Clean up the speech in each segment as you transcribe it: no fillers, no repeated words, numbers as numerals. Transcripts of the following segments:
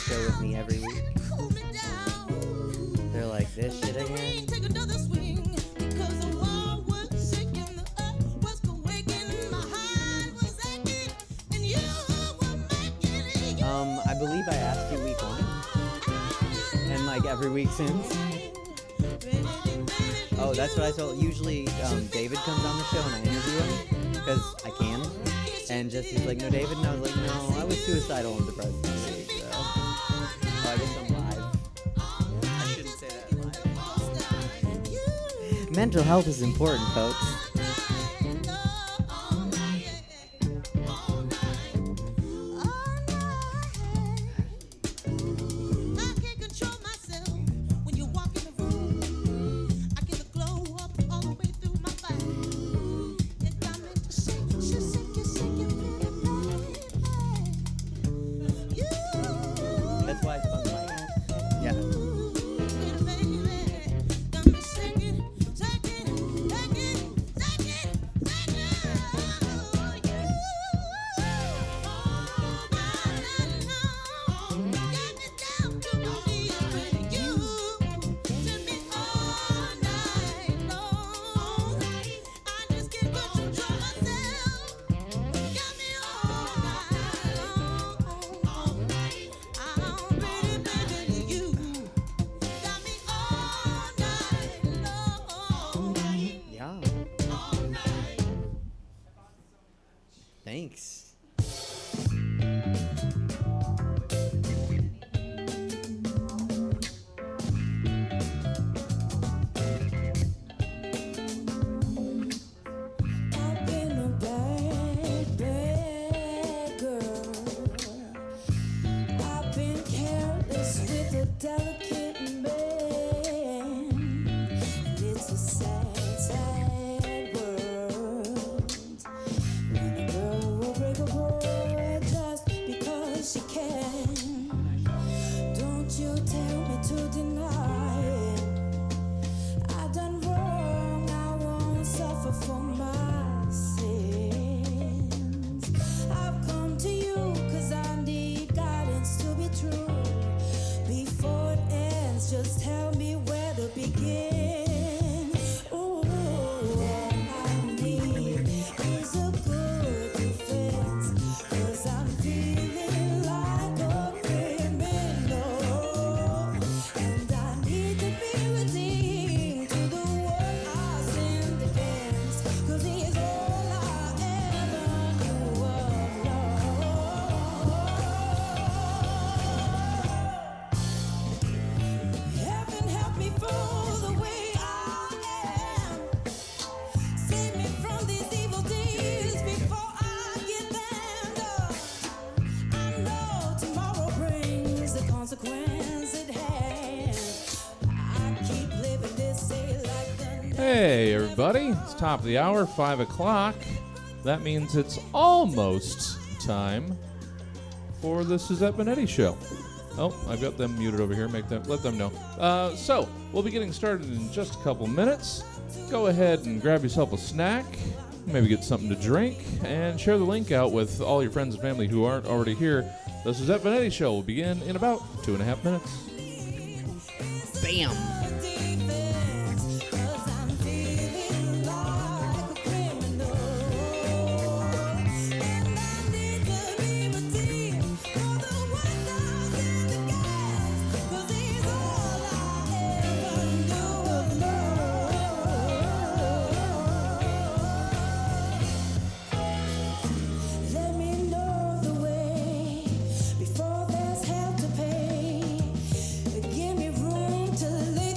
show with me every week. They're like, this shit again? I believe I asked you week 1. And like every week since. Oh, that's what I told. Usually David comes on the show and I interview him because I can. And just he's like, no, David. And I was like, no, I was suicidal and depressed this week. So. Oh, I guess I'm live. I shouldn't say that live. Mental health is important, folks. Thanks. Hey everybody, it's top of the hour, 5 o'clock. That means it's almost time for the Suzette Veneti show. Oh, I've got them muted over here, let them know. So, we'll be getting started in just a couple minutes. Go ahead and grab yourself a snack, maybe get something to drink, and share the link out with all your friends and family who aren't already here. The Suzette Veneti show will begin in about 2.5 minutes. Bam! Before there's hell to pay, give me room to live.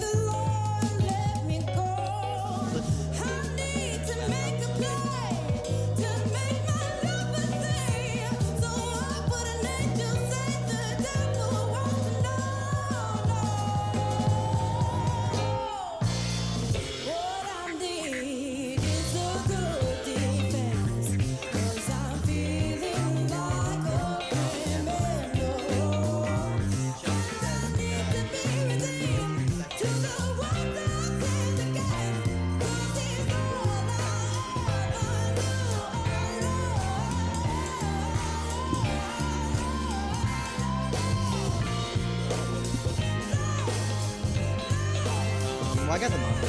Well, I got the monster.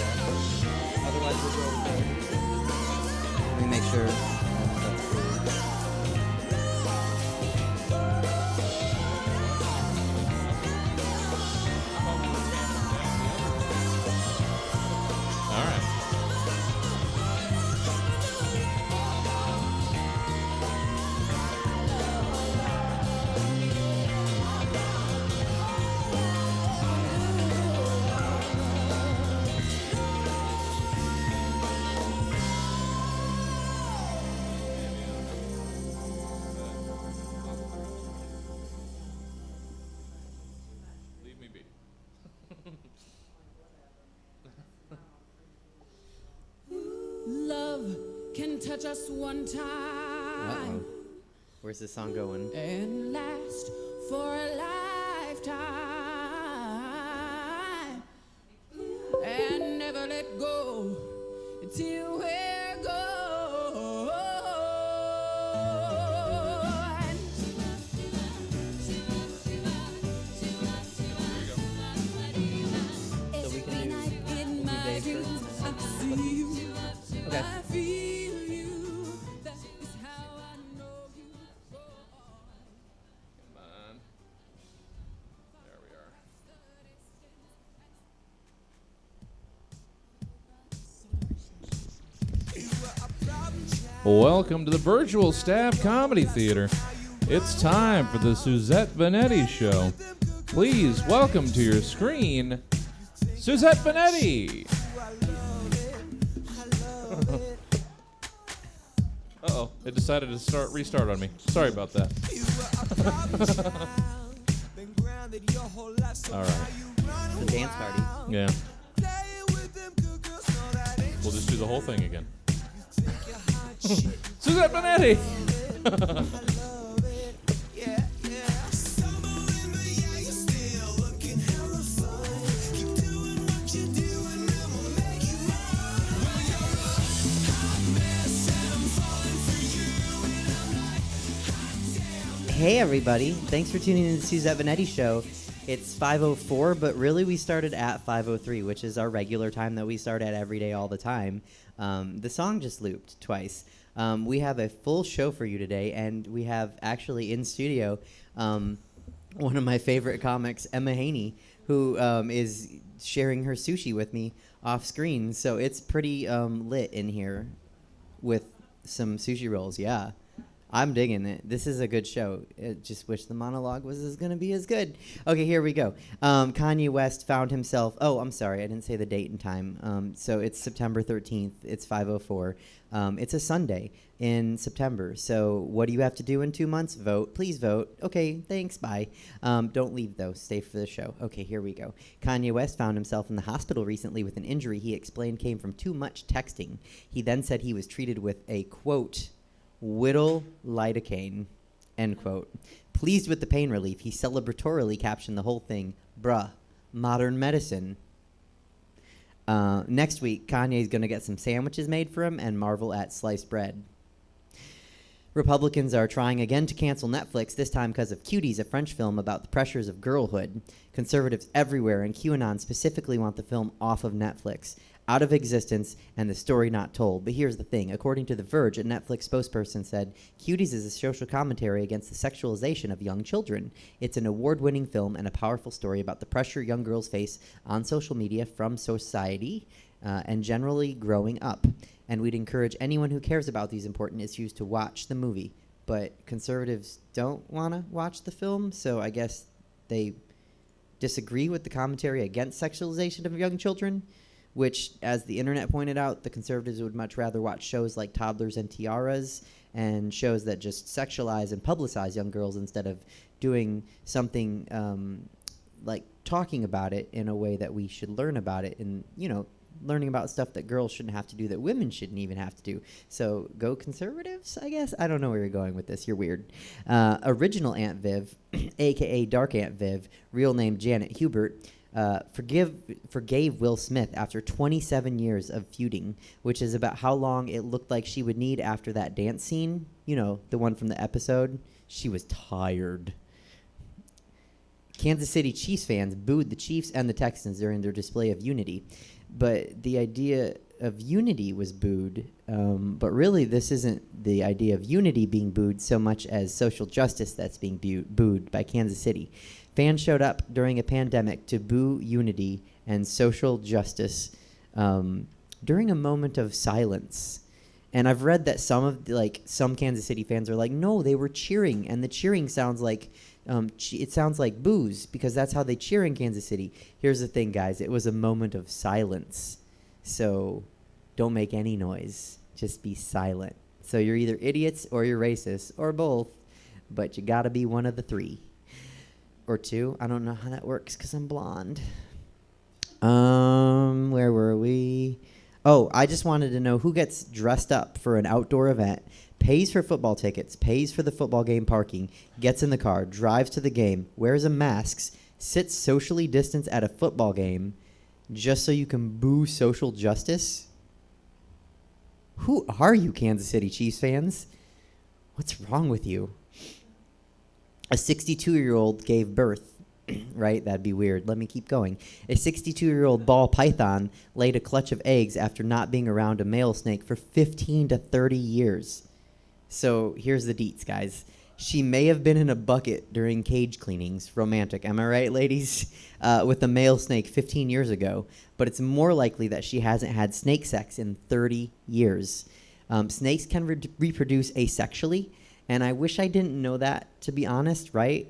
Otherwise, we'll go over there. Let me make sure. All right. Leave me be. Love can touch us one time Uh-oh. Where's this song going? and last for a lifetime and never let go till we're gone. So we can use In my Dave dreams, first. I see you, Okay. I feel you. That is how I know you go on. Come on. There we are. Welcome to the virtual Stab Comedy Theater. It's time for the Suzette Veneti Show. Please welcome to your screen, Suzette Veneti. Uh-oh, it decided to restart on me. Sorry about that. All right. The dance party. Yeah. We'll just do the whole thing again. Suzette Veneti! Hey everybody, thanks for tuning in to the Suzette Veneti Show. It's 5:04, but really we started at 5:03, which is our regular time that we start at every day all the time. The song just looped twice. We have a full show for you today, and we have actually in studio one of my favorite comics, Emma Haney, who is sharing her sushi with me off screen. So it's pretty lit in here with some sushi rolls, yeah. I'm digging it. This is a good show. I just wish the monologue was going to be as good. Okay, here we go. Kanye West found himself... Oh, I'm sorry. I didn't say the date and time. So it's September 13th. It's 5:04. It's a Sunday in September. So what do you have to do in 2 months? Vote. Please vote. Okay, thanks. Bye. Don't leave, though. Stay for the show. Okay, here we go. Kanye West found himself in the hospital recently with an injury he explained came from too much texting. He then said he was treated with a, quote... Whittle lidocaine, end quote. Pleased with the pain relief, he celebratorily captioned the whole thing, bruh, modern medicine. Next week, Kanye's going to get some sandwiches made for him and marvel at sliced bread. Republicans are trying again to cancel Netflix, this time because of Cuties, a French film about the pressures of girlhood. Conservatives everywhere, and QAnon specifically, want the film off of Netflix, out of existence, and the story not told. But here's the thing. According to The Verge, a Netflix spokesperson said, Cuties is a social commentary against the sexualization of young children. It's an award-winning film and a powerful story about the pressure young girls face on social media from society and generally growing up. And we'd encourage anyone who cares about these important issues to watch the movie. But conservatives don't want to watch the film, so I guess they disagree with the commentary against sexualization of young children, which, as the internet pointed out, the conservatives would much rather watch shows like Toddlers and Tiaras and shows that just sexualize and publicize young girls instead of doing something like talking about it in a way that we should learn about it and, you know, learning about stuff that girls shouldn't have to do, that women shouldn't even have to do. So go conservatives, I guess. I don't know where you're going with this. You're weird. Original Aunt Viv, a.k.a. Dark Aunt Viv, real name Janet Hubert, forgave Will Smith after 27 years of feuding, which is about how long it looked like she would need after that dance scene. You know, the one from the episode. She was tired. Kansas City Chiefs fans booed the Chiefs and the Texans during their display of unity. But the idea of unity was booed. But really, this isn't the idea of unity being booed so much as social justice that's being booed by Kansas City. Fans showed up during a pandemic to boo unity and social justice during a moment of silence. And I've read that some Kansas City fans are like, no, they were cheering, and the cheering sounds like it sounds like boos because that's how they cheer in Kansas City. Here's the thing, guys. It was a moment of silence. So don't make any noise. Just be silent. So you're either idiots or you're racist or both, but you got to be one of the three. Or two. I don't know how that works because I'm blonde. Where were we? Oh, I just wanted to know who gets dressed up for an outdoor event, pays for football tickets, pays for the football game parking, gets in the car, drives to the game, wears a mask, sits socially distanced at a football game just so you can boo social justice? Who are you, Kansas City Chiefs fans? What's wrong with you? A 62-year-old gave birth. Right? That'd be weird. Let me keep going. A 62-year-old ball python laid a clutch of eggs after not being around a male snake for 15 to 30 years. So here's the deets, guys. She may have been in a bucket during cage cleanings. Romantic, am I right, ladies? With a male snake 15 years ago. But it's more likely that she hasn't had snake sex in 30 years. Snakes can reproduce asexually, and I wish I didn't know that, to be honest, right?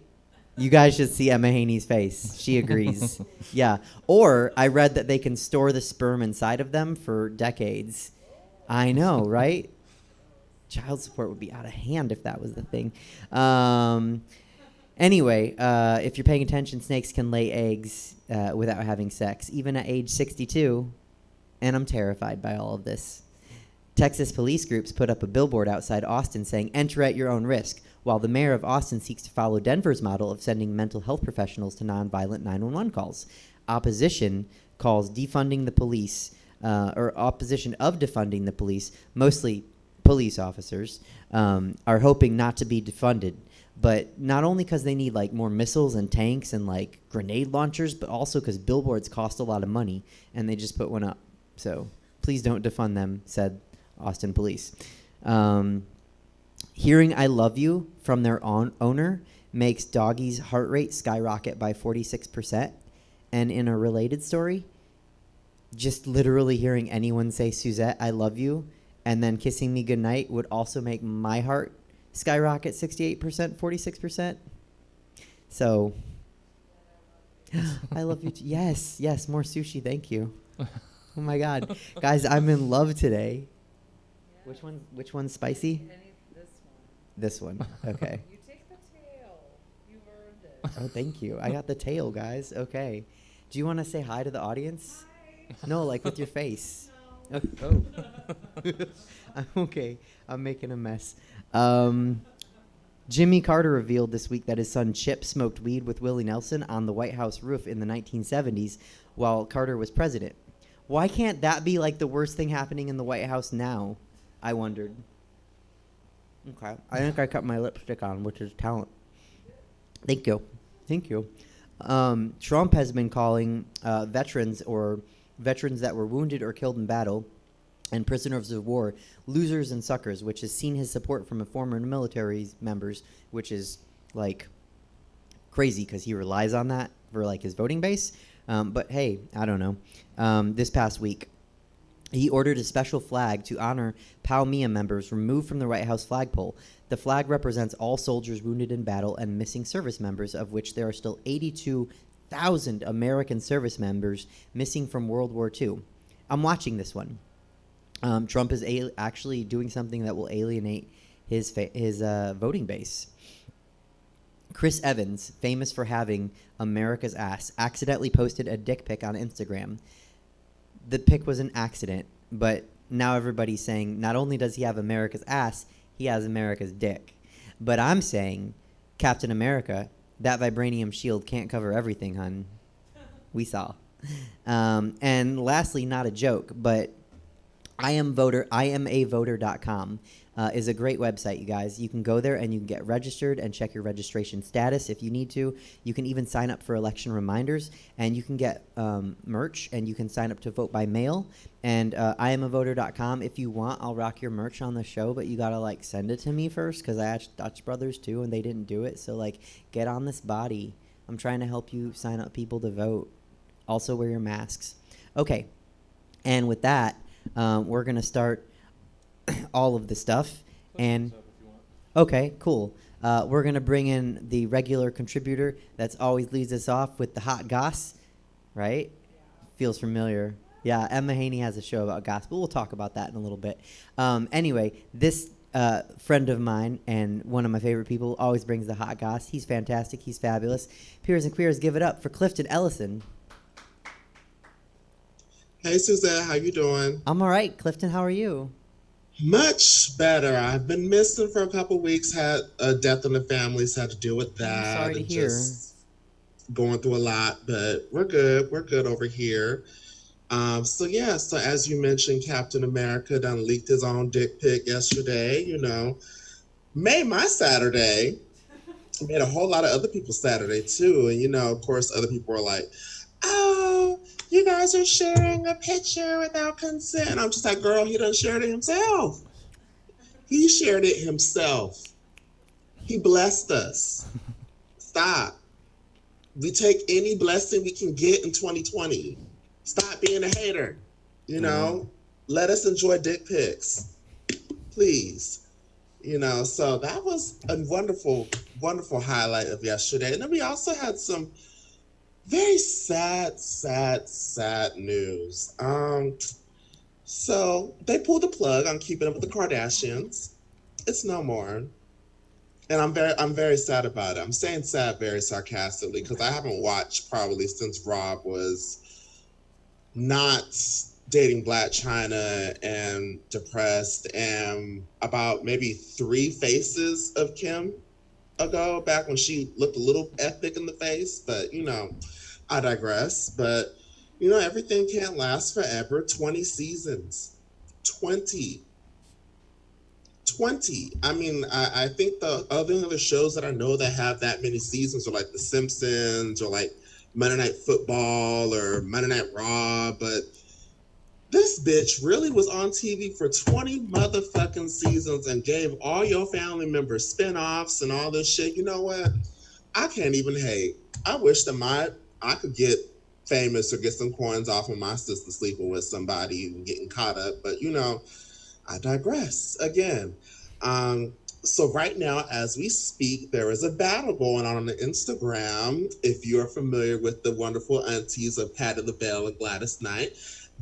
You guys should see Emma Haney's face. She agrees. Yeah. Or I read that they can store the sperm inside of them for decades. I know, right? Child support would be out of hand if that was the thing. Anyway, if you're paying attention, snakes can lay eggs without having sex, even at age 62. And I'm terrified by all of this. Texas police groups put up a billboard outside Austin saying, "Enter at your own risk," while the mayor of Austin seeks to follow Denver's model of sending mental health professionals to nonviolent 911 calls. Opposition calls defunding the police, or opposition of defunding the police, mostly police officers, are hoping not to be defunded. But not only because they need like more missiles and tanks and like grenade launchers, but also because billboards cost a lot of money, and they just put one up. So please don't defund them, said Austin police. Hearing "I love you" from their owner makes doggies' heart rate skyrocket by 46%. And in a related story, just literally hearing anyone say, "Suzette, I love you," and then kissing me goodnight would also make my heart skyrocket 68%, 46%. So, I love you too. Yes, more sushi, thank you. Oh my God. Guys, I'm in love today. Which one's spicy? This one. Okay. You take the tail. You've earned it. Oh, thank you. I got the tail, guys. Okay. Do you want to say hi to the audience? Hi. No, like with your face. No. Oh. I'm okay. I'm making a mess. Jimmy Carter revealed this week that his son Chip smoked weed with Willie Nelson on the White House roof in the 1970s while Carter was president. Why can't that be like the worst thing happening in the White House now? I wondered. Okay. I think I cut my lipstick on, which is talent. Thank you. Trump has been calling veterans or veterans that were wounded or killed in battle and prisoners of war losers and suckers, which has seen his support from former military members, which is like crazy because he relies on that for like his voting base. But hey, I don't know. This past week, he ordered a special flag to honor Palmia members removed from the White House flagpole. The flag represents all soldiers wounded in battle and missing service members, of which there are still 82,000 American service members missing from World War II. I'm watching this one. Trump is actually doing something that will alienate his voting base. Chris Evans, famous for having America's ass, accidentally posted a dick pic on Instagram. The pic was an accident, but now everybody's saying not only does he have America's ass, he has America's dick. But I'm saying, Captain America, that vibranium shield can't cover everything, hun. We saw. And lastly, not a joke, but IamAvoter.com is a great website, you guys. You can go there and you can get registered and check your registration status if you need to. You can even sign up for election reminders, and you can get merch, and you can sign up to vote by mail. And IamAvoter.com, if you want, I'll rock your merch on the show, but you got to, like, send it to me first, because I asked Dutch Brothers, too, and they didn't do it. So, like, get on this body. I'm trying to help you sign up people to vote. Also, wear your masks. Okay. And with that, we're going to start all of the stuff. And okay, cool. We're going to bring in the regular contributor that's always leads us off with the hot goss, right? Feels familiar. Yeah, Emma Haney has a show about gospel. We'll talk about that in a little bit. Anyway, this friend of mine and one of my favorite people always brings the hot goss. He's fantastic. He's fabulous. Peers and queers, give it up for Clifton Ellison. Hey, Suzette, how you doing? I'm all right. Clifton, how are you? Much better. I've been missing for a couple weeks. Had a death in the family, so had to deal with that. I'm sorry to hear. Just going through a lot, but we're good. We're good over here. So as you mentioned, Captain America done leaked his own dick pic yesterday. You know, made my Saturday. Made a whole lot of other people's Saturday too. And of course, other people were like, "Oh, you guys are sharing a picture without consent." I'm just like, girl, he done shared it himself. He shared it himself. He blessed us. Stop. We take any blessing we can get in 2020. Stop being a hater. Let us enjoy dick pics. Please. So that was a wonderful, wonderful highlight of yesterday. And then we also had some very sad news. So they pulled the plug on Keeping Up with the Kardashians. It's no more. And I'm very sad about it. I'm saying sad very sarcastically because I haven't watched probably since Rob was not dating Black China and depressed, and about maybe 3 faces of Kim ago, back when she looked a little ethnic in the face. But I digress. But everything can't last forever. 20 seasons. 20. I mean, I think the other shows that I know that have that many seasons are like The Simpsons or like Monday Night Football or Monday Night Raw, but this bitch really was on TV for 20 motherfucking seasons and gave all your family members spin-offs and all this shit. You know what? I can't even hate. I wish that I could get famous or get some coins off of my sister sleeping with somebody and getting caught up, but I digress again. So right now, as we speak, there is a battle going on the Instagram. If you're familiar with the wonderful aunties of Patti LaBelle and Gladys Knight,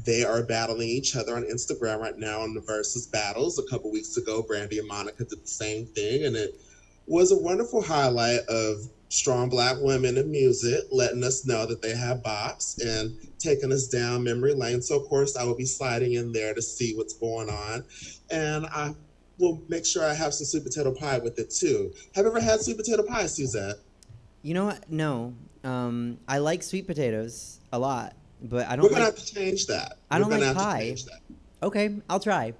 they are battling each other on Instagram right now in the versus battles. A couple weeks ago, Brandy and Monica did the same thing, and it was a wonderful highlight of strong Black women in music, letting us know that they have bops and taking us down memory lane. So, of course, I will be sliding in there to see what's going on. And I will make sure I have some sweet potato pie with it, too. Have you ever had sweet potato pie, Suzette? You know what? No. I like sweet potatoes a lot, but I don't We're going to have to change that. I don't like pie. Okay, I'll try.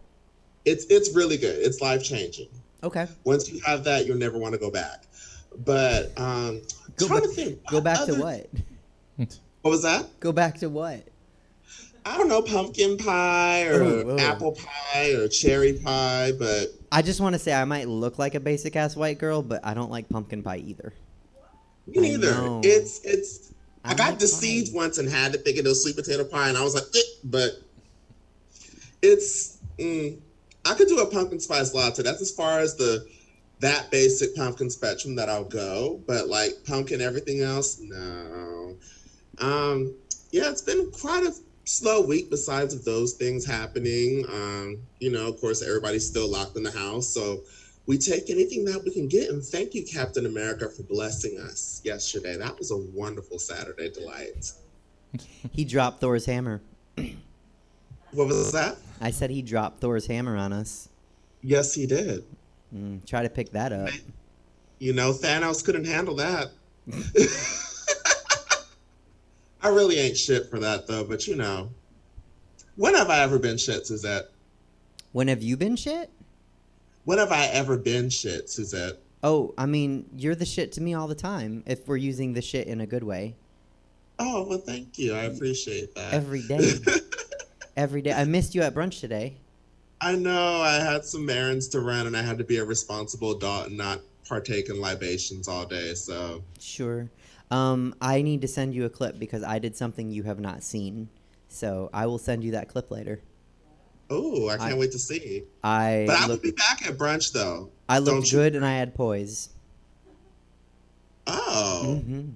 It's really good. It's life-changing. Okay. Once you have that, you'll never want to go back. But trying to think. Go back to what? What was that? Go back to what? I don't know, pumpkin pie or apple pie or cherry pie, but I just want to say I might look like a basic ass white girl, but I don't like pumpkin pie either. Me neither. It's I got deceived once and had to think it was sweet potato pie, and I was like, but it's I could do a pumpkin spice latte. That's as far as that basic pumpkin spectrum that I'll go, but like pumpkin everything else, no. It's been quite a slow week besides of those things happening. Of course, everybody's still locked in the house, so we take anything that we can get. And thank you, Captain America, for blessing us yesterday. That was a wonderful Saturday delight. He dropped Thor's hammer. What was that? I said he dropped Thor's hammer on us. Yes, he did. Try to pick that up. Thanos couldn't handle that. I really ain't shit for that, though. But, when have I ever been shit, Suzette? When have you been shit? When have I ever been shit, Suzette? Oh, I mean, you're the shit to me all the time. If we're using the shit in a good way. Oh, well, thank you. I appreciate that. Every day. Every day. I missed you at brunch today. I know I had some errands to run and I had to be a responsible adult and not partake in libations all day. So Sure. I need to send you a clip because I did something you have not seen. So I will send you that clip later. oh, I can't wait to see. But I I will look, be back at brunch though. I looked Don't you- good and I had poise. Oh, Hmm.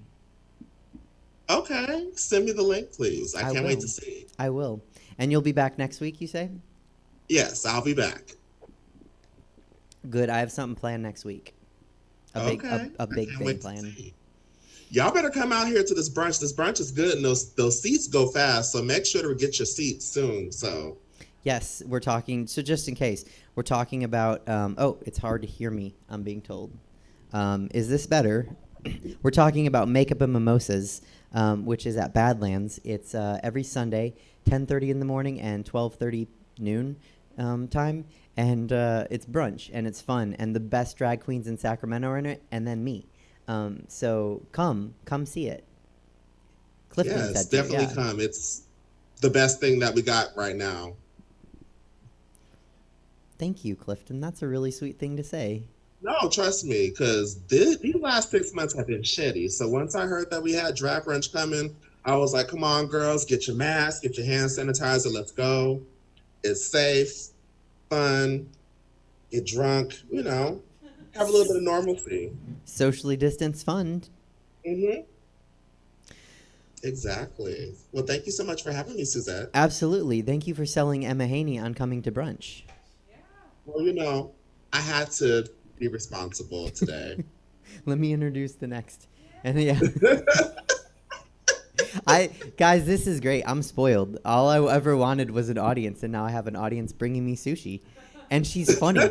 okay. Send me the link, please. I can't wait will. to see. I will. And you'll be back next week, you say? Yes, I'll be back. Good. I have something planned next week. A big I big can't thing wait to planned. see. Y'all better come out here to this brunch. This brunch is good, and those seats go fast. So make sure to get your seats soon. So Yes, we're talking. So just in case, we're talking about. Oh, it's hard to hear me. I'm being told. Is this better? We're talking about Makeup and Mimosas, which is at Badlands. It's every Sunday, 10:30 in the morning and 12:30 noon time, and it's brunch and it's fun. And the best drag queens in Sacramento are in it, and then me. So come see it. Clifton yes, said to, definitely yeah. come. It's the best thing that we got right now. Thank you, Clifton. That's a really sweet thing to say. No, trust me, because these last 6 months have been shitty. So once I heard that we had drag brunch coming, I was like, come on, girls, get your mask, get your hand sanitizer, let's go. It's safe, fun, get drunk, have a little bit of normalcy. Socially distanced fun. Mm-hmm. Exactly. Well, thank you so much for having me, Suzette. Absolutely. Thank you for selling Emma Haney on coming to brunch. Well, I had to be responsible today. Let me introduce the next. And yeah. Guys, this is great. I'm spoiled. All I ever wanted was an audience, and now I have an audience bringing me sushi. And she's funny.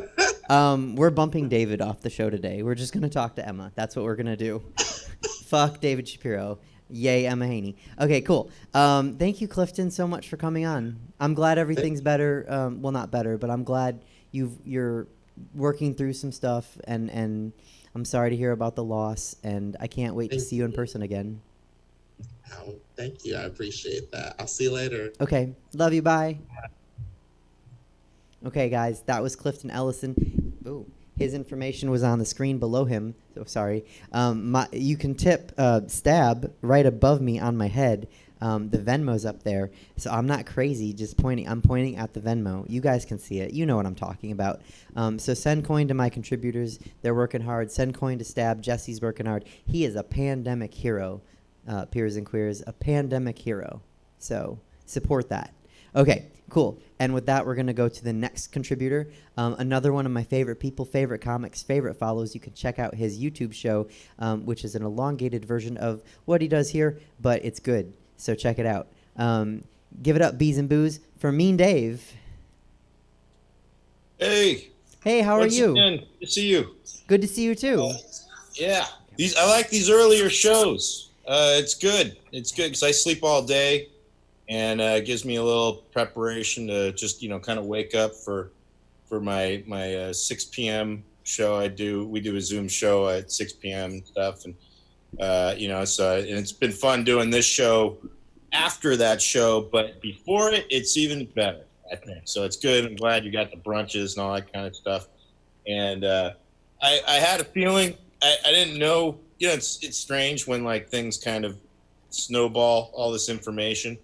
We're bumping David off the show today. We're just going to talk to Emma. That's what we're going to do. Fuck David Shapiro. Yay, Emma Haney. Okay, cool. Thank you, Clifton, so much for coming on. I'm glad everything's better. Well, not better, but I'm glad you're working through some stuff, and I'm sorry to hear about the loss, and I can't wait to see you in person again. Oh, thank you. I appreciate that. I'll see you later. Okay. Love you. Bye. Okay, guys. That was Clifton Ellison. Ooh. His information was on the screen below him. So sorry. You can tip Stab right above me on my head. The Venmo's up there. So I'm not crazy, just pointing. I'm pointing at the Venmo. You guys can see it. You know what I'm talking about. So send coin to my contributors. They're working hard. Send coin to Stab. Jesse's working hard. He is a pandemic hero, peers and queers. A pandemic hero. So support that. Okay, cool. And with that, we're going to go to the next contributor. Another one of my favorite people, favorite comics, favorite follows. You can check out his YouTube show, which is an elongated version of what he does here, but it's good. So check it out. Give it up, Bees and Booze, for Mean Dave. Hey. Hey, how are you? Good to see you. Good to see you, too. Yeah. I like these earlier shows. It's good. It's good because I sleep all day, and it gives me a little preparation to just, kind of wake up for my 6 p.m. show. We do a Zoom show at 6 p.m. and stuff. And, so and it's been fun doing this show after that show, but before it's even better, I think. So it's good. I'm glad you got the brunches and all that kind of stuff. And I had a feeling, I didn't know, it's strange when like things kind of snowball all this information.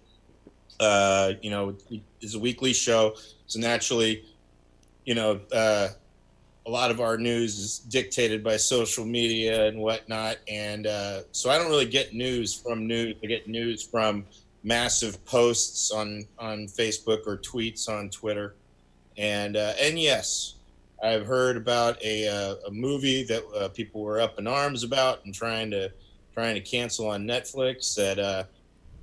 It's a weekly show. So naturally, a lot of our news is dictated by social media and whatnot. And so I don't really get news from news. I get news from massive posts on Facebook or tweets on Twitter. And yes, I've heard about a movie that people were up in arms about and trying to cancel on Netflix. That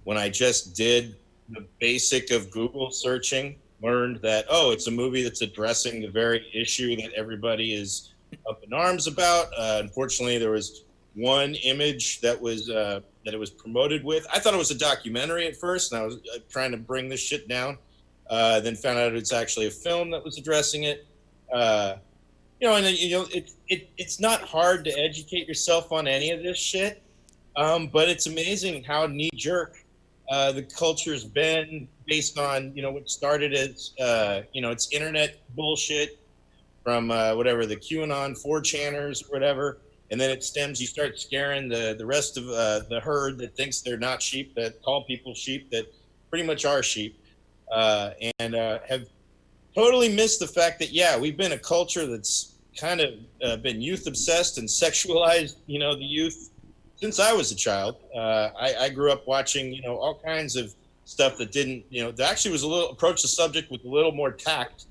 when I just did the basic of Google searching, learned that, it's a movie that's addressing the very issue that everybody is up in arms about. Unfortunately, there was one image that it was promoted with. I thought it was a documentary at first, and I was trying to bring this shit down. Then found out it's actually a film that was addressing it. It's not hard to educate yourself on any of this shit, but it's amazing how knee-jerk the culture's been based on, what started as, it's internet bullshit from whatever, the QAnon 4chaners or whatever, and then it stems, you start scaring the rest of the herd that thinks they're not sheep, that call people sheep, that pretty much are sheep, and have totally missed the fact that, yeah, we've been a culture that's kind of been youth obsessed and sexualized, the youth since I was a child. I grew up watching, all kinds of stuff that didn't, that actually was approached the subject with a little more tact.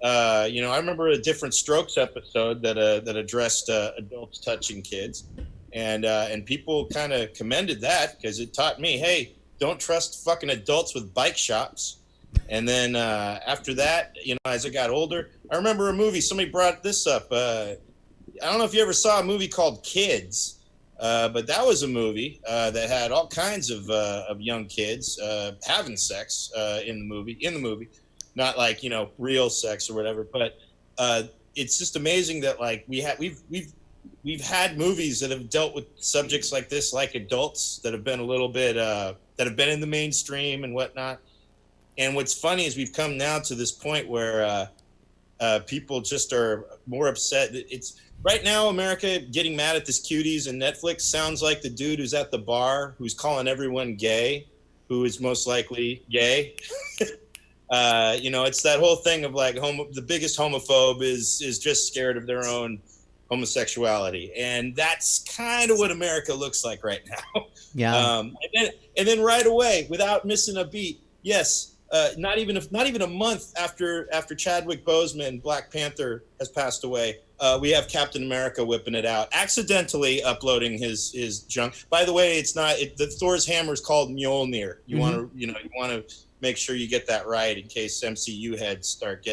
I remember a Different Strokes episode that addressed adults touching kids, and people kind of commended that because it taught me, hey, don't trust fucking adults with bike shops. And then after that, as I got older, I remember a movie, somebody brought this up. I don't know if you ever saw a movie called Kids, but that was a movie that had all kinds of young kids having sex in the movie, not like, real sex or whatever. But it's just amazing that like we've had movies that have dealt with subjects like this, like adults that have been a little bit that have been in the mainstream and whatnot. And what's funny is we've come now to this point where people just are more upset. It's right now, America getting mad at this Cuties and Netflix sounds like the dude who's at the bar who's calling everyone gay, who is most likely gay. It's that whole thing of like the biggest homophobe is just scared of their own homosexuality, and that's kind of what America looks like right now. Yeah. And then right away, without missing a beat, yes. Not even a month after Chadwick Boseman, Black Panther, has passed away, we have Captain America whipping it out, accidentally uploading his junk. By the way, it's not the Thor's hammer is called Mjolnir. You want to make sure you get that right in case MCU heads start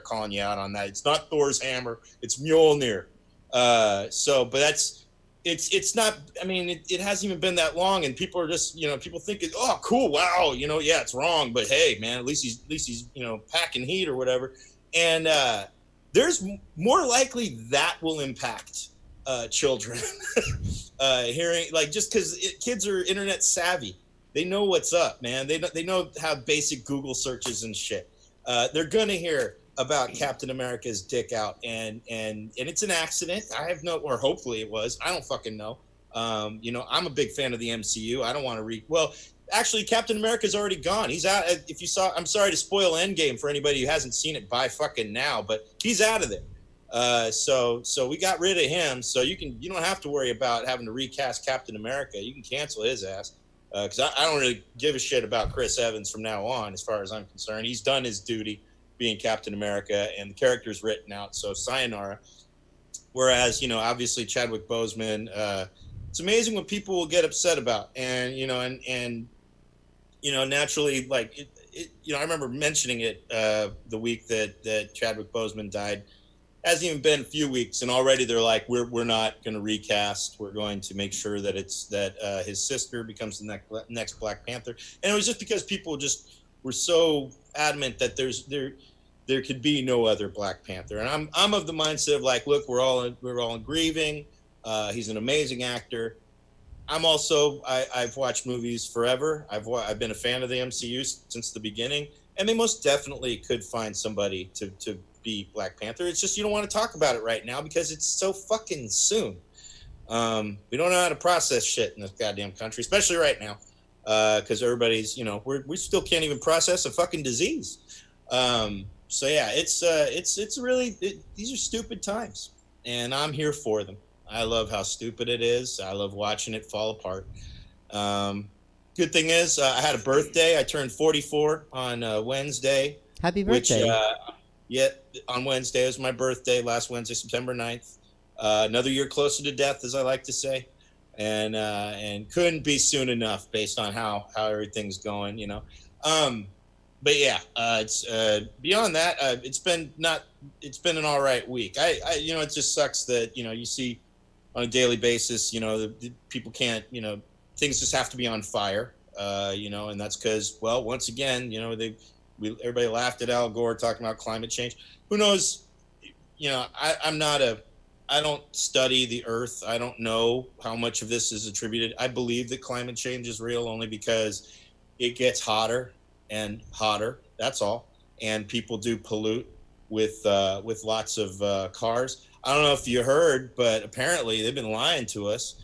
calling you out on that. It's not Thor's hammer, it's Mjolnir. But that's. It's not, I mean, it hasn't even been that long, and people are just, people think, oh, cool, wow, yeah, it's wrong, but hey, man, at least he's packing heat or whatever. And there's more likely that will impact children. Hearing, like, just because kids are internet savvy, they know what's up, man. They know how basic Google searches and shit. They're gonna hear about Captain America's dick out, and it's an accident. I have or hopefully it was. I don't fucking know. I'm a big fan of the MCU. I don't want to well, actually, Captain America's already gone. He's out. If you saw, I'm sorry to spoil Endgame for anybody who hasn't seen it by fucking now, but he's out of there. So we got rid of him. So you don't have to worry about having to recast Captain America. You can cancel his ass. Because I don't really give a shit about Chris Evans from now on, as far as I'm concerned. He's done his duty being Captain America, and the character's written out, so sayonara. Whereas, obviously Chadwick Boseman, it's amazing what people will get upset about, and naturally, like I remember mentioning it the week that Chadwick Boseman died. Hasn't even been a few weeks, and already they're like, we're not going to recast. We're going to make sure that his sister becomes the next Black Panther, and it was just because people just were so adamant that there could be no other Black Panther. And I'm of the mindset of like, look, we're all in grieving. He's an amazing actor. I'm also I've watched movies forever. I've been a fan of the MCU since the beginning, and they most definitely could find somebody to be Black Panther. It's just you don't want to talk about it right now because it's so fucking soon. We don't know how to process shit in this goddamn country, especially right now, because everybody's we still can't even process a fucking disease. So yeah, it's really these are stupid times, and I'm here for them. I love how stupid it is. I love watching it fall apart. Good thing is, I had a birthday. I turned 44 on Wednesday. Happy birthday! On Wednesday, it was my birthday. Last Wednesday, September 9th. Another year closer to death, as I like to say, and couldn't be soon enough based on how everything's going. But yeah, it's beyond that. It's been an all right week. It just sucks that you see on a daily basis, the people can't, things just have to be on fire, and that's because, well, once again, Everybody laughed at Al Gore talking about climate change. Who knows? I don't study the earth. I don't know how much of this is attributed. I believe that climate change is real only because it gets hotter and hotter. That's all. And people do pollute with lots of cars. I don't know if you heard, but apparently they've been lying to us.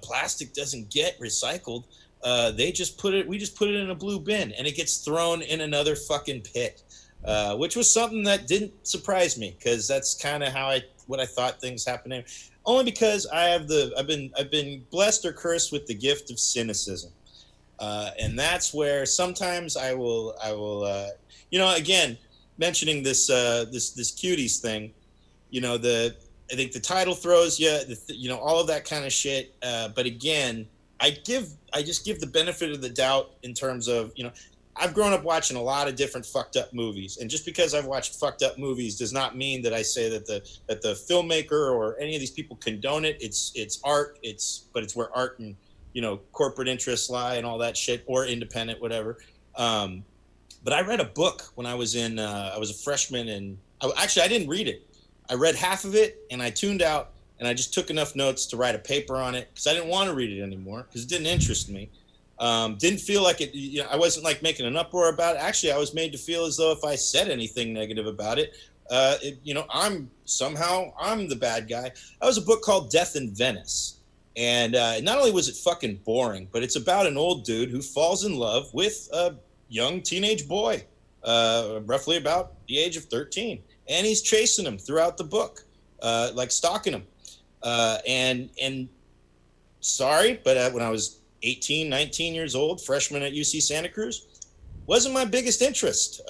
Plastic doesn't get recycled. We just put it in a blue bin and it gets thrown in another fucking pit, which was something that didn't surprise me because that's kind of what I thought things happening. Only because I've been blessed or cursed with the gift of cynicism, and that's where sometimes I will again mentioning this cuties thing, I think the title throws you, all of that kind of shit. But again, I just give the benefit of the doubt in terms of, I've grown up watching a lot of different fucked up movies. And just because I've watched fucked up movies does not mean that I say that the filmmaker or any of these people condone it. It's art. But it's where art and, corporate interests lie and all that shit, or independent, whatever. But I read a book when I was I was a freshman, and I didn't read it. I read half of it and I tuned out, and I just took enough notes to write a paper on it because I didn't want to read it anymore because it didn't interest me. Didn't feel like it. I wasn't like making an uproar about it. Actually, I was made to feel as though if I said anything negative about it, I'm the bad guy. That was a book called Death in Venice. And not only was it fucking boring, but it's about an old dude who falls in love with a young teenage boy, roughly about the age of 13. And he's chasing him throughout the book, like stalking him. And sorry, but when I was 18, 19 years old, freshman at UC Santa Cruz, wasn't my biggest interest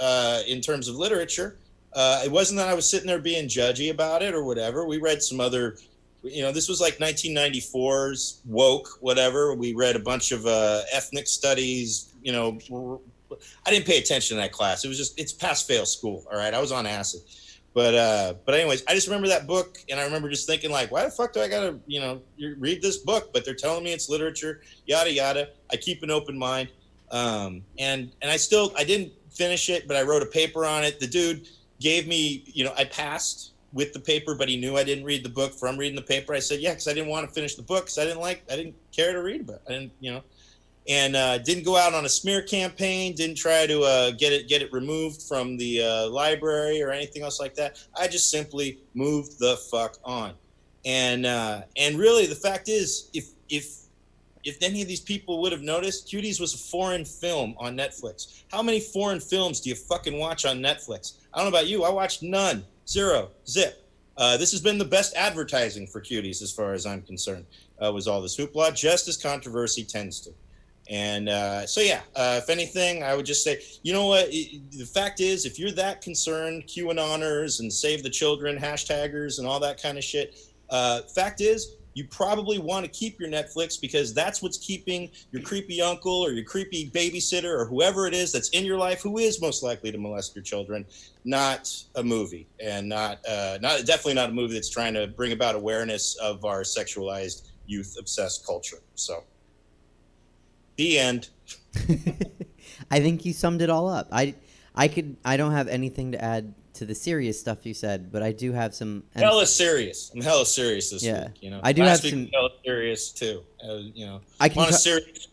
in terms of literature. It wasn't that I was sitting there being judgy about it or whatever. We read some other, this was like 1994's woke, whatever. We read a bunch of ethnic studies, I didn't pay attention to that class. It's pass-fail school, all right? I was on acid. But anyways, I just remember that book, and I remember just thinking, like, why the fuck do I gotta, read this book? But they're telling me it's literature, yada yada. I keep an open mind, and I didn't finish it, but I wrote a paper on it. The dude gave me, I passed with the paper, but he knew I didn't read the book from reading the paper. I said, yeah, because I didn't want to finish the book because I didn't care to read about it. I didn't, and didn't go out on a smear campaign, didn't try to get it removed from the library or anything else like that. I just simply moved the fuck on. And really, the fact is, if any of these people would have noticed, Cuties was a foreign film on Netflix. How many foreign films do you fucking watch on Netflix? I don't know about you. I watched none. Zero. Zip. This has been the best advertising for Cuties as far as I'm concerned, was all this hoopla, just as controversy tends to. And if anything, I would just say, you know what? The fact is, if you're that concerned, QAnoners and Save the Children hashtaggers and all that kind of shit, fact is, you probably want to keep your Netflix because that's what's keeping your creepy uncle or your creepy babysitter or whoever it is that's in your life who is most likely to molest your children, not a movie, and definitely not a movie that's trying to bring about awareness of our sexualized youth-obsessed culture. So. The end. I think you summed it all up. I don't have anything to add to the serious stuff you said, but I do have some. Hella serious. I'm hella serious this week. I do Last have some. Hella serious too. I can. On a serious.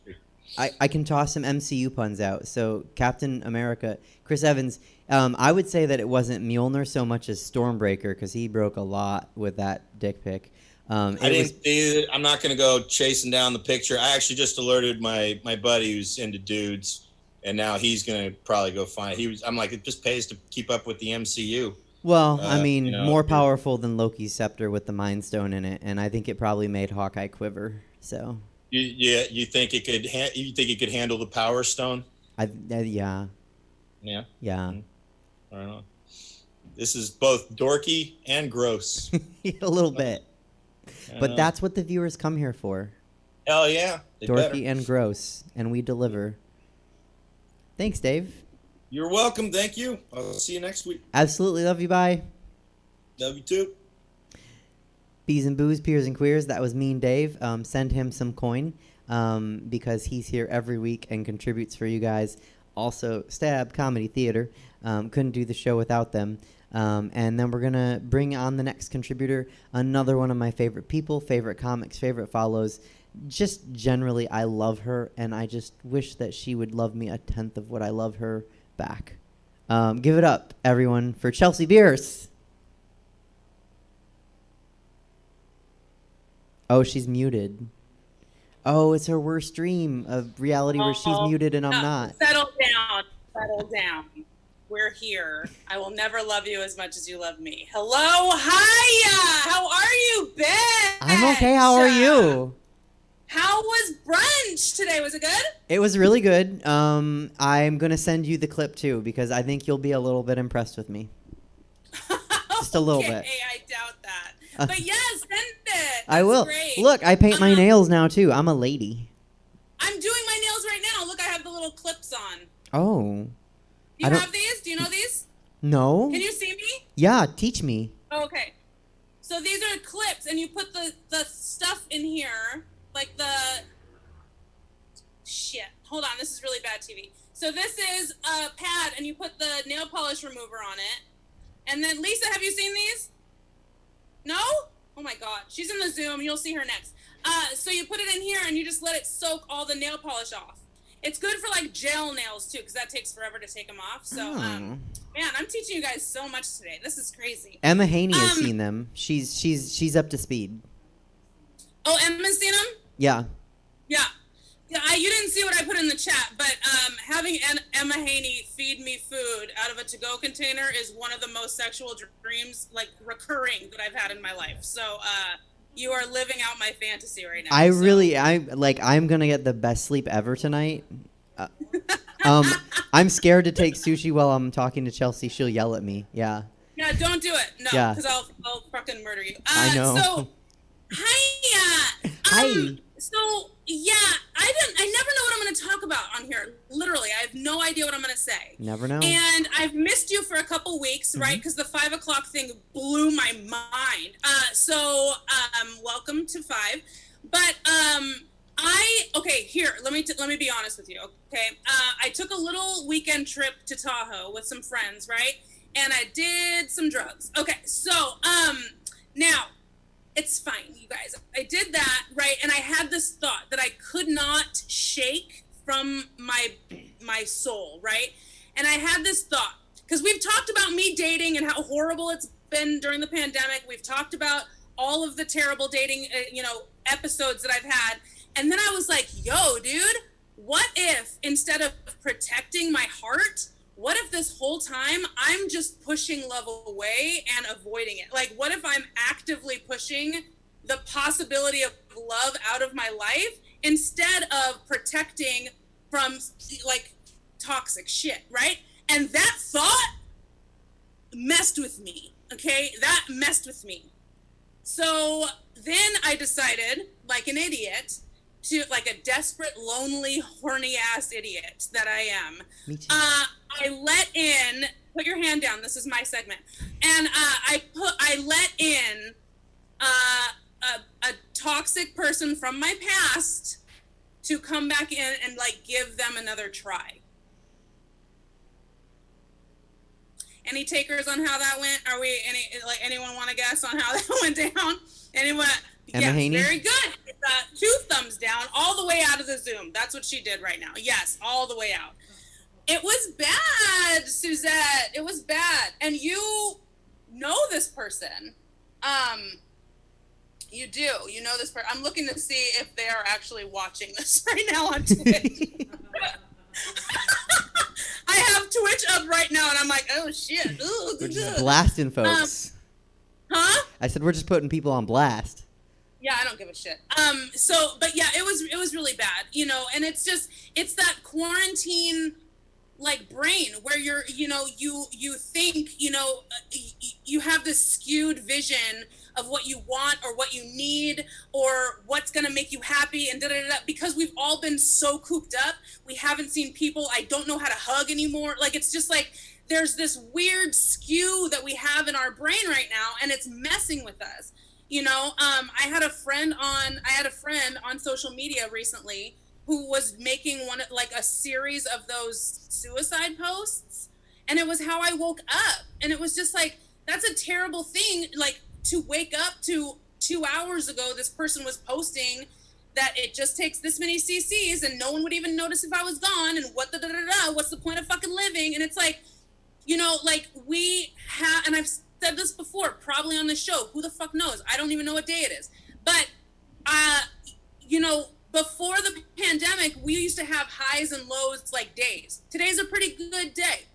I can toss some MCU puns out. So Captain America, Chris Evans. I would say that it wasn't Mjolnir so much as Stormbreaker because he broke a lot with that dick pic. I didn't see it. I'm not going to go chasing down the picture. I actually just alerted my buddy who's into dudes, and now he's going to probably go find it. I'm like, it just pays to keep up with the MCU. Well, more powerful than Loki's scepter with the Mind Stone in it, and I think it probably made Hawkeye quiver. So. You think it could? You think it could handle the Power Stone? Yeah. Yeah. Yeah. I don't know. This is both dorky and gross. A little bit. But that's what the viewers come here for. Hell yeah. Dorky and gross. And we deliver. Thanks, Dave. You're welcome. Thank you. I'll see you next week. Absolutely. Love you. Bye. Love you too. Bees and Booze, Peers and Queers. That was Mean Dave. Send him some coin because he's here every week and contributes for you guys also Stab Comedy Theater. Couldn't do the show without them. And then we're going to bring on the next contributor, another one of my favorite people, favorite comics, favorite follows. Just generally, I love her, and I just wish that she would love me a tenth of what I love her back. Give it up, everyone, for Chelsea Bearce. Oh, she's muted. Oh, it's her worst dream of reality where she's muted and I'm not. Settle down. Settle down. We're here. I will never love you as much as you love me. Hello. Hiya. How are you, bitch? I'm okay. How are you? How was brunch today? Was it good? It was really good. I'm going to send you the clip, too, because I think you'll be a little bit impressed with me. Just a little bit. I doubt that. But yes, send it. That's I will. Great. Look, I paint my nails now, too. I'm a lady. I'm doing my nails right now. Look, I have the little clips on. Oh. Do you have these? Do you know these? No. Can you see me? Yeah, teach me. Oh, okay. So these are clips, and you put the stuff in here, like the... Shit. Hold on, this is really bad TV. So this is a pad, and you put the nail polish remover on it. And then, Lisa, have you seen these? No? Oh my God. She's in the Zoom. You'll see her next. So you put it in here, and you just let it soak all the nail polish off. It's good for like gel nails too, because that takes forever to take them off. So, man, I'm teaching you guys so much today. This is crazy. Emma Haney has seen them. She's up to speed. Oh, Emma's seen them? Yeah. Yeah. You didn't see what I put in the chat, but having Emma Haney feed me food out of a to-go container is one of the most sexual dreams, like recurring, that I've had in my life. So, you are living out my fantasy right now. I'm gonna get the best sleep ever tonight. I'm scared to take sushi while I'm talking to Chelsea. She'll yell at me. Yeah. Yeah, don't do it. No, Yeah. because I'll fucking murder you. I know. So, hi. Hi. So yeah, I never know what I'm going to talk about on here. Literally, I have no idea what I'm going to say. Never know. And I've missed you for a couple weeks, right? Because the 5 o'clock thing blew my mind. So welcome to 5. But here, let me be honest with you. Okay, I took a little weekend trip to Tahoe with some friends, right? And I did some drugs. Okay, so now. It's fine, you guys. I did that, right? And I had this thought that I could not shake from my soul, right? And I had this thought, because we've talked about me dating and how horrible it's been during the pandemic. We've talked about all of the terrible dating, episodes that I've had. And then I was like, yo, dude, what if instead of protecting my heart, what if this whole time I'm just pushing love away and avoiding it? Like, what if I'm actively pushing the possibility of love out of my life instead of protecting from, like, toxic shit, right? And that thought messed with me, okay? That messed with me. So then I decided, like an idiot, like a desperate, lonely, horny-ass idiot that I am. Me too. I let in, put your hand down, this is my segment, and I let in a toxic person from my past to come back in and, like, give them another try. Any takers on how that went? Anyone want to guess on how that went down? Anyone? Emma Haney? Very good. 2 thumbs down, all the way out of the Zoom. That's what she did right now. Yes, all the way out. It was bad, Suzette. It was bad. And you know this person. You do. You know this person. I'm looking to see if they are actually watching this right now on Twitch. I have Twitch up right now, and I'm like, oh, shit. Ooh, We're just blasting folks. Huh? I said we're just putting people on blast. Yeah, I don't give a shit. But yeah, it was really bad, and it's that quarantine, like, brain where you think, you have this skewed vision of what you want or what you need or what's going to make you happy and because we've all been so cooped up. We haven't seen people. I don't know how to hug anymore. Like, it's just like, there's this weird skew that we have in our brain right now, and it's messing with us. I had a friend on social media recently who was making like a series of those suicide posts, and it was how I woke up. And it was just like, that's a terrible thing, like to wake up to 2 hours ago this person was posting that it just takes this many cc's and no one would even notice if I was gone, and what's the point of fucking living? And it's like, you know, like we have, and I've said this before, probably on the show, who the fuck knows? I don't even know what day it is. But, you know, before the pandemic, we used to have highs and lows like days. Today's a pretty good day.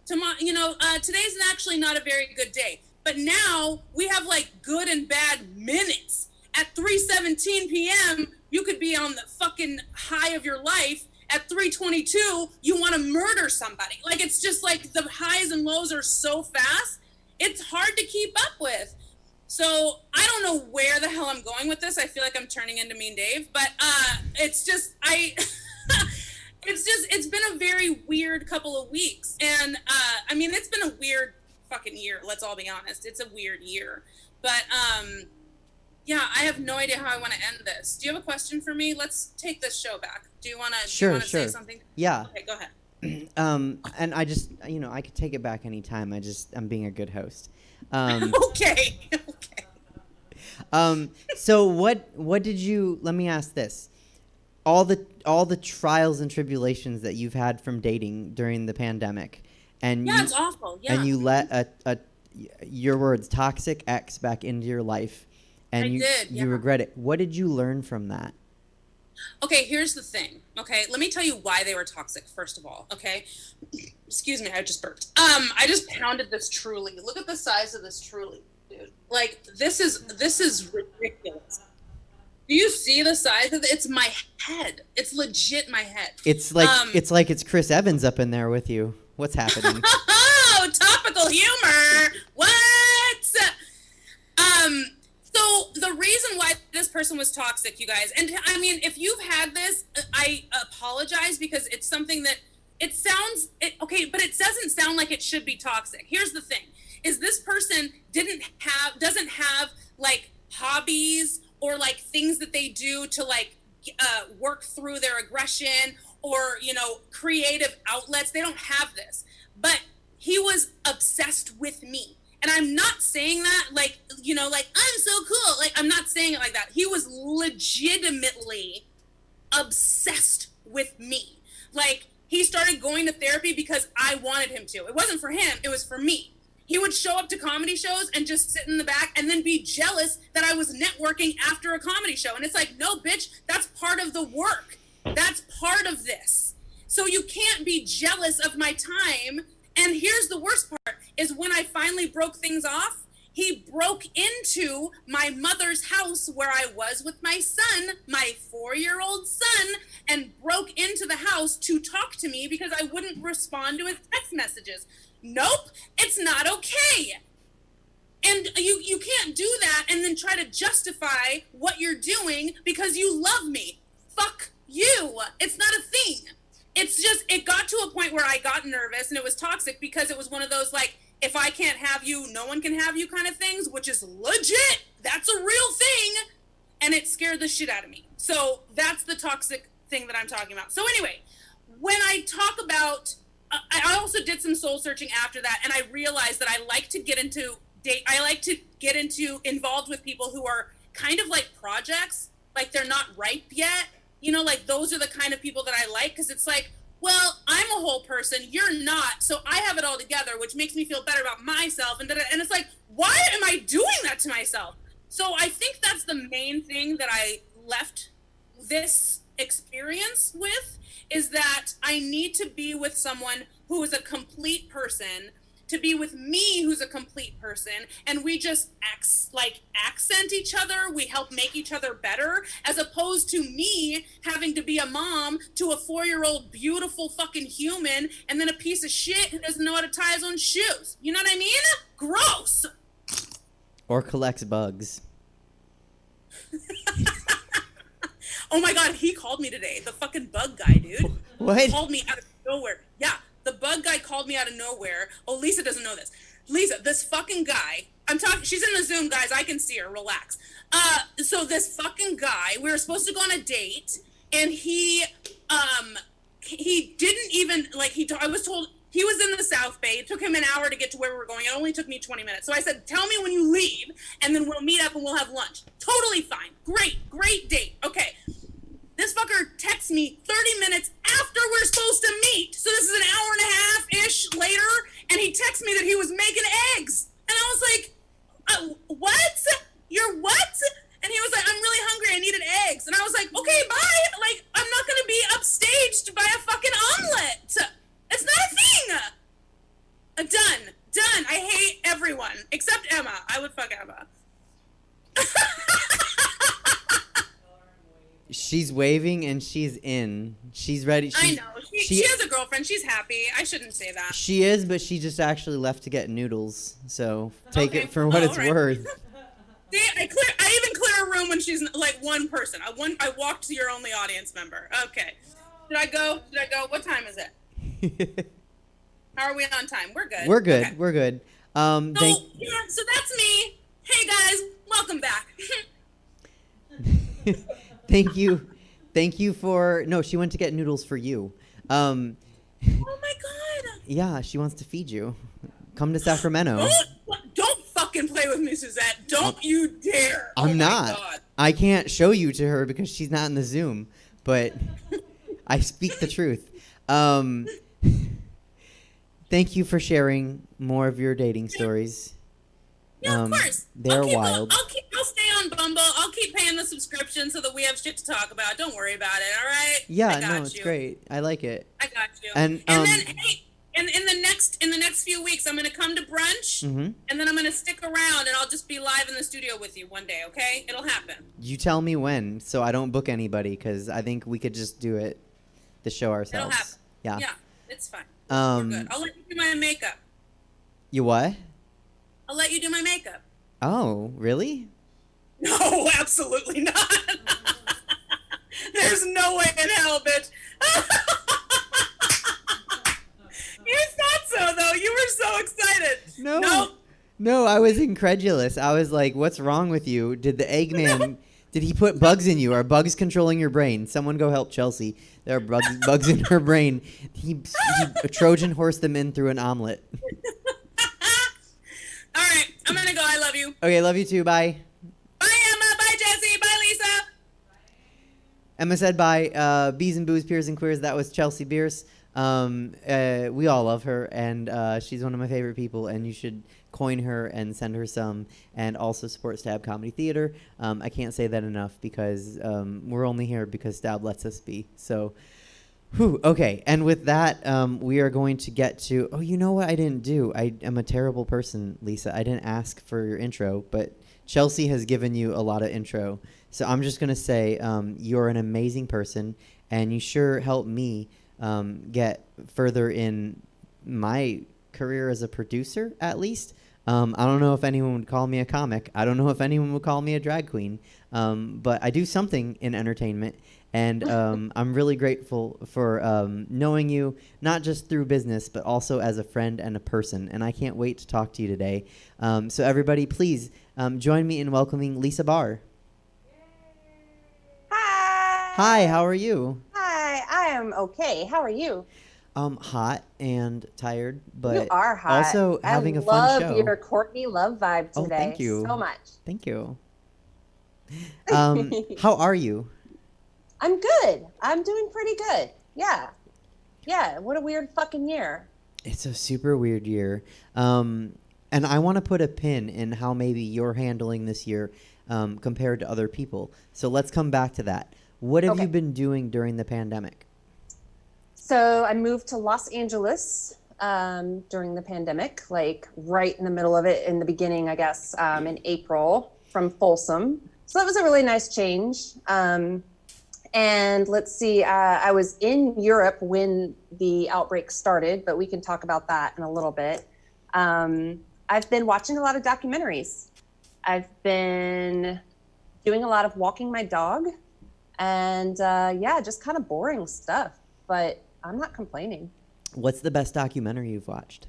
Tomorrow, you know, today's actually not a very good day. But now we have like good and bad minutes. At 3:17 p.m., you could be on the fucking high of your life. At 3:22, you want to murder somebody. Like, it's just like the highs and lows are so fast. It's hard to keep up with. So I don't know where the hell I'm going with this. I feel like I'm turning into Mean Dave, but it's just, it's been a very weird couple of weeks. And I mean, it's been a weird fucking year. Let's all be honest. It's a weird year, but yeah, I have no idea how I want to end this. Do you have a question for me? Let's take this show back. Do you want to say something? Yeah. Okay, go ahead. And I just, you know, I could take it back anytime. I'm being a good host. Okay. So what did you, let me ask this. All the trials and tribulations that you've had from dating during the pandemic, and it's awful. Yeah. And you let your words, toxic ex back into your life, and you regret it. What did you learn from that? Okay, here's the thing. Okay, let me tell you why they were toxic, first of all. Okay, excuse me, I just burped. I just pounded this Truly. Look at the size of this Truly, dude. Like, this is ridiculous. Do you see the size of it? It's my head. It's legit my head. It's like it's Chris Evans up in there with you. What's happening? Oh, topical humor. What? So the reason why this person was toxic, you guys, and I mean, if you've had this, I apologize, because it's something that okay, but it doesn't sound like it should be toxic. Here's the thing, is this person doesn't have like hobbies or like things that they do to like work through their aggression or, you know, creative outlets. They don't have this, but he was obsessed with me. And I'm not saying that like, you know, like, I'm so cool. Like, I'm not saying it like that. He was legitimately obsessed with me. Like, he started going to therapy because I wanted him to. It wasn't for him. It was for me. He would show up to comedy shows and just sit in the back and then be jealous that I was networking after a comedy show. And it's like, no, bitch, that's part of the work. That's part of this. So you can't be jealous of my time. And here's the worst part, is when I finally broke things off, he broke into my mother's house where I was with my son, my 4-year-old son, and broke into the house to talk to me because I wouldn't respond to his text messages. Nope, it's not okay. And you can't do that and then try to justify what you're doing because you love me. Fuck you. It's not a thing. It's just, it got to a point where I got nervous and it was toxic because it was one of those like, if I can't have you, no one can have you kind of things, which is legit. That's a real thing. And it scared the shit out of me. So that's the toxic thing that I'm talking about. So anyway, when I talk about, I also did some soul searching after that. And I realized that I like to get involved with people who are kind of like projects, like they're not ripe yet. You know, like those are the kind of people that I like, because it's like, well, I'm a whole person, you're not, so I have it all together, which makes me feel better about myself. And it's like, why am I doing that to myself? So I think that's the main thing that I left this experience with, is that I need to be with someone who is a complete person, to be with me who's a complete person, and we just accent each other, we help make each other better, as opposed to me having to be a mom to a 4-year-old beautiful fucking human and then a piece of shit who doesn't know how to tie his own shoes. You know what I mean? Gross. Or collects bugs. Oh my God, he called me today. The fucking bug guy, dude. What? He called me out of nowhere. Yeah. The bug guy called me out of nowhere. Oh, Lisa doesn't know this. Lisa, this fucking guy, she's in the Zoom, guys. I can see her. Relax. So this fucking guy, we were supposed to go on a date, and he didn't even like I was told he was in the South Bay. It took him an hour to get to where we were going. It only took me 20 minutes. So I said, tell me when you leave, and then we'll meet up and we'll have lunch. Totally fine. Great date. Okay. This fucker texts me 30 minutes after we're supposed to meet. So this is an hour and a half-ish later, and he texts me that he was making eggs. And I was like, what? You're what? And he was like, I'm really hungry. I needed eggs. And I was like, okay, bye. Like, I'm not going to be upstaged by a fucking omelet. It's not a thing. Done. I hate everyone except Emma. I would fuck Emma. She's waving and she's in. She's ready. I know. She has a girlfriend. She's happy. I shouldn't say that. She is, but she just actually left to get noodles. So take it for what it's right. worth. See, I even clear a room when she's like one person. I walked to your only audience member. Okay. Did I go? What time is it? How are we on time? We're good. We're good. Okay. We're good. So that's me. Hey guys, welcome back. Thank you for. No, she went to get noodles for you. Oh my god. Yeah, she wants to feed you. Come to Sacramento. Don't fucking play with me, Suzette. Don't you dare. I'm not. My god. I can't show you to her because she's not in the Zoom, but I speak the truth. Thank you for sharing more of your dating stories. Yeah, of course. They're wild. I'll stay on Bumble. I'll keep paying the subscription so that we have shit to talk about. Don't worry about it, all right? Yeah, no, it's great. I like it. I got you. And then, hey, in the next few weeks, I'm gonna come to brunch, Mhm. and then I'm gonna stick around, and I'll just be live in the studio with you one day. Okay? It'll happen. You tell me when, so I don't book anybody, because I think we could just do it, the show ourselves. It'll happen. Yeah. Yeah, it's fine. We're good. I'll let you do my makeup. You what? I'll let you do my makeup. Oh, really? No, absolutely not. There's no way in hell, bitch. You thought so, though. You were so excited. No, I was incredulous. I was like, what's wrong with you? Did the Eggman, did he put bugs in you? Are bugs controlling your brain? Someone go help Chelsea. There are bugs in her brain. He Trojan horsed them in through an omelet. All right, I'm going to go. I love you. Okay, love you too. Bye. Bye, Emma. Bye, Jesse. Bye, Lisa. Emma said bye. Bees and Booze, Peers and Queers. That was Chelsea Bearce. We all love her, and she's one of my favorite people, and you should coin her and send her some, and also support Stab Comedy Theater. I can't say that enough because we're only here because Stab lets us be. So, okay. And with that, we are going to get to, oh, you know what I didn't do? I am a terrible person, Lisa. I didn't ask for your intro, but Chelsea has given you a lot of intro. So I'm just going to say you're an amazing person, and you sure helped me get further in my career as a producer, at least. I don't know if anyone would call me a comic. I don't know if anyone would call me a drag queen. But I do something in entertainment, and I'm really grateful for knowing you, not just through business, but also as a friend and a person. And I can't wait to talk to you today. So everybody, please join me in welcoming Lisa Barr. Hi. Hi, how are you? Hi, I am okay. How are you? Hot and tired, but You are hot. also having a fun show. I love your Courtney Love vibe today. Oh, thank you. So much. Thank you. How are you? I'm good. I'm doing pretty good. Yeah. Yeah. What a weird fucking year. It's a super weird year. And I want to put a pin in how maybe you're handling this year compared to other people. So let's come back to that. What have you been doing during the pandemic? So I moved to Los Angeles during the pandemic, like right in the middle of it, in the beginning, I guess, in April from Folsom. So that was a really nice change. And let's see, I was in Europe when the outbreak started, but we can talk about that in a little bit. I've been watching a lot of documentaries. I've been doing a lot of walking my dog and yeah, just kind of boring stuff, but I'm not complaining. What's the best documentary you've watched?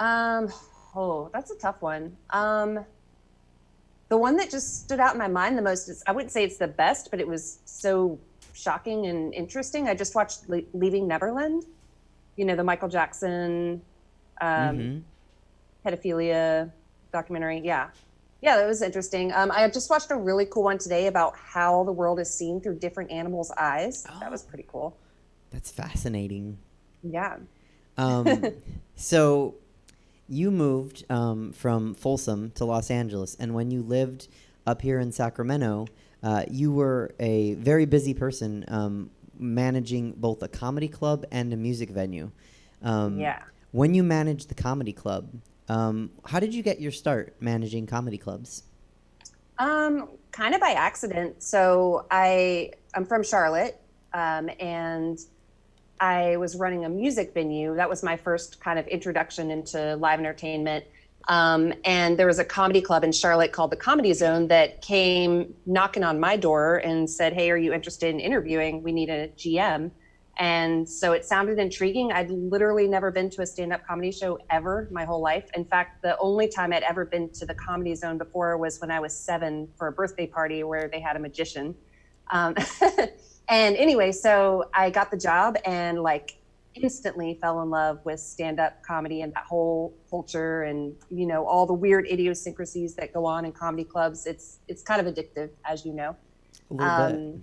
Oh, that's a tough one. The one that just stood out in my mind the most is, I wouldn't say it's the best, but it was so shocking and interesting. I just watched Leaving Neverland, you know, the Michael Jackson pedophilia documentary. Yeah, that was interesting. I just watched a really cool one today about how the world is seen through different animals' eyes. That was pretty cool. That's fascinating. Yeah. So you moved from Folsom to Los Angeles, and when you lived up here in Sacramento, you were a very busy person managing both a comedy club and a music venue. Yeah. When you managed the comedy club, how did you get your start managing comedy clubs? Kind of by accident. So I'm from Charlotte, and I was running a music venue. That was my first kind of introduction into live entertainment. And there was a comedy club in Charlotte called the Comedy Zone that came knocking on my door and said, "Hey, are you interested in interviewing? We need a GM." And so it sounded intriguing. I'd literally never been to a stand-up comedy show ever my whole life. In fact, the only time I'd ever been to the Comedy Zone before was when I was 7 for a birthday party where they had a magician. And anyway, so I got the job and like instantly fell in love with stand-up comedy and that whole culture and, you know, all the weird idiosyncrasies that go on in comedy clubs. It's kind of addictive, as you know. A little bit.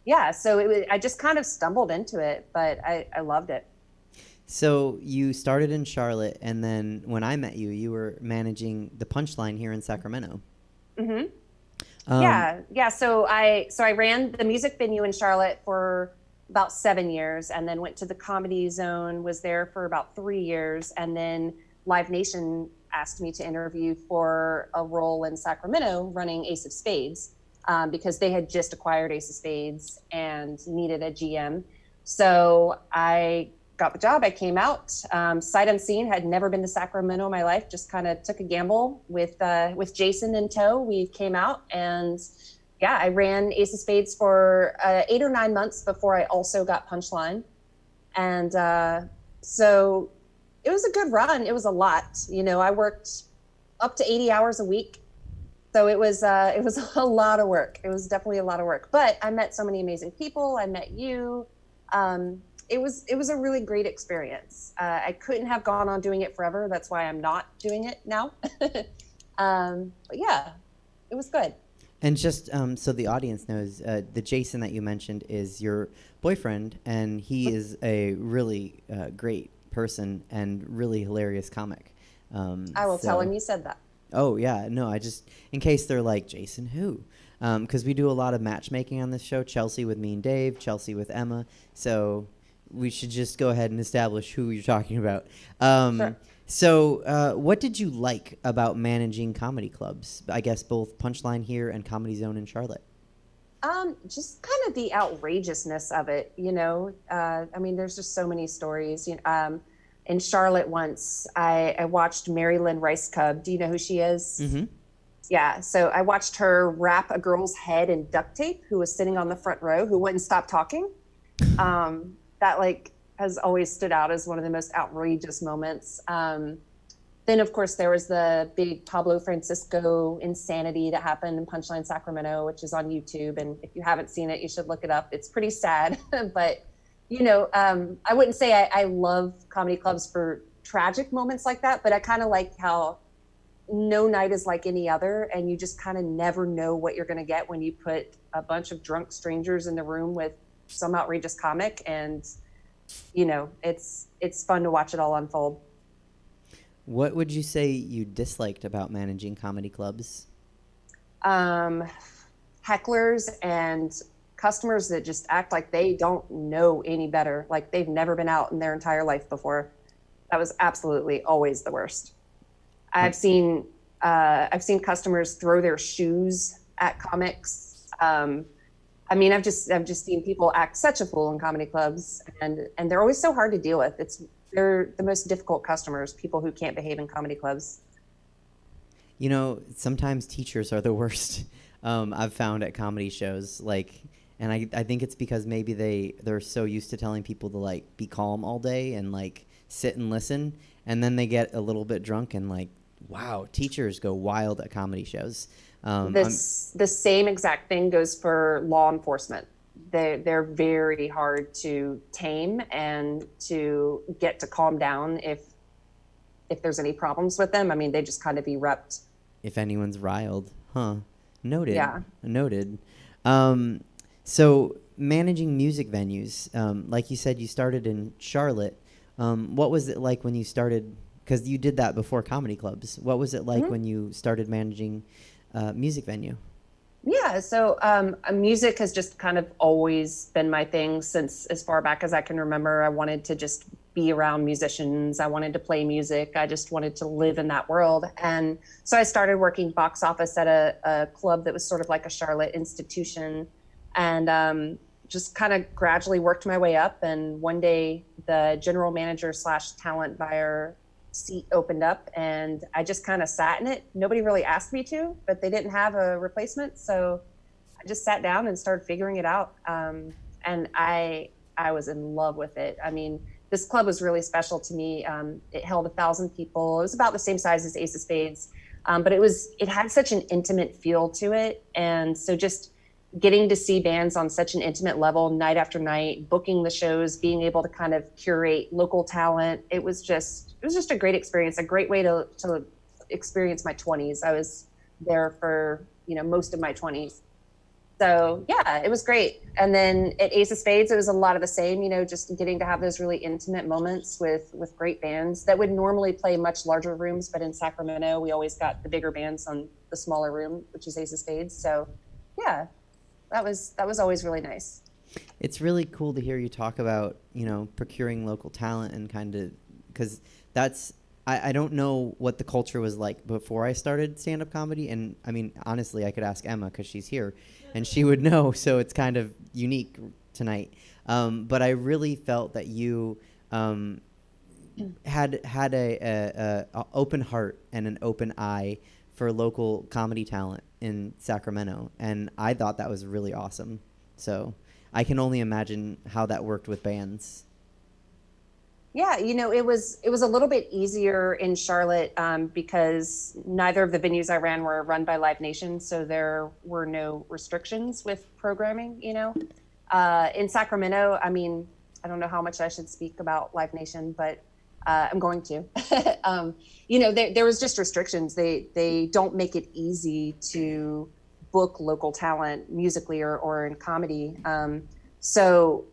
Yeah, so I just kind of stumbled into it, but I loved it. So you started in Charlotte, and then when I met you, you were managing the Punchline here in Sacramento. Mm-hmm. Yeah. So I ran the music venue in Charlotte for about 7 years, and then went to the Comedy Zone, was there for about 3 years, and then Live Nation asked me to interview for a role in Sacramento running Ace of Spades. Because they had just acquired Ace of Spades and needed a GM. So I got the job. I came out, sight unseen, had never been to Sacramento in my life, just kind of took a gamble with Jason in tow. We came out and yeah, I ran Ace of Spades for 8 or 9 months before I also got Punchline. And so it was a good run. It was a lot. You know, I worked up to 80 hours a week. So it was a lot of work. It was definitely a lot of work, but I met so many amazing people. I met you. It was a really great experience. I couldn't have gone on doing it forever. That's why I'm not doing it now. But yeah, it was good. And just so the audience knows, the Jason that you mentioned is your boyfriend, and he is a really great person and really hilarious comic. I will tell him you said that. Oh, yeah. No, I just, in case they're like, Jason who? Because we do a lot of matchmaking on this show. Chelsea with me and Dave, Chelsea with Emma. So we should just go ahead and establish who you're talking about. Sure. So what did you like about managing comedy clubs? I guess both Punchline here and Comedy Zone in Charlotte. Just kind of the outrageousness of it, you know. I mean, there's just so many stories. You know, in Charlotte once, I watched Mary Lynn Rice Cub. Do you know who she is? Mm-hmm. Yeah, so I watched her wrap a girl's head in duct tape who was sitting on the front row who wouldn't stop talking. That like has always stood out as one of the most outrageous moments. Then of course there was the big Pablo Francisco insanity that happened in Punchline Sacramento, which is on YouTube. And if you haven't seen it, you should look it up. It's pretty sad, but you know, I wouldn't say I love comedy clubs for tragic moments like that, but I kind of like how no night is like any other, and you just kind of never know what you're going to get when you put a bunch of drunk strangers in the room with some outrageous comic, and you know, it's fun to watch it all unfold. What would you say you disliked about managing comedy clubs? Hecklers and customers that just act like they don't know any better, like they've never been out in their entire life before. That was absolutely always the worst. I've seen customers throw their shoes at comics. I mean, I've just seen people act such a fool in comedy clubs, and they're always so hard to deal with. They're the most difficult customers, people who can't behave in comedy clubs. You know, sometimes teachers are the worst. I've found at comedy shows, and I think it's because maybe they're so used to telling people to like be calm all day and like sit and listen, and then they get a little bit drunk and like, wow, teachers go wild at comedy shows. The same exact thing goes for law enforcement. they're very hard to tame and to get to calm down if there's any problems with them. I mean, they just kind of erupt. If anyone's riled, huh? Noted. Yeah. Noted. So managing music venues, like you said, you started in Charlotte. What was it like when you started? Because you did that before comedy clubs. What was it like when you started managing music venue? Yeah, so music has just kind of always been my thing since as far back as I can remember. I wanted to just be around musicians. I wanted to play music. I just wanted to live in that world. And so I started working box office at a club that was sort of like a Charlotte institution, and just kind of gradually worked my way up. And one day the general manager / talent buyer seat opened up, and I just kind of sat in it. Nobody really asked me to, but they didn't have a replacement, so I just sat down and started figuring it out. And I was in love with it. I mean, this club was really special to me. It held 1,000 people. It was about the same size as Ace of Spades, but it had such an intimate feel to it, and so just getting to see bands on such an intimate level night after night, booking the shows, being able to kind of curate local talent. It was just a great experience, a great way to experience my 20s. I was there for, most of my 20s. So yeah, it was great. And then at Ace of Spades, it was a lot of the same, just getting to have those really intimate moments with great bands that would normally play much larger rooms. But in Sacramento, we always got the bigger bands on the smaller room, which is Ace of Spades. So yeah, that was always really nice. It's really cool to hear you talk about, procuring local talent and kind of, because I don't know what the culture was like before I started stand-up comedy. And I mean, honestly, I could ask Emma because she's here and she would know. So it's kind of unique tonight. But I really felt that you had a open heart and an open eye for local comedy talent in Sacramento. And I thought that was really awesome. So I can only imagine how that worked with bands. Yeah, it was a little bit easier in Charlotte because neither of the venues I ran were run by Live Nation, so there were no restrictions with programming. In Sacramento, I mean, I don't know how much I should speak about Live Nation, but I'm going to. There was just restrictions. They don't make it easy to book local talent musically or in comedy. So.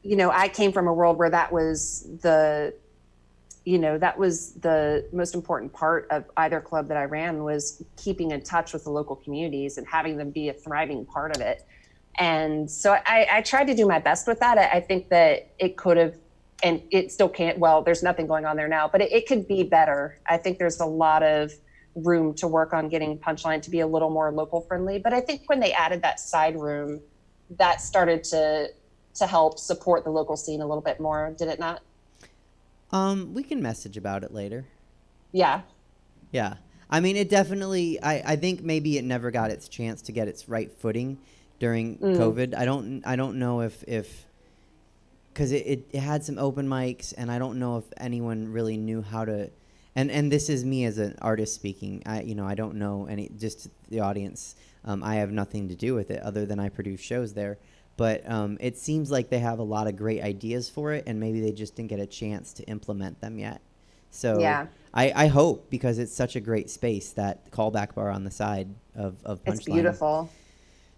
I came from a world where that was the most important part of either club that I ran, was keeping in touch with the local communities and having them be a thriving part of it. And so I tried to do my best with that. I think that it could have, and it still can't, well, there's nothing going on there now, but it could be better. I think there's a lot of room to work on getting Punchline to be a little more local friendly. But I think when they added that side room, that started to help support the local scene a little bit more, did it not? We can message about it later. Yeah. Yeah. I mean, it definitely, I think maybe it never got its chance to get its right footing during COVID. I don't know if because it had some open mics, and I don't know if anyone really knew how to, and this is me as an artist speaking. I don't know just the audience. I have nothing to do with it other than I produce shows there. But it seems like they have a lot of great ideas for it, and maybe they just didn't get a chance to implement them yet. So yeah. I hope, because it's such a great space, that callback bar on the side of Punchline. It's beautiful.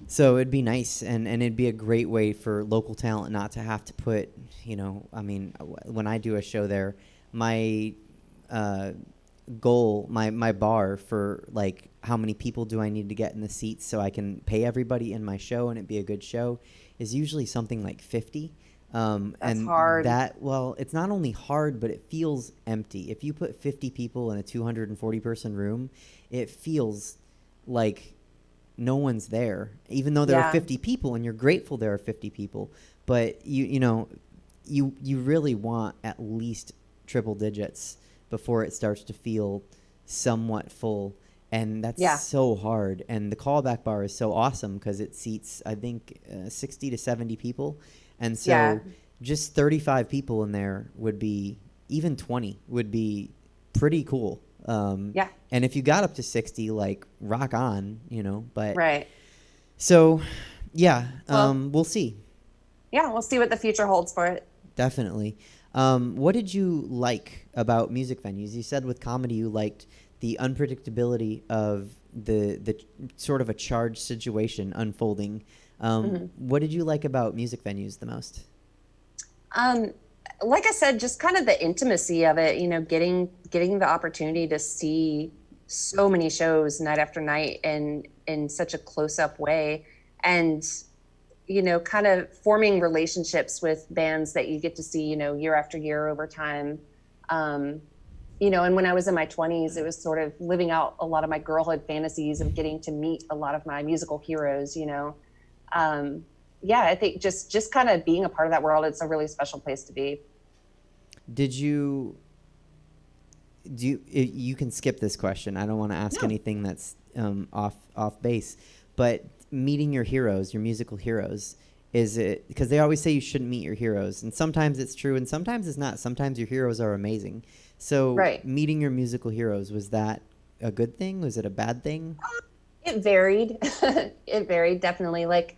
So it'd be nice, and it'd be a great way for local talent not to have to put, I mean, when I do a show there, my goal, my bar for like how many people do I need to get in the seats so I can pay everybody in my show and it'd be a good show, is usually something like 50. That's and hard. It's not only hard, but it feels empty. If you put 50 people in a 240 person room, it feels like no one's there, even though there are 50 people, and you're grateful there are 50 people. But you really want at least triple digits before it starts to feel somewhat full. And that's so hard. And the callback bar is so awesome because it seats, I think, 60 to 70 people. And so just 35 people in there would be, even 20 would be pretty cool. And if you got up to 60, like, rock on, but. Right. So, we'll see. yeah, we'll see what the future holds for it. Definitely. What did you like about music venues? You said with comedy you liked the unpredictability of the sort of a charged situation unfolding. What did you like about music venues the most? Like I said, just kind of the intimacy of it, getting the opportunity to see so many shows night after night and in such a close-up way, and kind of forming relationships with bands that you get to see, year after year over time. And when I was in my 20s, it was sort of living out a lot of my girlhood fantasies of getting to meet a lot of my musical heroes, I think just kind of being a part of that world, it's a really special place to be. You can skip this question. I don't want to ask anything that's off base, but meeting your heroes, your musical heroes, is it, because they always say you shouldn't meet your heroes, and sometimes it's true and sometimes it's not. Sometimes your heroes are amazing. So meeting your musical heroes, was that a good thing? Was it a bad thing? It varied. It varied, definitely. Like,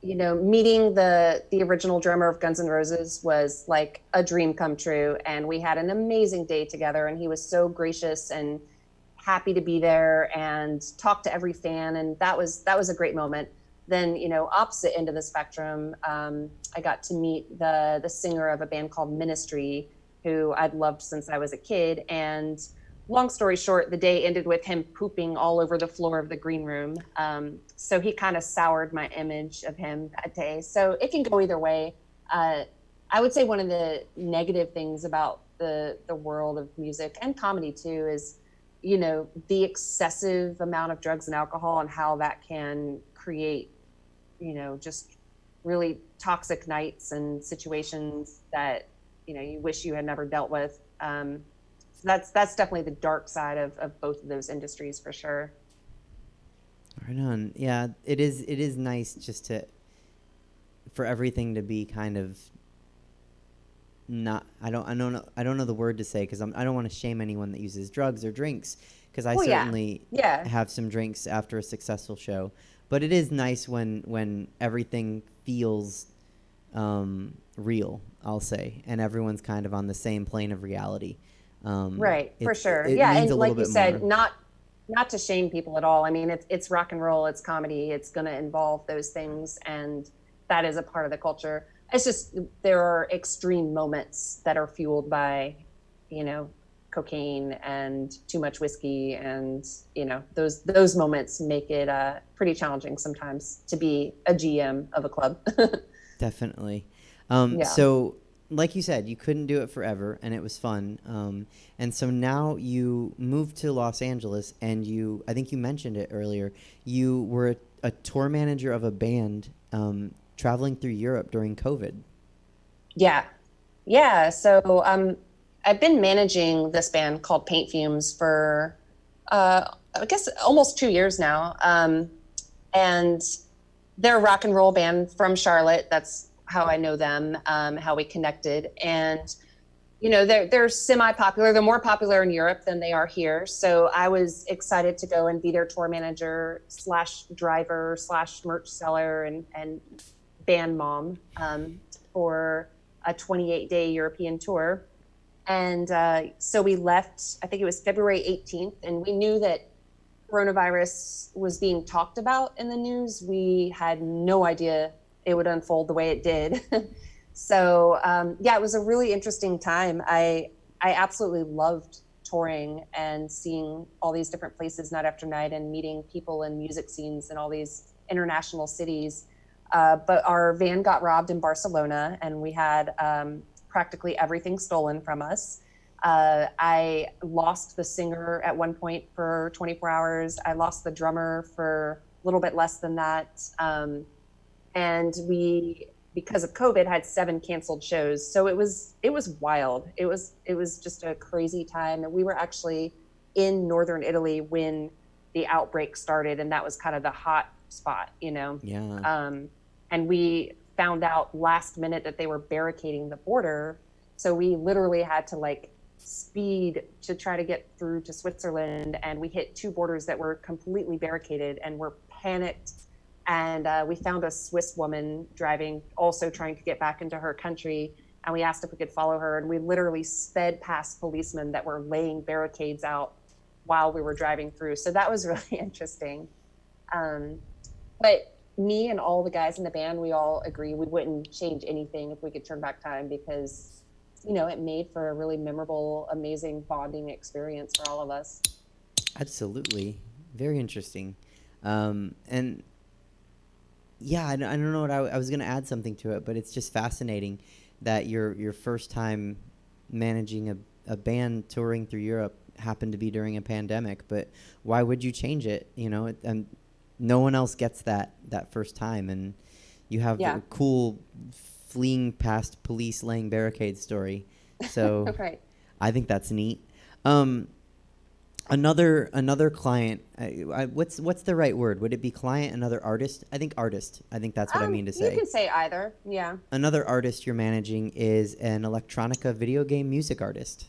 meeting the original drummer of Guns N' Roses was like a dream come true. And we had an amazing day together, and he was so gracious and happy to be there and talk to every fan. And that was a great moment. Then, opposite end of the spectrum, I got to meet the singer of a band called Ministry, who I'd loved since I was a kid. And long story short, the day ended with him pooping all over the floor of the green room. So he kind of soured my image of him that day. So it can go either way. I would say one of the negative things about the world of music and comedy too is, the excessive amount of drugs and alcohol and how that can create, just really toxic nights and situations that, you wish you had never dealt with. So that's definitely the dark side of both of those industries for sure. Right on. Yeah, it is nice just for everything to be kind of not, I don't know the word to say, because I don't want to shame anyone that uses drugs or drinks, because I certainly have some drinks after a successful show. But it is nice when everything feels real, I'll say, and everyone's kind of on the same plane of reality. Right, for sure. It Yeah, means and a like little you bit said, more. not to shame people at all. I mean, it's rock and roll, it's comedy, it's going to involve those things, and that is a part of the culture. It's just there are extreme moments that are fueled by, cocaine and too much whiskey, and those moments make it pretty challenging sometimes to be a GM of a club. Definitely. Yeah. So, like you said, you couldn't do it forever, and it was fun. And so now you moved to Los Angeles, and I think you mentioned it earlier, you were a tour manager of a band traveling through Europe during COVID. Yeah. So I've been managing this band called Paint Fumes for, I guess, almost 2 years now. And they're a rock and roll band from Charlotte. That's how I know them, how we connected. And, they're semi-popular. They're more popular in Europe than they are here. So I was excited to go and be their tour manager / driver / merch seller and band mom for a 28-day European tour. And so we left, I think it was February 18th, and we knew that coronavirus was being talked about in the news. We had no idea it would unfold the way it did. So it was a really interesting time. I absolutely loved touring and seeing all these different places night after night and meeting people in music scenes in all these international cities. But our van got robbed in Barcelona, and we had practically everything stolen from us. I lost the singer at one point for 24 hours. I lost the drummer for a little bit less than that. And we, because of COVID, had 7 canceled shows. So it was wild. It was just a crazy time. And we were actually in northern Italy when the outbreak started, and that was kind of the hot spot, Yeah. And we found out last minute that they were barricading the border. So we literally had to speed to try to get through to Switzerland. And we hit 2 borders that were completely barricaded, and we're panicked. And we found a Swiss woman driving, also trying to get back into her country. And we asked if we could follow her. And we literally sped past policemen that were laying barricades out while we were driving through. So that was really interesting. But me and all the guys in the band, we all agree we wouldn't change anything if we could turn back time, because, you know, it made for a really memorable, amazing bonding experience for all of us. Absolutely. Very interesting. And yeah, I don't know what I was going to add something to it, but it's just fascinating that your first time managing a band touring through Europe happened to be during a pandemic. But why would you change it? You know, no one else gets that first time, and you have a cool fleeing past police laying barricades story. So Right. I think that's neat. Another client. What's the right word? Would it be client? Another artist? I think artist. I think that's what I mean to say. You can say either. Yeah. Another artist you're managing is an electronica video game music artist.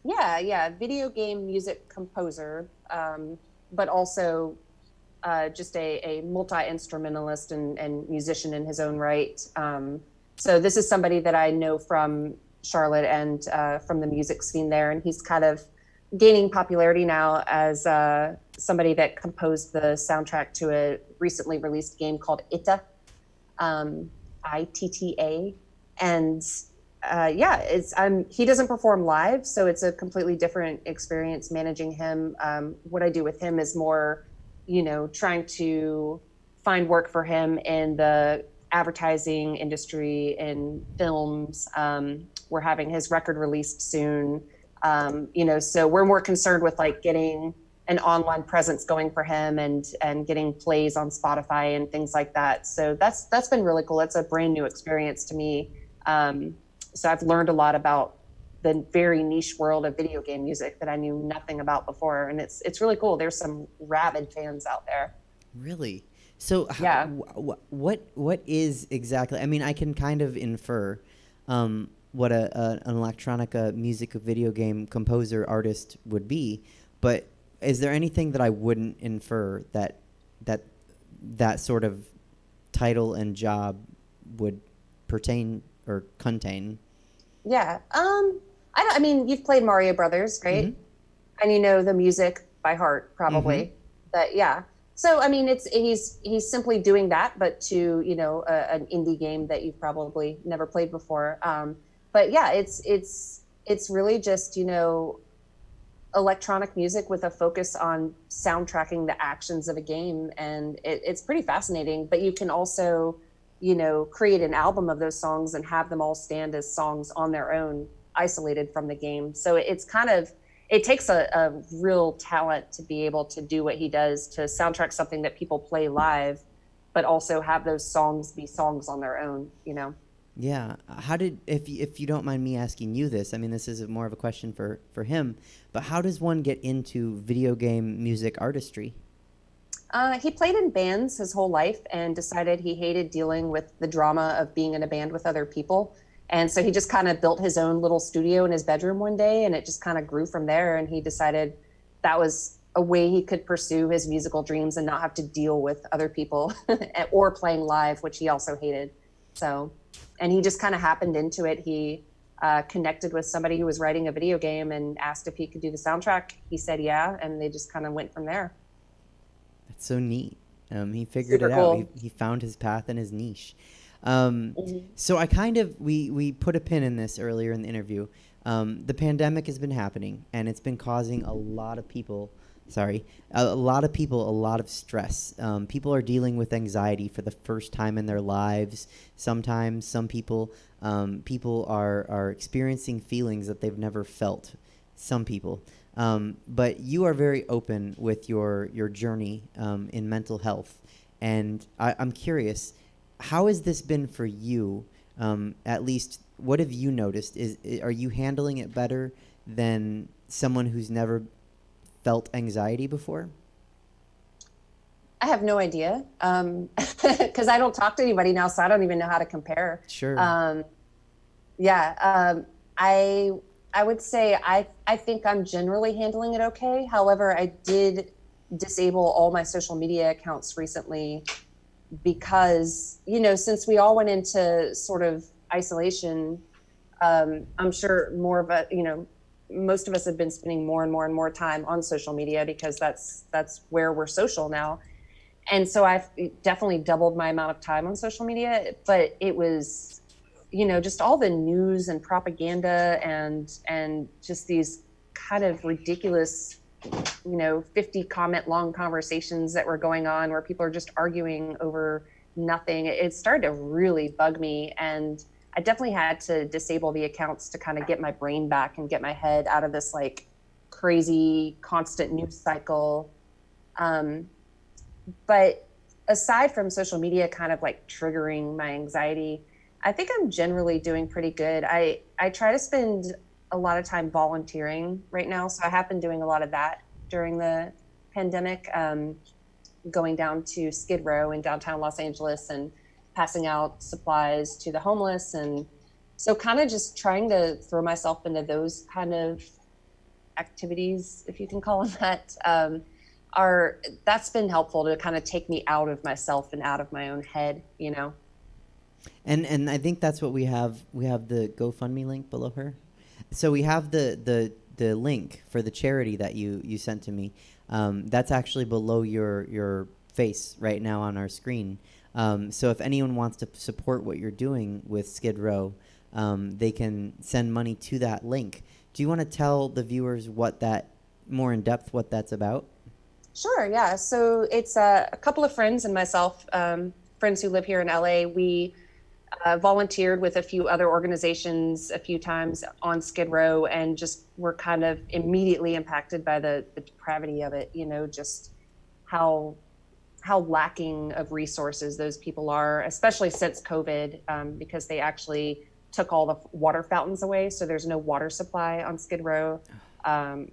Yeah. Video game music composer, but also just a multi-instrumentalist and musician in his own right. So this is somebody that I know from Charlotte and from the music scene there, and he's kind of gaining popularity now as somebody that composed the soundtrack to a recently released game called Itta, ITTA, and he doesn't perform live, so it's a completely different experience managing him. What I do with him is more, you know, trying to find work for him in the advertising industry and films. We're having his record released soon. You know, so we're more concerned with like getting an online presence going for him and getting plays on Spotify and things like that. So that's been really cool. It's a brand new experience to me. So I've learned a lot about the very niche world of video game music that I knew nothing about before, and it's really cool. There's some rabid fans out there. Really? So what is exactly? I mean, I can kind of infer what an electronica music video game composer artist would be, but is there anything that I wouldn't infer that sort of title and job would pertain or contain? Yeah. I mean, you've played Mario Brothers, right? Mm-hmm. And you know the music by heart, probably. Mm-hmm. But yeah. So I mean, he's simply doing that, but to, you know, an indie game that you've probably never played before. But yeah, it's really just, you know, electronic music with a focus on soundtracking the actions of a game, and it's pretty fascinating. But you can also, you know, create an album of those songs and have them all stand as songs on their own, isolated from the game. So it's kind of, it takes a real talent to be able to do what he does, to soundtrack something that people play live, but also have those songs be songs on their own, you know? Yeah. How did, if you don't mind me asking you this, I mean, this is more of a question for him, but how does one get into video game music artistry? He played in bands his whole life and decided he hated dealing with the drama of being in a band with other people. And so he just kind of built his own little studio in his bedroom one day, and it just kind of grew from there. And he decided that was a way he could pursue his musical dreams and not have to deal with other people or playing live, which he also hated. So, and he just kind of happened into it. He connected with somebody who was writing a video game and asked if he could do the soundtrack. He said, yeah. And they just kind of went from there. That's so neat. He figured Super it cool. out. He found his path and his niche. So I kind of, we put a pin in this earlier in the interview. The pandemic has been happening, and it's been causing a lot of people a lot of stress. People are dealing with anxiety for the first time in their lives. Sometimes some people are experiencing feelings that they've never felt. Some people. But you are very open with your journey in mental health. And I'm curious, how has this been for you? At least, what have you noticed? Are you handling it better than someone who's never felt anxiety before? I have no idea, because I don't talk to anybody now, so I don't even know how to compare. Sure. I would say I think I'm generally handling it okay. However, I did disable all my social media accounts recently because, since we all went into sort of isolation, I'm sure most of us have been spending more and more and more time on social media because that's where we're social now. And so I've definitely doubled my amount of time on social media, but it was, just all the news and propaganda and just these kind of ridiculous, 50 comment long conversations that were going on where people are just arguing over nothing. It started to really bug me. And I definitely had to disable the accounts to kind of get my brain back and get my head out of this like crazy constant news cycle. But aside from social media kind of like triggering my anxiety, I think I'm generally doing pretty good. I try to spend a lot of time volunteering right now. So I have been doing a lot of that during the pandemic, going down to Skid Row in downtown Los Angeles and passing out supplies to the homeless. And so kind of just trying to throw myself into those kind of activities, if you can call them that, that's been helpful to kind of take me out of myself and out of my own head, And I think that's what we have. We have the GoFundMe link below her. So we have the link for the charity that you sent to me. That's actually below your face right now on our screen. So if anyone wants to support what you're doing with Skid Row, they can send money to that link. Do you want to tell the viewers more in depth what that's about? Sure, yeah. So it's a couple of friends and myself, friends who live here in LA. We volunteered with a few other organizations a few times on Skid Row and just were kind of immediately impacted by the depravity of it, just how lacking of resources those people are, especially since COVID, because they actually took all the water fountains away. So there's no water supply on Skid Row,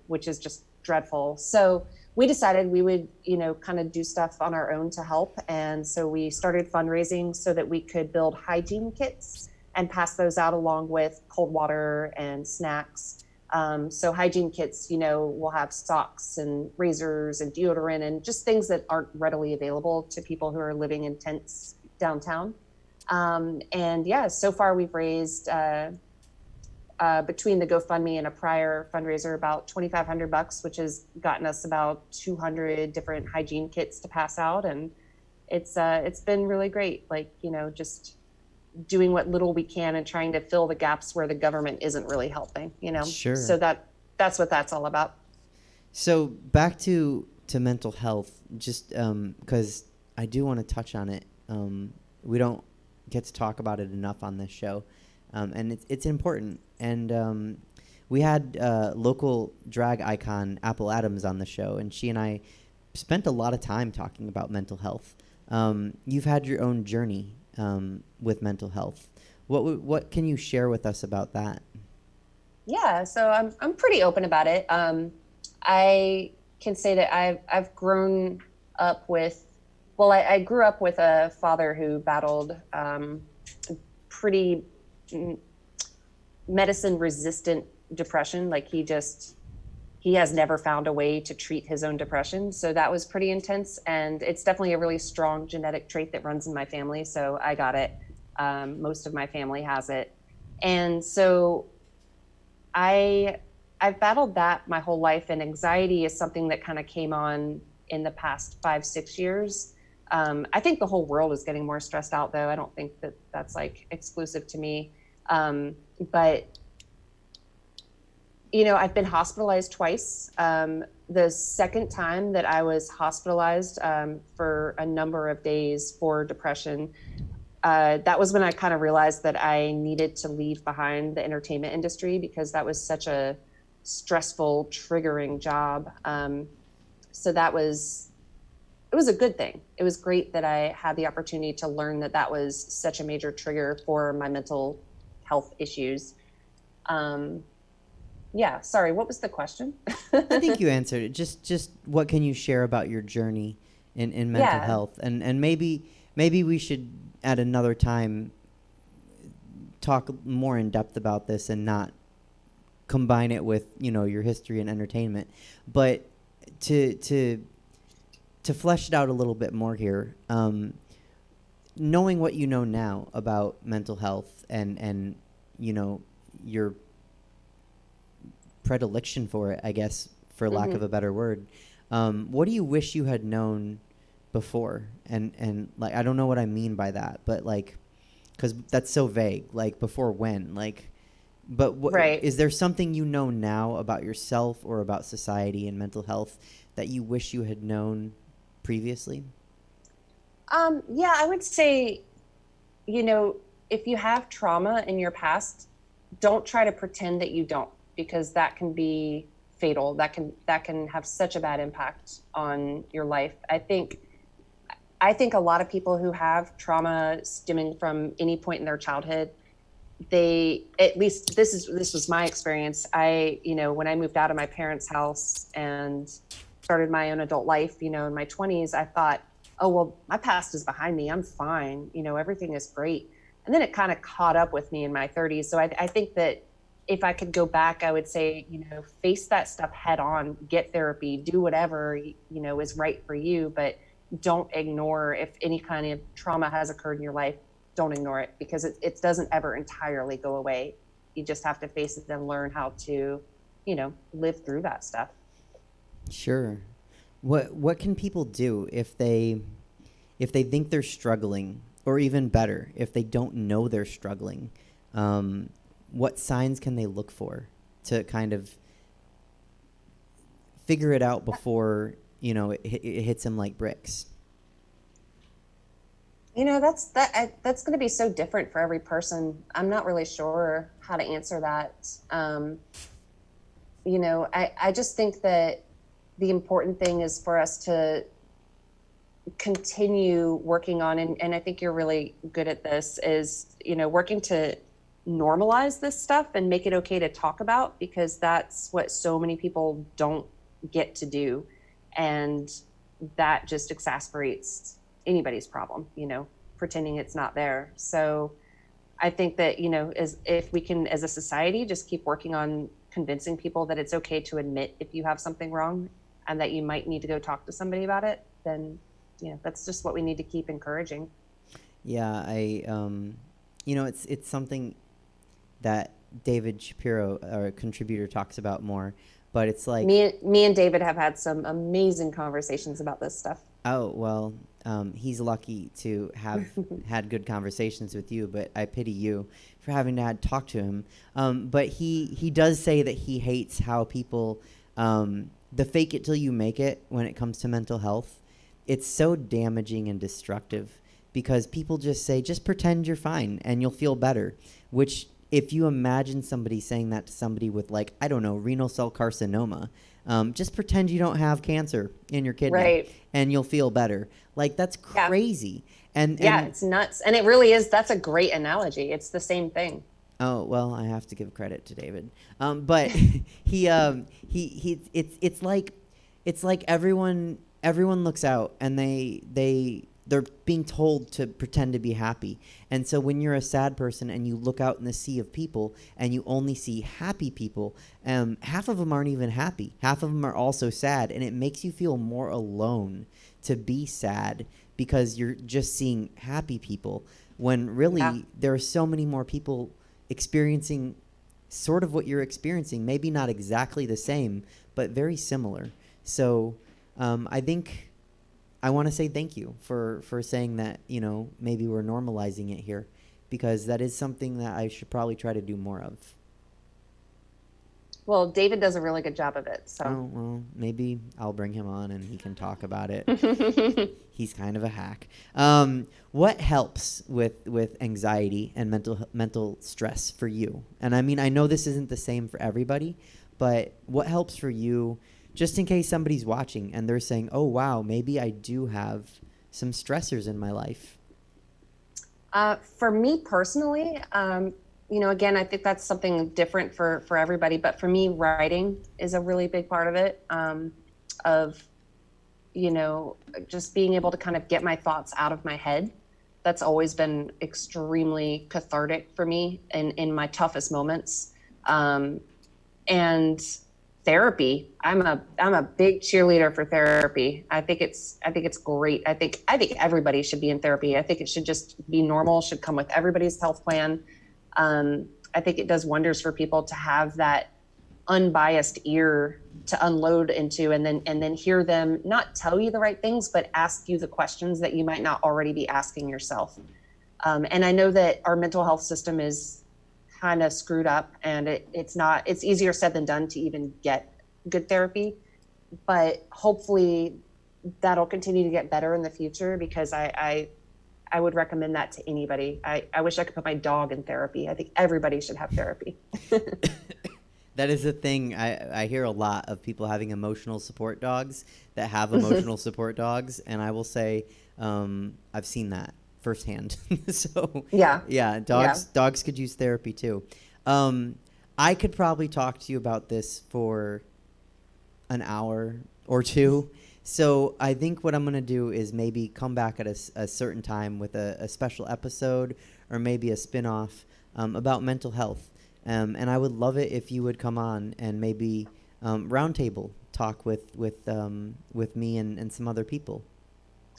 which is just dreadful. So we decided we would, kind of do stuff on our own to help. And so we started fundraising so that we could build hygiene kits and pass those out along with cold water and snacks. So hygiene kits, will have socks and razors and deodorant and just things that aren't readily available to people who are living in tents downtown. And yeah, so far we've raised, between the GoFundMe and a prior fundraiser, about $2,500, which has gotten us about 200 different hygiene kits to pass out. And it's been really great. Like, just doing what little we can and trying to fill the gaps where the government isn't really helping, Sure. So that's what that's all about. So back to mental health, just because I do want to touch on it. We don't get to talk about it enough on this show. And it's important. And we had local drag icon Apple Adams on the show, and she and I spent a lot of time talking about mental health. You've had your own journey with mental health. What can you share with us about that? Yeah, so I'm pretty open about it. I can say that I've grown up with, I grew up with a father who battled pretty medicine resistant depression. Like he has never found a way to treat his own depression. So that was pretty intense. And it's definitely a really strong genetic trait that runs in my family. So I got it. Most of my family has it. And so I've battled that my whole life, and anxiety is something that kind of came on in the past 5-6 years. I think the whole world is getting more stressed out, though. I don't think that that's like exclusive to me. But I've been hospitalized twice. The second time that I was hospitalized for a number of days for depression, that was when I kind of realized that I needed to leave behind the entertainment industry, because that was such a stressful, triggering job. So it was a good thing. It was great that I had the opportunity to learn that was such a major trigger for my mental health issues. Yeah, sorry, what was the question? I think you answered it. Just what can you share about your journey in mental health? And maybe we should at another time talk more in depth about this and not combine it with, your history and entertainment. But to flesh it out a little bit more here, knowing what you know now about mental health and you know, your predilection for it, I guess, for lack of a better word, what do you wish you had known before? And like, I don't know what I mean by that, but like, because that's so vague. Like, before when? Like, but Right. is there something you know now about yourself or about society and mental health that you wish you had known previously? Yeah, I would say, you know, if you have trauma in your past, don't try to pretend that you don't, because that can be fatal. That can have such a bad impact on your life. I think a lot of people who have trauma stemming from any point in their childhood, they, at least this was my experience. You know, when I moved out of my parents' house and started my own adult life, you know, in my 20s, I thought, oh, well, my past is behind me. I'm fine. You know, everything is great. And then it kind of caught up with me in my 30s. So I think that if I could go back, I would say, you know, face that stuff head on, get therapy, do whatever, you know, is right for you. But don't ignore, if any kind of trauma has occurred in your life, don't ignore it, because it doesn't ever entirely go away. You just have to face it and learn how to, you know, live through that stuff. Sure. What can people do if they think they're struggling, or even better, if they don't know they're struggling? What signs can they look for to kind of figure it out before, you know, it hits them like bricks? You know, that's going to be so different for every person. I'm not really sure how to answer that. You know, I just think that the important thing is for us to continue working on, and I think you're really good at this, is, you know, working to normalize this stuff and make it okay to talk about, because that's what so many people don't get to do. And that just exasperates anybody's problem, you know, pretending it's not there. So I think that, you know, if we can, as a society, just keep working on convincing people that it's okay to admit if you have something wrong and that you might need to go talk to somebody about it, then, you know, that's just what we need to keep encouraging. Yeah, you know, it's something that David Shapiro, our contributor, talks about more, but it's like, me and David have had some amazing conversations about this stuff. oh, well, he's lucky to have had good conversations with you, but I pity you for having to talk to him. But he does say that he hates how people, the fake it till you make it when it comes to mental health. It's so damaging and destructive, because people just say, just pretend you're fine and you'll feel better. Which, if you imagine somebody saying that to somebody with, like, I don't know, renal cell carcinoma, just pretend you don't have cancer in your kidney, right, and you'll feel better. Like, that's crazy. And it's nuts. And it really is. That's a great analogy. It's the same thing. Oh, well, I have to give credit to David. But it's like everyone looks out and they're being told to pretend to be happy. And so when you're a sad person and you look out in the sea of people and you only see happy people, half of them aren't even happy. Half of them are also sad, and it makes you feel more alone to be sad, because you're just seeing happy people, when really there are so many more people experiencing sort of what you're experiencing, maybe not exactly the same, but very similar. So I think I want to say thank you for saying that, you know, maybe we're normalizing it here, because that is something that I should probably try to do more of. Well, David does a really good job of it. So, oh, well, maybe I'll bring him on and he can talk about it. He's kind of a hack. What helps with anxiety and mental stress for you? And I mean, I know this isn't the same for everybody, but what helps for you, just in case somebody's watching and they're saying, oh, wow, maybe I do have some stressors in my life? For me personally, you know, again, I think that's something different for everybody. But for me, writing is a really big part of it, of, you know, just being able to kind of get my thoughts out of my head. That's always been extremely cathartic for me in my toughest moments. And therapy. I'm a big cheerleader for therapy. I think it's great. I think everybody should be in therapy. I think it should just be normal, should come with everybody's health plan. I think it does wonders for people to have that unbiased ear to unload into, and then hear them not tell you the right things, but ask you the questions that you might not already be asking yourself. And I know that our mental health system is kind of screwed up, and it's easier said than done to even get good therapy, but hopefully that'll continue to get better in the future, because I would recommend that to anybody. I wish I could put my dog in therapy. I think everybody should have therapy. That is a thing. I hear a lot of people having emotional support dogs that have emotional support dogs, and I will say I've seen that firsthand. So yeah, dogs could use therapy too. I could probably talk to you about this for an hour or two. So I think what I'm going to do is maybe come back at a certain time with a special episode, or maybe a spin-off about mental health. And I would love it if you would come on and maybe roundtable talk with me and some other people.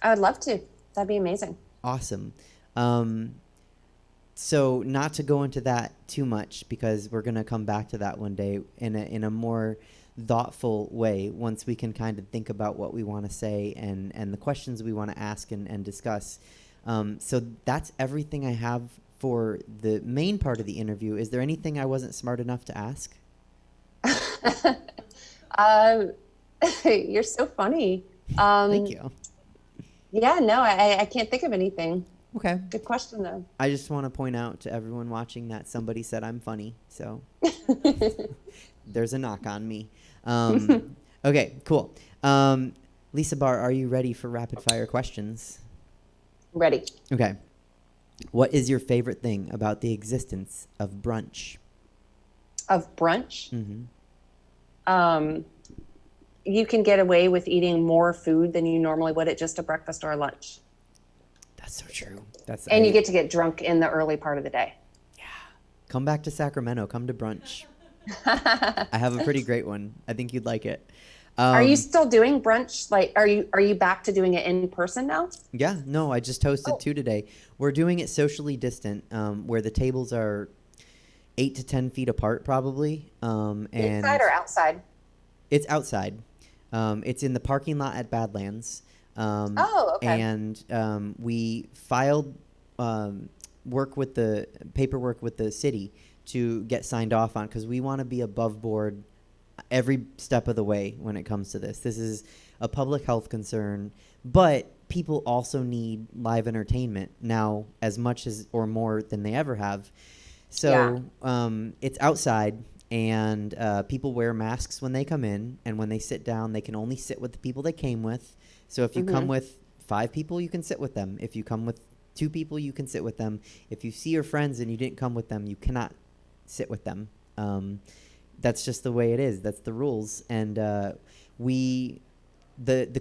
I would love to. That'd be amazing. Awesome. So not to go into that too much, because we're going to come back to that one day in a more thoughtful way, once we can kind of think about what we want to say and the questions we want to ask and discuss. So that's everything I have for the main part of the interview. Is there anything I wasn't smart enough to ask? You're so funny. Thank you. Yeah, no, I can't think of anything. Okay. Good question, though. I just want to point out to everyone watching that somebody said I'm funny, so there's a knock on me. Okay, cool. Lisa Barr, are you ready for rapid fire questions? Ready. Okay. What is your favorite thing about the existence of brunch? Of brunch? Mm-hmm. You can get away with eating more food than you normally would at just a breakfast or a lunch. That's so true. And you get to get drunk in the early part of the day. Yeah. Come back to Sacramento. Come to brunch. I have a pretty great one. I think you'd like it. Are you still doing brunch? Like, are you back to doing it in person now? Yeah, no, I just hosted 2 today. We're doing it socially distant, where the tables are 8 to 10 feet apart, probably. And inside or outside? It's outside. It's in the parking lot at Badlands. Okay. And we filed paperwork with the city to get signed off on, because we want to be above board every step of the way when it comes to this. This is a public health concern, but people also need live entertainment now as much as or more than they ever have. So it's outside, and people wear masks when they come in, and when they sit down, they can only sit with the people they came with. So if you come with 5 people, you can sit with them. If you come with 2 people, you can sit with them. If you see your friends and you didn't come with them, you cannot sit with them. That's just the way it is. That's the rules. And the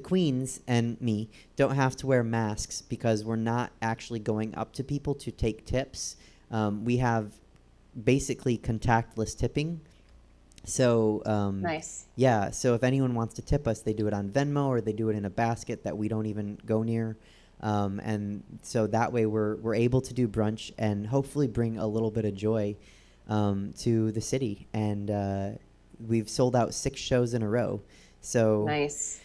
queens and me don't have to wear masks, because we're not actually going up to people to take tips. We have basically contactless tipping. So nice. Yeah, so if anyone wants to tip us, they do it on Venmo, or they do it in a basket that we don't even go near. And so that way we're able to do brunch and hopefully bring a little bit of joy to the city. And we've sold out 6 shows in a row. So nice.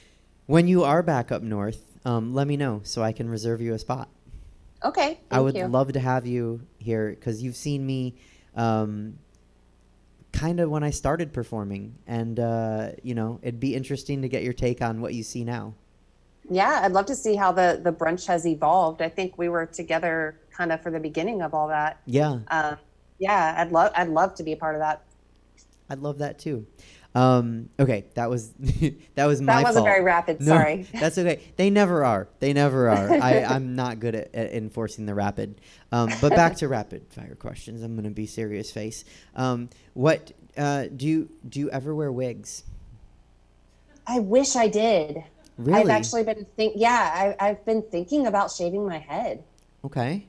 When you are back up north, let me know so I can reserve you a spot. Okay. I would you. love to have you here, because you've seen me kind of when I started performing, and it'd be interesting to get your take on what you see now. Yeah, I'd love to see how the brunch has evolved. I think we were together kind of for the beginning of all that. Yeah. I'd love to be a part of that. I'd love that too. Okay, that was my fault. That wasn't very rapid. No, sorry. That's okay. They never are. I'm not good at enforcing the rapid. But back to rapid fire questions. I'm going to be serious face. What do you ever wear wigs? I wish I did. Really? I've actually been I've been thinking about shaving my head. Okay.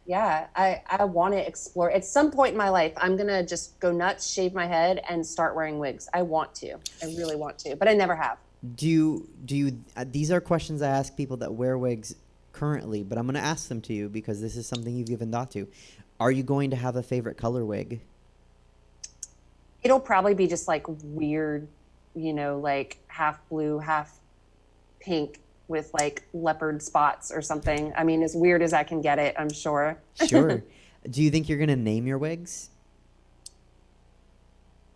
Yeah, I want to explore. At some point in my life, I'm going to just go nuts, shave my head, and start wearing wigs. I want to. I really want to, but I never have. Do you these are questions I ask people that wear wigs currently, but I'm going to ask them to you because this is something you've given thought to. Are you going to have a favorite color wig? It'll probably be just like weird, like half blue, half pink with like leopard spots or something. I mean, as weird as I can get it, I'm sure. Sure. Do you think you're going to name your wigs?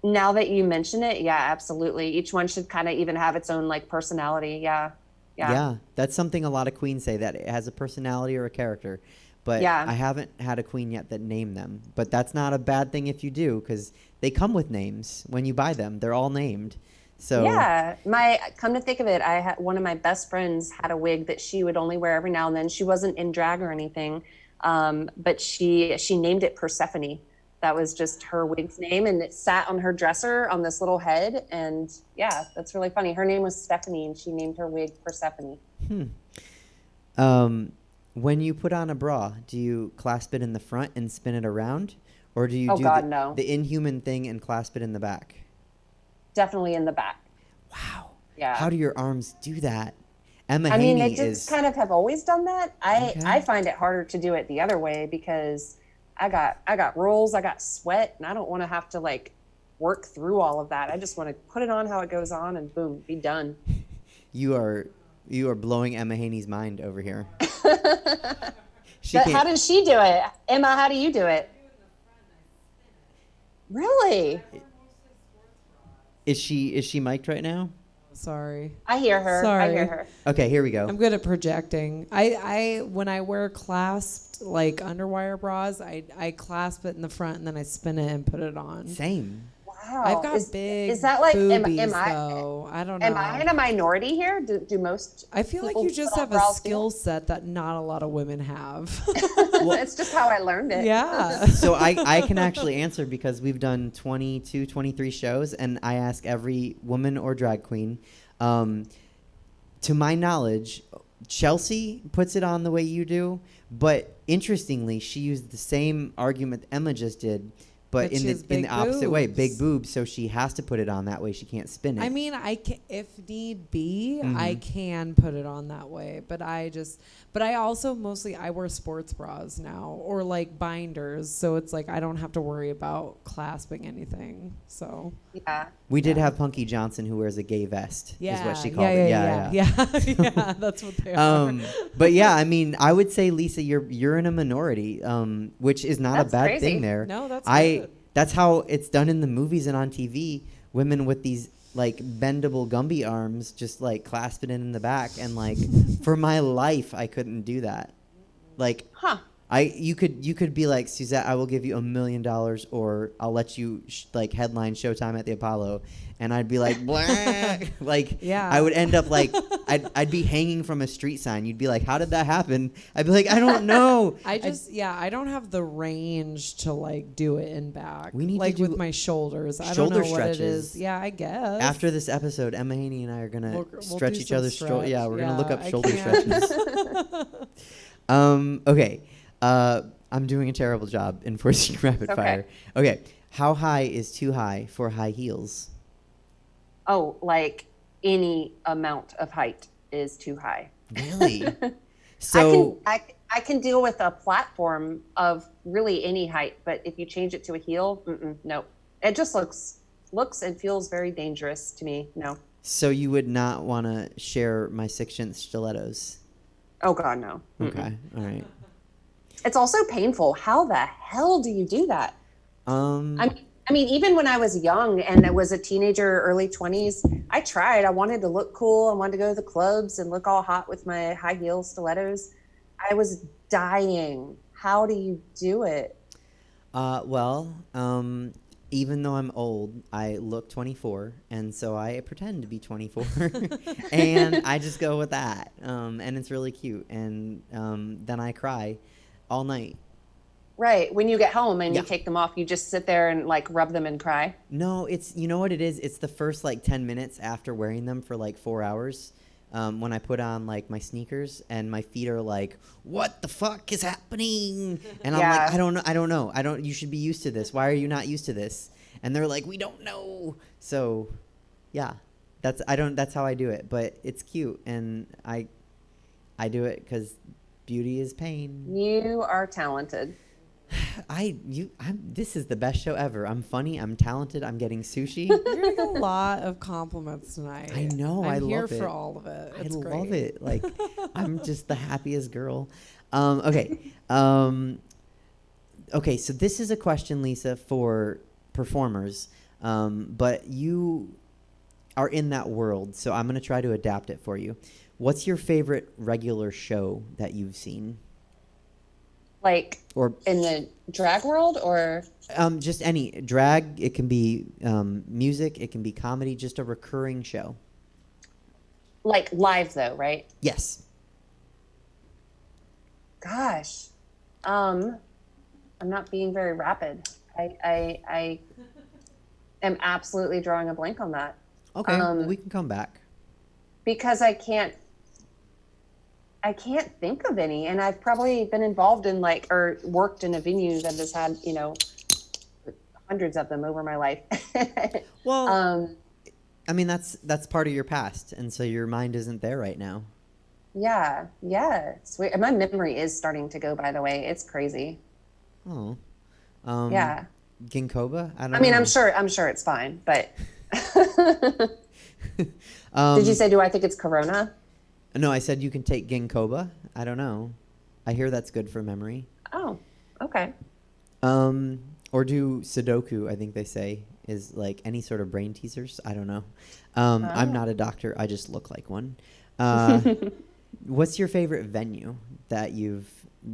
Now that you mention it, yeah, absolutely. Each one should kind of even have its own like personality. Yeah. Yeah, that's something a lot of queens say, that it has a personality or a character. But Yeah. I haven't had a queen yet that named them. But that's not a bad thing if you do, because they come with names when you buy them. They're all named. So Yeah, come to think of it, I had one of my best friends had a wig that she would only wear every now and then. She wasn't in drag or anything, but she named it Persephone. That was just her wig's name, and it sat on her dresser on this little head. And yeah, that's really funny. Her name was Stephanie, and she named her wig Persephone. When you put on a bra, do you clasp it in the front and spin it around, or do you Oh, do God, no. the inhuman thing and clasp it in the back? Definitely in the back. Wow. Yeah. How do your arms do that? Emma I mean, Haney they is just kind of have always done that. Okay. I find it harder to do it the other way because I got rolls, I got sweat, and I don't want to have to like work through all of that. I just want to put it on how it goes on and boom, be done. You are blowing Emma Haney's mind over here. How does she do it? Emma, how do you do it? Really? Is she mic'd right now? Sorry. I hear her. Sorry. I hear her. Okay, here we go. I'm good at projecting. I when I wear clasped like underwire bras, I clasp it in the front and then I spin it and put it on. Same. Wow. I've got big is that like boobies, am I though. I don't know. am I in a minority here? Do most I feel like people you just put on have a bras too? skill set that not a lot of women have. It's just how I learned it. Yeah. So I can actually answer because we've done 22, 23 shows, and I ask every woman or drag queen. To my knowledge, Chelsea puts it on the way you do, but interestingly, she used the same argument Emma just did, but But she has in big the opposite way, boobs. big boobs, so she has to put it on that way. She can't spin it. I mean, I can, if need be, Mhm. I can put it on that way. But I also mostly I wear sports bras now or like binders, so it's like I don't have to worry about clasping anything. So Yeah. we did have Punky Johnson who wears a gay vest, yeah, is what she called yeah, it. yeah, that's what they are. But yeah, I mean, I would say, Lisa, you're in a minority, which is not That's a bad crazy. thing there. No, that's good. That's how it's done in the movies and on TV. Women with these like bendable Gumby arms just like clasp it in the back, and like for my life I couldn't do that. Like you could be like, Suzette, I will give you $1 million, or I'll let you like headline Showtime at the Apollo, and I'd be like, blah. Like, Yeah. I would end up like I'd be hanging from a street sign. You'd be like, how did that happen? I'd be like, I don't know. I don't have the range to like do it in back. We need to like do with my shoulders. I don't shoulder know what it stretches. is. Yeah, I guess. After this episode, Emma Haney and I are gonna We'll stretch do each some other's shoulders. Yeah, we're gonna look Yeah, up I shoulder can't. stretches. Okay. I'm doing a terrible job enforcing rapid Okay. fire. Okay. How high is too high for high heels? Oh, like any amount of height is too high. Really? So I can deal with a platform of really any height, but if you change it to a heel, no. It just looks and feels very dangerous to me. No. so you would not want to share my 6-inch stilettos? Oh God, no. Okay. All right. It's also painful. How the hell do you do that? I mean, even when I was young and I was a teenager, early 20s, I tried. I wanted to look cool. I wanted to go to the clubs and look all hot with my high heel stilettos. I was dying. How do you do it? Even though I'm old, I look 24, and so I pretend to be 24, and I just go with that, and it's really cute, and then I cry all night. Right. When you get home and Yeah. you take them off, you just sit there and like rub them and cry. No, you know what it is? It's the first like 10 minutes after wearing them for like 4 hours. when I put on like my sneakers and my feet are like, what the fuck is happening? And I'm Yeah. like, I don't know. You should be used to this. Why are you not used to this? And they're like, we don't know. So yeah, that's how I do it, but it's cute. And I do it because beauty is pain. You are talented. This is the best show ever. I'm funny. I'm talented. I'm getting sushi. You're getting a lot of compliments tonight. I know. I'm I here love it. for all of it. It's I great. love it. Like, I'm just the happiest girl. Okay. Okay. So this is a question, Lisa, for performers. But you are in that world, so I'm going to try to adapt it for you. What's your favorite regular show that you've seen? Like Or in the drag world, or just any drag. It can be music. It can be comedy. Just a recurring show. like live though, right? Yes. Gosh, I'm not being very rapid. I am absolutely drawing a blank on that. Okay. Well, we can come back. Because I can't think of any, and I've probably been involved in like or worked in a venue that has had hundreds of them over my life. Well, I mean that's part of your past, and so your mind isn't there right now. Yeah. It's weird. My memory is starting to go. By the way, it's crazy. Oh. Yeah. Ginkgoba? I don't know. I mean, I'm sure it's fine, but. Did you say, do I think it's Corona? No, I said you can take Ginkgoba. I don't know. I hear that's good for memory. Oh, okay. Or do Sudoku, I think they say, is like any sort of brain teasers. I don't know. I'm not a doctor. I just look like one. What's your favorite venue that you've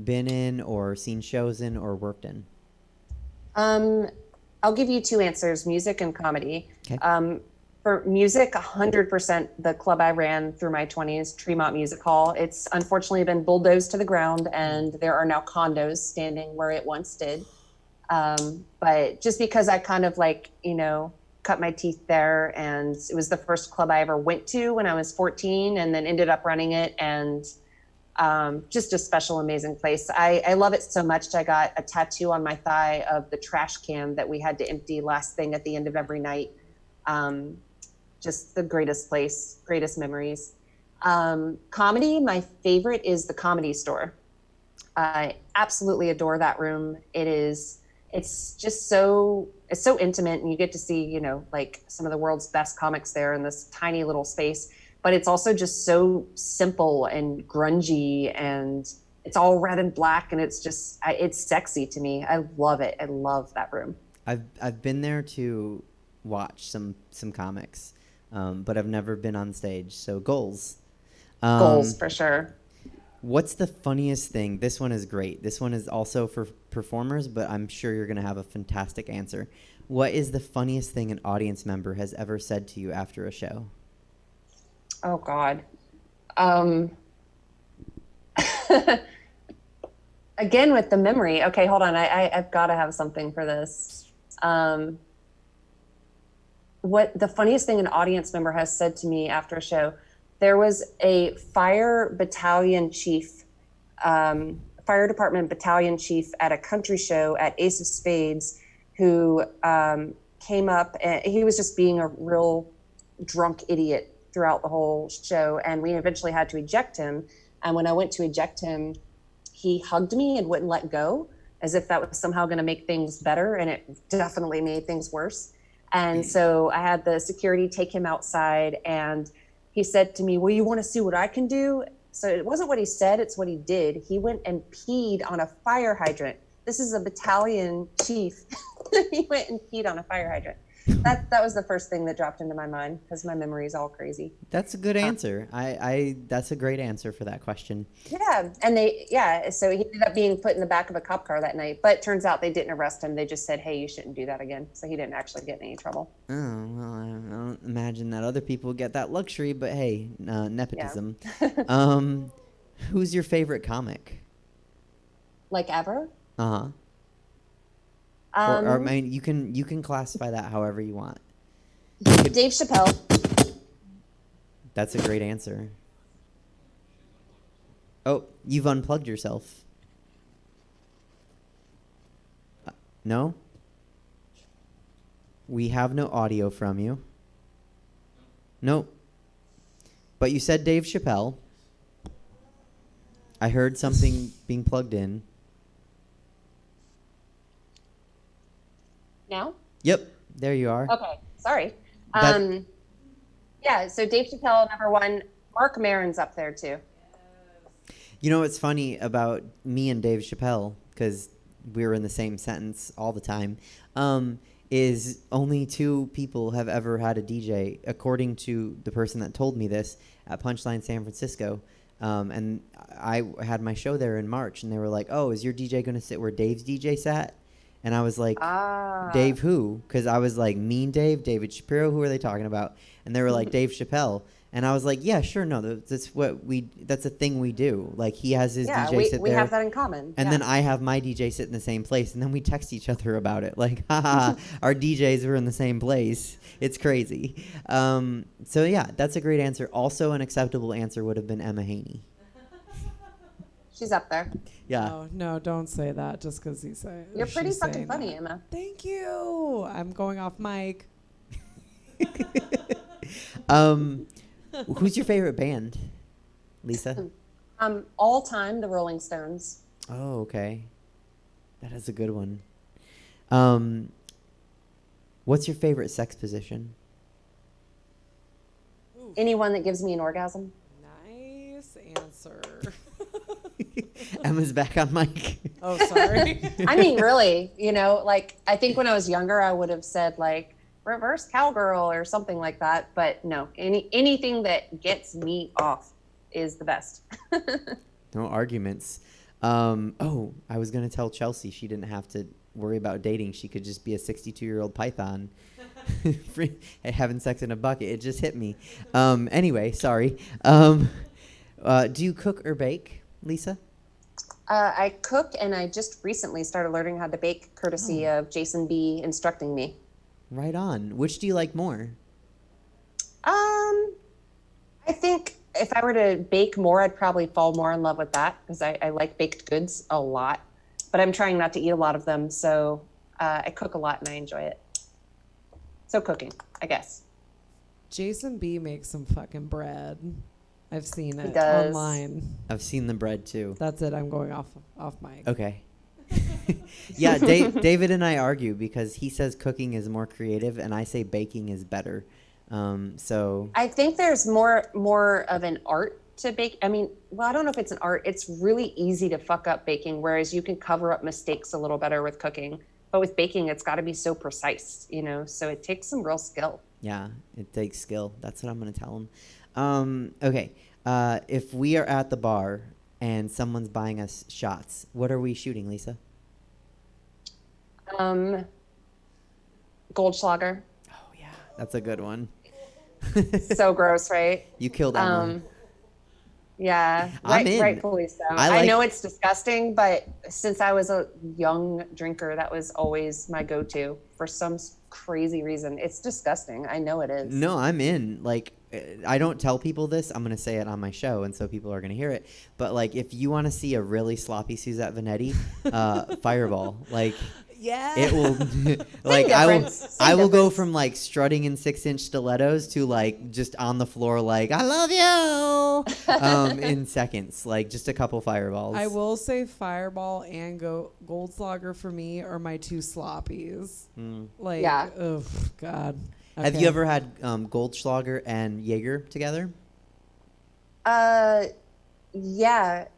been in or seen shows in or worked in? I'll give you two answers, music and comedy. Okay. For music, 100% the club I ran through my 20s, Tremont Music Hall. It's unfortunately been bulldozed to the ground, and there are now condos standing where it once did. But just because I kind of cut my teeth there, and it was the first club I ever went to when I was 14 and then ended up running it, and just a special, amazing place. I love it so much. I got a tattoo on my thigh of the trash can that we had to empty last thing at the end of every night. Just the greatest place, greatest memories. Comedy, my favorite is the Comedy Store. I absolutely adore that room. It's so intimate, and you get to see, like some of the world's best comics there in this tiny little space, but it's also just so simple and grungy, and it's all red and black, and it's just, it's sexy to me. I love it. I love that room. I've been there to watch some comics, but I've never been on stage. So goals. Goals for sure. What's the funniest thing? This one is great. This one is also for performers, but I'm sure you're going to have a fantastic answer. What is the funniest thing an audience member has ever said to you after a show? Oh God. Again with the memory. Okay, hold on. I've got to have something for this. What the funniest thing an audience member has said to me after a show? There was a fire battalion chief, fire department battalion chief at a country show at Ace of Spades, who came up, and he was just being a real drunk idiot throughout the whole show, and we eventually had to eject him. And when I went to eject him, he hugged me and wouldn't let go, as if that was somehow going to make things better, and it definitely made things worse. And so I had the security take him outside, and he said to me, well, you want to see what I can do? So it wasn't what he said, it's what he did. He went and peed on a fire hydrant. This is a battalion chief. He went and peed on a fire hydrant. That was the first thing that dropped into my mind, because my memory is all crazy. That's a good answer. That's a great answer for that question. Yeah, and so he ended up being put in the back of a cop car that night, but it turns out they didn't arrest him. They just said, hey, you shouldn't do that again. So he didn't actually get in any trouble. Oh, well, I don't imagine that other people get that luxury, but hey, nepotism. Yeah. Who's your favorite comic? Like ever? Uh-huh. Or I mean, you can classify that however you want. Dave Chappelle. That's a great answer. Oh, you've unplugged yourself. No? We have no audio from you. Nope. But you said Dave Chappelle. I heard something being plugged in. Now? Yep, there you are. Okay, sorry. That- Yeah, so Dave Chappelle, number one. Mark Maron's up there too. You know what's funny about me and Dave Chappelle, because we were in the same sentence all the time, is only 2 people have ever had a DJ, according to the person that told me this, at Punchline San Francisco. And I had my show there in March, and they were like, oh, is your DJ going to sit where Dave's DJ sat? And I was like, Dave who? Because I was like, Mean Dave, David Shapiro, who are they talking about? And they were like, Dave Chappelle. And I was like, yeah, sure, no, that's a thing we do. Like, he has his DJ sit there. We have that in common. And then I have my DJ sit in the same place, and then we text each other about it. Like, haha, our DJs were in the same place. It's crazy. So, yeah, that's a great answer. Also, an acceptable answer would have been Emma Haney. She's up there. Yeah. No, don't say that just because he's saying. You're pretty she's fucking saying funny, that. Emma. Thank you. I'm going off mic. Who's your favorite band, Lisa? All time, the Rolling Stones. Oh, okay. That is a good one. What's your favorite sex position? Anyone that gives me an orgasm. Nice answer. Emma's back on mic. Oh, sorry. I mean, really, like, I think when I was younger, I would have said, like, reverse cowgirl or something like that. But no, anything that gets me off is the best. No arguments. Oh, I was going to tell Chelsea she didn't have to worry about dating. She could just be a 62-year-old python having sex in a bucket. It just hit me. Anyway, sorry. Do you cook or bake, Lisa? I cook, and I just recently started learning how to bake, courtesy of Jason B. instructing me. Right on. Which do you like more? I think if I were to bake more, I'd probably fall more in love with that because I like baked goods a lot. But I'm trying not to eat a lot of them, so I cook a lot and I enjoy it. So cooking, I guess. Jason B makes some fucking bread. I've seen it does. online. I've seen the bread too. That's it. I'm going off mic. Okay. Yeah, David and I argue because he says cooking is more creative and I say baking is better. So I think there's more of an art to bake. I mean, well, I don't know if it's an art. It's really easy to fuck up baking, whereas you can cover up mistakes a little better with cooking. But with baking, it's got to be so precise, so it takes some real skill. yeah, it takes skill. That's what I'm going to tell him. Okay. If we are at the bar and someone's buying us shots, what are we shooting, Lisa? Goldschlager. Oh, yeah. That's a good one. So gross, right? You killed Emma. Yeah, I'm in. rightfully so. I know it's disgusting, but since I was a young drinker, that was always my go-to for some crazy reason. It's disgusting. I know it is. No, I'm in. Like, I don't tell people this. I'm going to say it on my show, and so people are going to hear it. But, like, if you want to see a really sloppy Suzette Venetti, Fireball. Like, Yeah. it will, like, I will go from, like, strutting in 6-inch stilettos to, like, just on the floor, like, I love you, in seconds. Like, just a couple fireballs. I will say Fireball and Goldschlager for me are my two sloppies. Like, Yeah. oh, God. Have Okay. you ever had Goldschlager and Jaeger together? Yeah,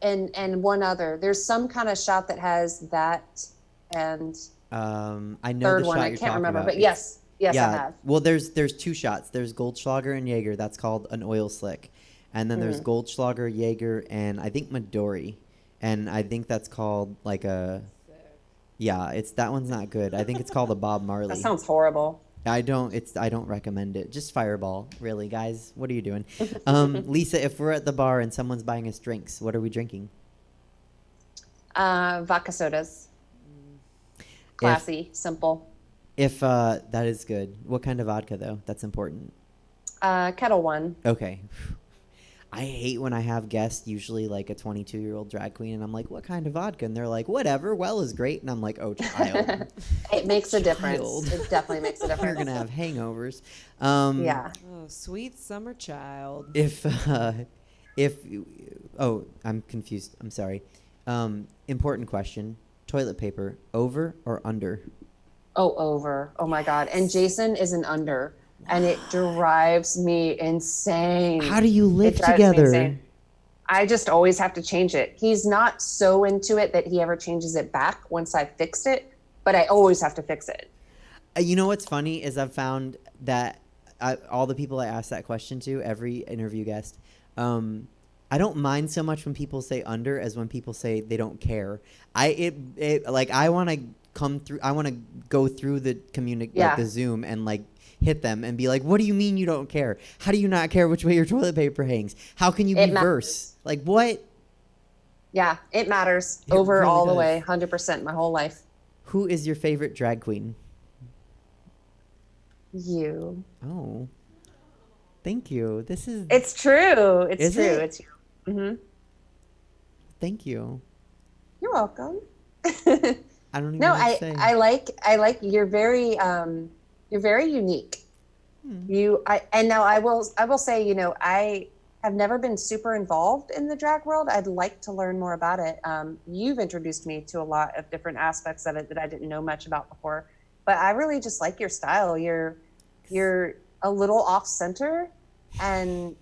and one other. There's some kind of shot that has that and I know third the one. shot I you're can't talking remember, about. but yes, I have. Well, there's two shots. There's Goldschlager and Jaeger. That's called an oil slick. And then there's Goldschlager, Jaeger, and I think Midori. And I think that's called like a... Yeah, that one's not good. I think it's called a Bob Marley. That sounds horrible. I don't recommend it. Just Fireball, really, guys. What are you doing? Lisa, if we're at the bar and someone's buying us drinks, what are we drinking? Vodka sodas. Classy, simple. If that is good. What kind of vodka though? That's important. Kettle One. Okay. I hate when I have guests, usually like a 22-year-old drag queen, and I'm like, what kind of vodka? And they're like, whatever, well is great. And I'm like, oh, child. It makes a difference. Child. It definitely makes a You're difference. going to have hangovers. Yeah. Oh, sweet summer child. If, oh, I'm confused. I'm sorry. Important question. Toilet paper, over or under? Oh, over. Oh my God. And Jason is an under. And it drives me insane. How do you live It drives me together? insane. I just always have to change it. He's not so into it that he ever changes it back once I've fixed it, but I always have to fix it. You know what's funny is I've found that all the people I ask that question to, every interview guest, I don't mind so much when people say under as when people say they don't care. I want to come through. I want to go through the like the Zoom and like hit them and be like, what do you mean you don't care? How do you not care which way your toilet paper hangs? How can you be verse? Like, what? Yeah, it matters. It Over really all the does. way, 100% my whole life. Who is your favorite drag queen? You. Oh, thank you. This is. It's true. It's Is true. it? It's you. Mm-hmm. Thank you. You're welcome. I don't even No, know what to say. I like you're very unique. And now I will say, you know, I have never been super involved in the drag world. I'd like to learn more about it. You've introduced me to a lot of different aspects of it that I didn't know much about before, but I really just like your style. You're a little off center, and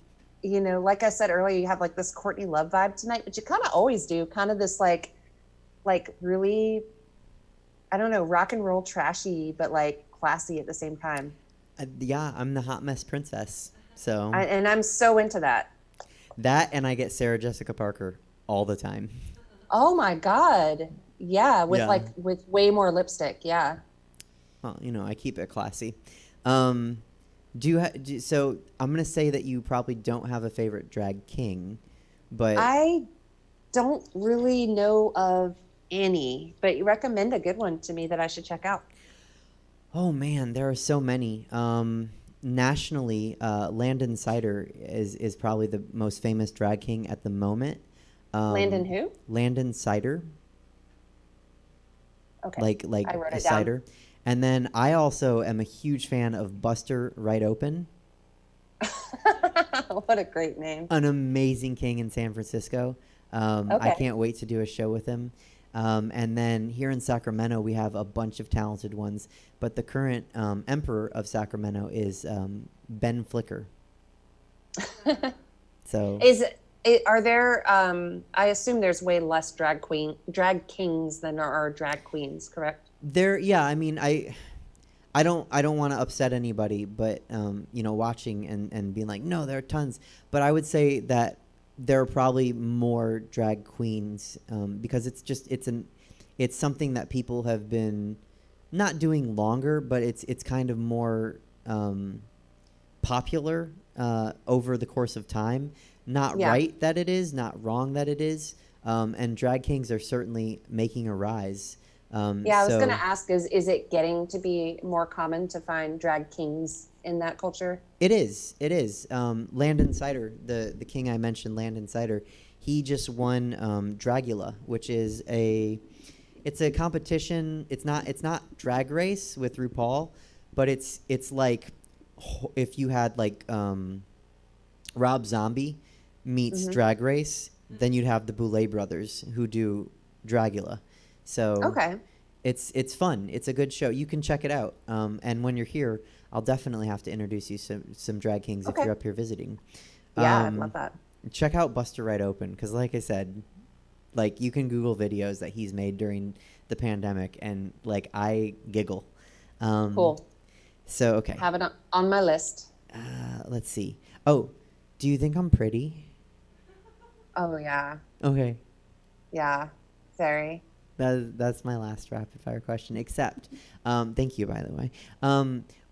you know, like I said earlier, you have like this Courtney Love vibe tonight, but you kind of always do, kind of this like really, I don't know, rock and roll trashy, but like classy at the same time. Yeah, I'm the hot mess princess. So And I'm so into that. that, and I get Sarah Jessica Parker all the time. Oh my God. Yeah. With Yeah. with way more lipstick. Yeah. Well, you know, I keep it classy. So I'm gonna say that you probably don't have a favorite drag king, but I don't really know of any, but you recommend a good one to me that I should check out. oh man, there are so many. Nationally, Landon Cider is probably the most famous drag king at the moment. Landon who? Landon Cider, Okay. like I wrote a it down. cider. And then I also am a huge fan of Buster Right Open, What a great name. an amazing king in San Francisco. I Okay. can't wait to do a show with him. And then here in Sacramento, we have a bunch of talented ones. But the current emperor of Sacramento is Ben Flicker. So Are there I assume there's way less drag kings than there are drag queens, correct? yeah, I mean, I don't want to upset anybody, but you know, watching and being like, no, there are tons. But I would say that there are probably more drag queens because it's something that people have been not doing longer, but it's kind of more popular over the course of time. Not Yeah. right that it is, not wrong that it is, and drag kings are certainly making a rise. Yeah, I was so- going to ask, is it getting to be more common to find drag kings in that culture? It is. Landon Cider, the king I mentioned, Landon Cider, he just won Dragula, which is it's a competition. It's not Drag Race with RuPaul, but it's like if you had like Rob Zombie meets Drag Race, then you'd have the Boulet brothers who do Dragula. So Okay. it's fun. It's a good show. You can check it out. And when you're here, I'll definitely have to introduce you some drag kings if Okay. you're up here visiting. Yeah, I'd love that. Check out Buster Right Open because, like I said, like you can Google videos that he's made during the pandemic, and like I giggle. Cool. So okay, Have it on my list. let's see. Oh, do you think I'm pretty? Oh, yeah. Okay. Yeah. Very. That's my last rapid fire question. Except, thank you, by the way.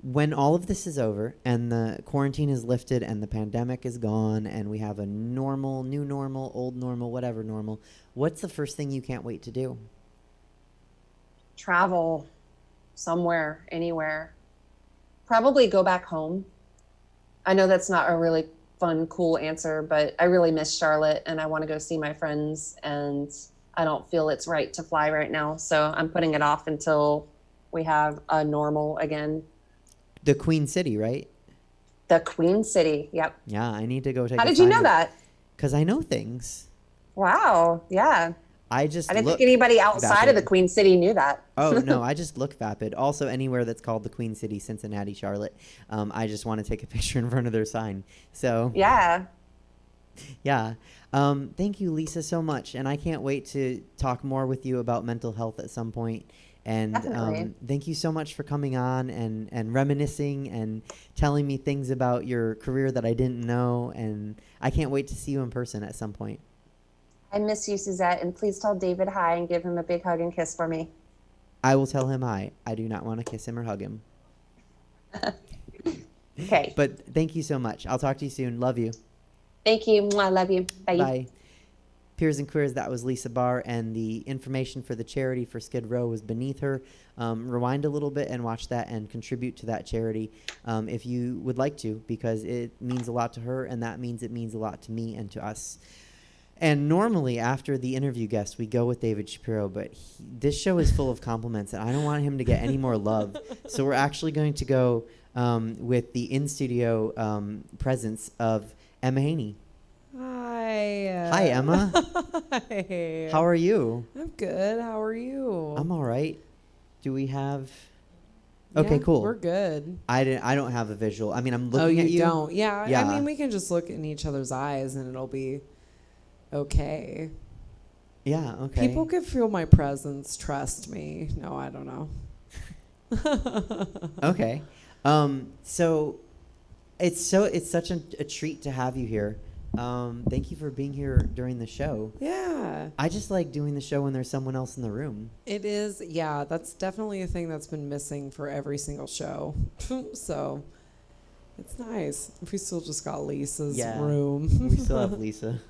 When all of this is over and the quarantine is lifted and the pandemic is gone and we have a normal, new normal, old normal, whatever normal, what's the first thing you can't wait to do? Travel somewhere, anywhere. Probably go back home. I know that's not a really fun, cool answer, but I really miss Charlotte and I want to go see my friends, and I don't feel it's right to fly right now. So I'm putting it off until we have a normal again. The Queen City, right? The Queen City. Yep. Yeah, I need to go take How did you know that? Because I know things. Wow. Yeah. I I didn't think anybody outside vapid. of the Queen City knew that. Oh, no, I just look vapid. Also, anywhere that's called the Queen City, Cincinnati, Charlotte, I just want to take a picture in front of their sign. So, Yeah. yeah. Thank you, Lisa, so much. And I can't wait to talk more with you about mental health at some point. And Definitely. thank you so much for coming on and reminiscing and telling me things about your career that I didn't know. And I can't wait to see you in person at some point. I miss you, Suzette, and please tell David hi and give him a big hug and kiss for me. I will tell him hi. I do not want to kiss him or hug him. Okay. But thank you so much. I'll talk to you soon. Love you. Thank you. I love you. Bye. Bye. Peers and Queers, that was Lisa Barr, and the information for the charity for Skid Row was beneath her. Rewind a little bit and watch that and contribute to that charity if you would like to, because it means a lot to her, and that means it means a lot to me and to us. And normally, after the interview guest, we go with David Shapiro, but this show is full of compliments, and I don't want him to get any more love. So we're actually going to go with the in-studio presence of Emma Haney. Hi. Hi, Emma. Hi. How are you? I'm good. How are you? I'm all right. Do we have... Okay, Yeah, cool. We're good. I don't have a visual. I mean, I'm looking Oh, you at you. don't? Yeah. Yeah. I mean, we can just look in each other's eyes and it'll be okay. Yeah, okay. People can feel my presence. Trust me. No, I don't know. Okay. So it's such a treat to have you here. Thank you for being here during the show. Yeah. I just like doing the show when there's someone else in the room. It is. Yeah, that's definitely a thing that's been missing for every single show. So it's nice. We still just got Lisa's room. We still have Lisa.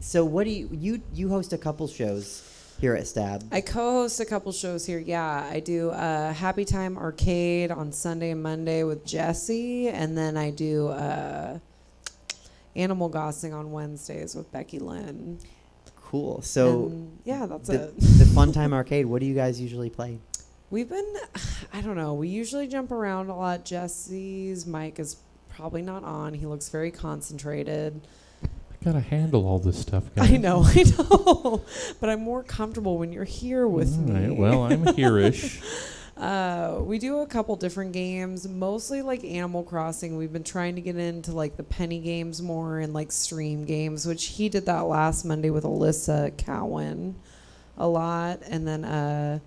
So what do you host a couple shows here at Stab? I co-host a couple shows here. Yeah, I do Happy Time Arcade on Sunday and Monday with Jesse, and then I do Animal Gossing on Wednesdays with Becky Lynn. Cool. So And, yeah, that's the, it. the Fun Time Arcade, what do you guys usually play? We've been, I don't know, we usually jump around a lot. Jesse's mic is probably not on. He looks very concentrated. I gotta handle all this stuff, guys. I know. But I'm more comfortable when you're here with All me. right, well, I'm here-ish. We do a couple different games, mostly like Animal Crossing. We've been trying to get into like the penny games more and like stream games, which he did that last Monday with Alyssa Cowan a lot. And then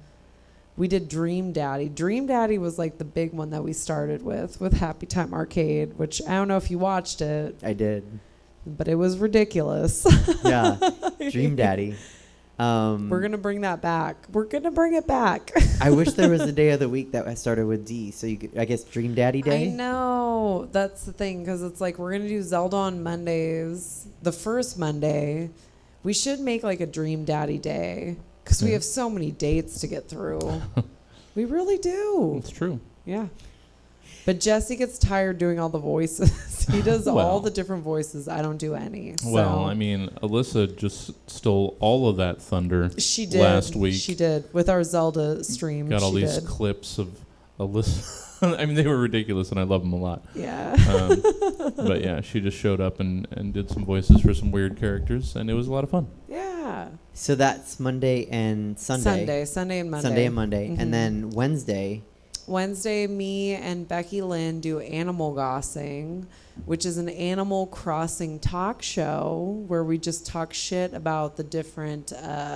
we did Dream Daddy. Dream Daddy was like the big one that we started with Happy Time Arcade, which I don't know if you watched it. I did. But it was ridiculous. Yeah. Dream Daddy. We're going to bring that back. We're going to bring it back. I wish there was a day of the week that started with D. So you could, I guess Dream Daddy Day? I know. That's the thing, because it's like we're going to do Zelda on Mondays. The first Monday. We should make like a Dream Daddy Day, because we have so many dates to get through. We really do. It's true. Yeah. But Jesse gets tired doing all the voices. He does all Well. the different voices. I don't do any. So. Well, I mean, Alyssa just stole all of that thunder She did. last week. She did. With our Zelda stream. Got all she these did. clips of Alyssa. I mean, they were ridiculous, and I love them a lot. Yeah. But yeah, she just showed up and did some voices for some weird characters, and it was a lot of fun. Yeah. So that's Monday and Sunday. Sunday and Monday. Sunday and Monday. Mhm. And then Wednesday. Wednesday, me and Becky Lynn do Animal Gossing, which is an Animal Crossing talk show where we just talk shit about the different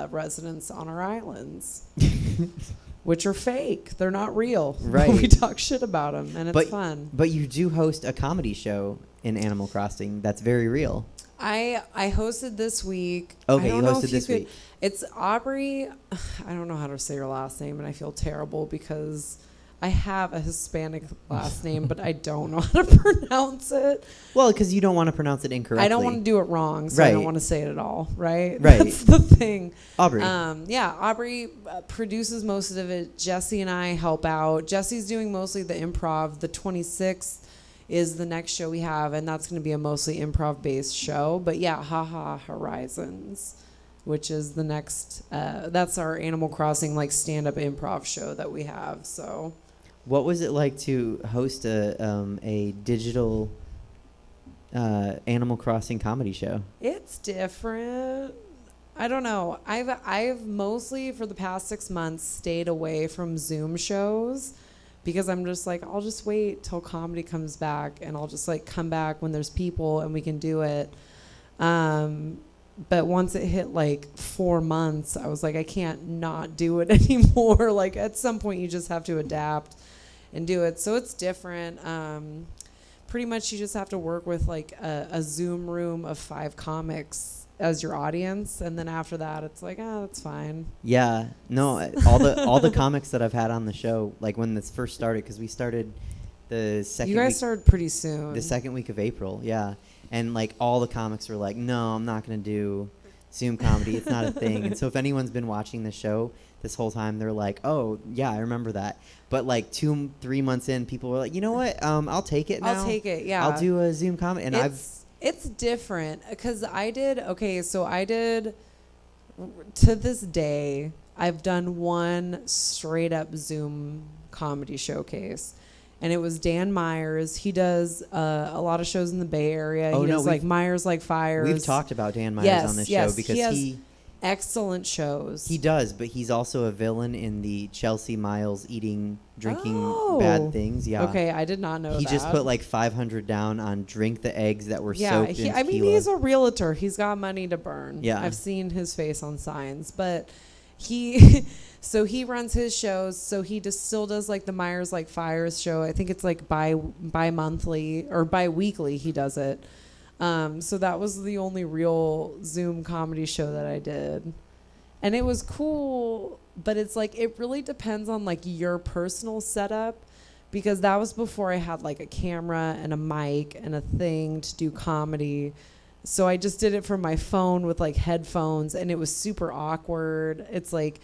residents on our islands, which are fake. They're not real. Right. But we talk shit about them, and it's fun. But you do host a comedy show in Animal Crossing that's very real. I hosted this week. Okay, I don't you know hosted if this could- week. It's Aubrey. I don't know how to say your last name, and I feel terrible because I have a Hispanic last name, but I don't know how to pronounce it. Well, because you don't want to pronounce it incorrectly. I don't want to do it wrong, so I don't Right. want to say it at all, right? Right. That's the thing. Aubrey. Yeah, Aubrey produces most of it. Jesse and I help out. Jesse's doing mostly the improv. The 26th is the next show we have, and that's going to be a mostly improv-based show. But yeah, Haha Horizons, which is the next, that's our Animal Crossing like stand-up improv show that we have. So, What was it like to host a digital Animal Crossing comedy show? it's different. I don't know. I've mostly for the past 6 months stayed away from Zoom shows because I'm just like, I'll just wait till comedy comes back, and I'll just like come back when there's people and we can do it. But once it hit like 4 months, I was like, I can't not do it anymore. Like at some point you just have to adapt and do it. So it's different. Pretty much you just have to work with like a Zoom room of 5 comics as your audience, and then after that it's like, that's fine. Yeah, no, all the comics that I've had on the show, like when this first started, because we started the second You guys week, started pretty soon. the second week of April, yeah, and like all the comics were like, no, I'm not gonna do Zoom comedy, it's not a thing. And so if anyone's been watching the show this whole time, they're like, oh yeah, I remember that. But like 2-3 months in, people were like, you know what, I'll take it now. I'll take it, yeah. I'll do a Zoom comedy, and It's different because I did to this day, I've done one straight up Zoom comedy showcase, and it was Dan Myers. He does a lot of shows in the Bay Area. He does like Myers Like Fires. We've talked about Dan Myers on this show because he has excellent shows. He does, but he's also a villain in the Chelsea Miles drinking bad things. Yeah. Okay, I did not know that. He just put like 500 down on drink the eggs that were soaked in tequila. I mean, he's a realtor. He's got money to burn. Yeah. I've seen his face on signs, but he so he runs his shows. So he just still does like the Myers Like Fires show. I think it's like bi-monthly or bi-weekly he does it. So that was the only real Zoom comedy show that I did. And it was cool, but it's like, it really depends on like your personal setup, because that was before I had like a camera and a mic and a thing to do comedy. So I just did it from my phone with like headphones, and it was super awkward. It's like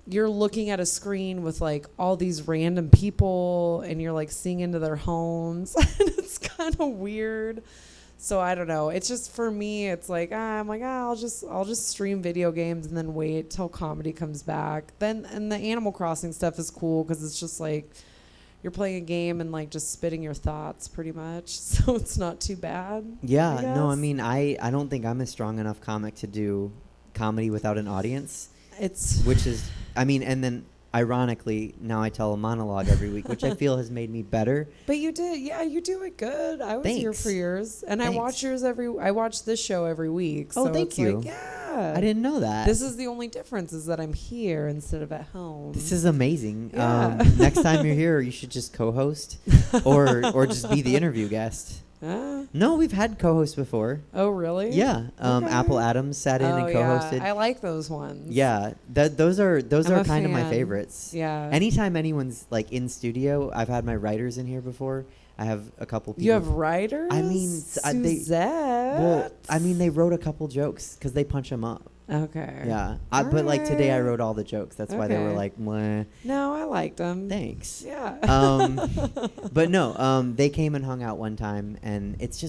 you're looking at a screen with like all these random people, and you're like seeing into their homes. And it's kind of weird. So I don't know. It's just, for me, it's like, I'm like, I'll just stream video games and then wait till comedy comes back. Then, and the Animal Crossing stuff is cool because it's just like you're playing a game and like just spitting your thoughts pretty much. So it's not too bad. Yeah, no, I mean, I don't think I'm a strong enough comic to do comedy without an audience. Which is, I mean, and then ironically, now I tell a monologue every week, which I feel has made me better. But you did, yeah, you do it good. I was here for yours, and Thanks. I watch this show every week. Oh, so thank it's you. Like, yeah, I didn't know that. This is the only difference, is that I'm here instead of at home. This is amazing. Yeah. Next time you're here, you should just co-host, or just be the interview guest. No, we've had co-hosts before. Oh, really? Yeah. Okay. Apple Adams sat in and co-hosted. Yeah. I like those ones. Yeah, those are kind of my fan. favorites. Yeah. Anytime anyone's like in studio, I've had my writers in here before. I have a couple people. You have writers? I mean, Suzette? they wrote a couple jokes because they punch them up. Okay. Yeah. But like today I wrote all the jokes. That's why they were Okay. like, mwah. No, I liked them. Thanks. Yeah. But no, they came and hung out one time, and it's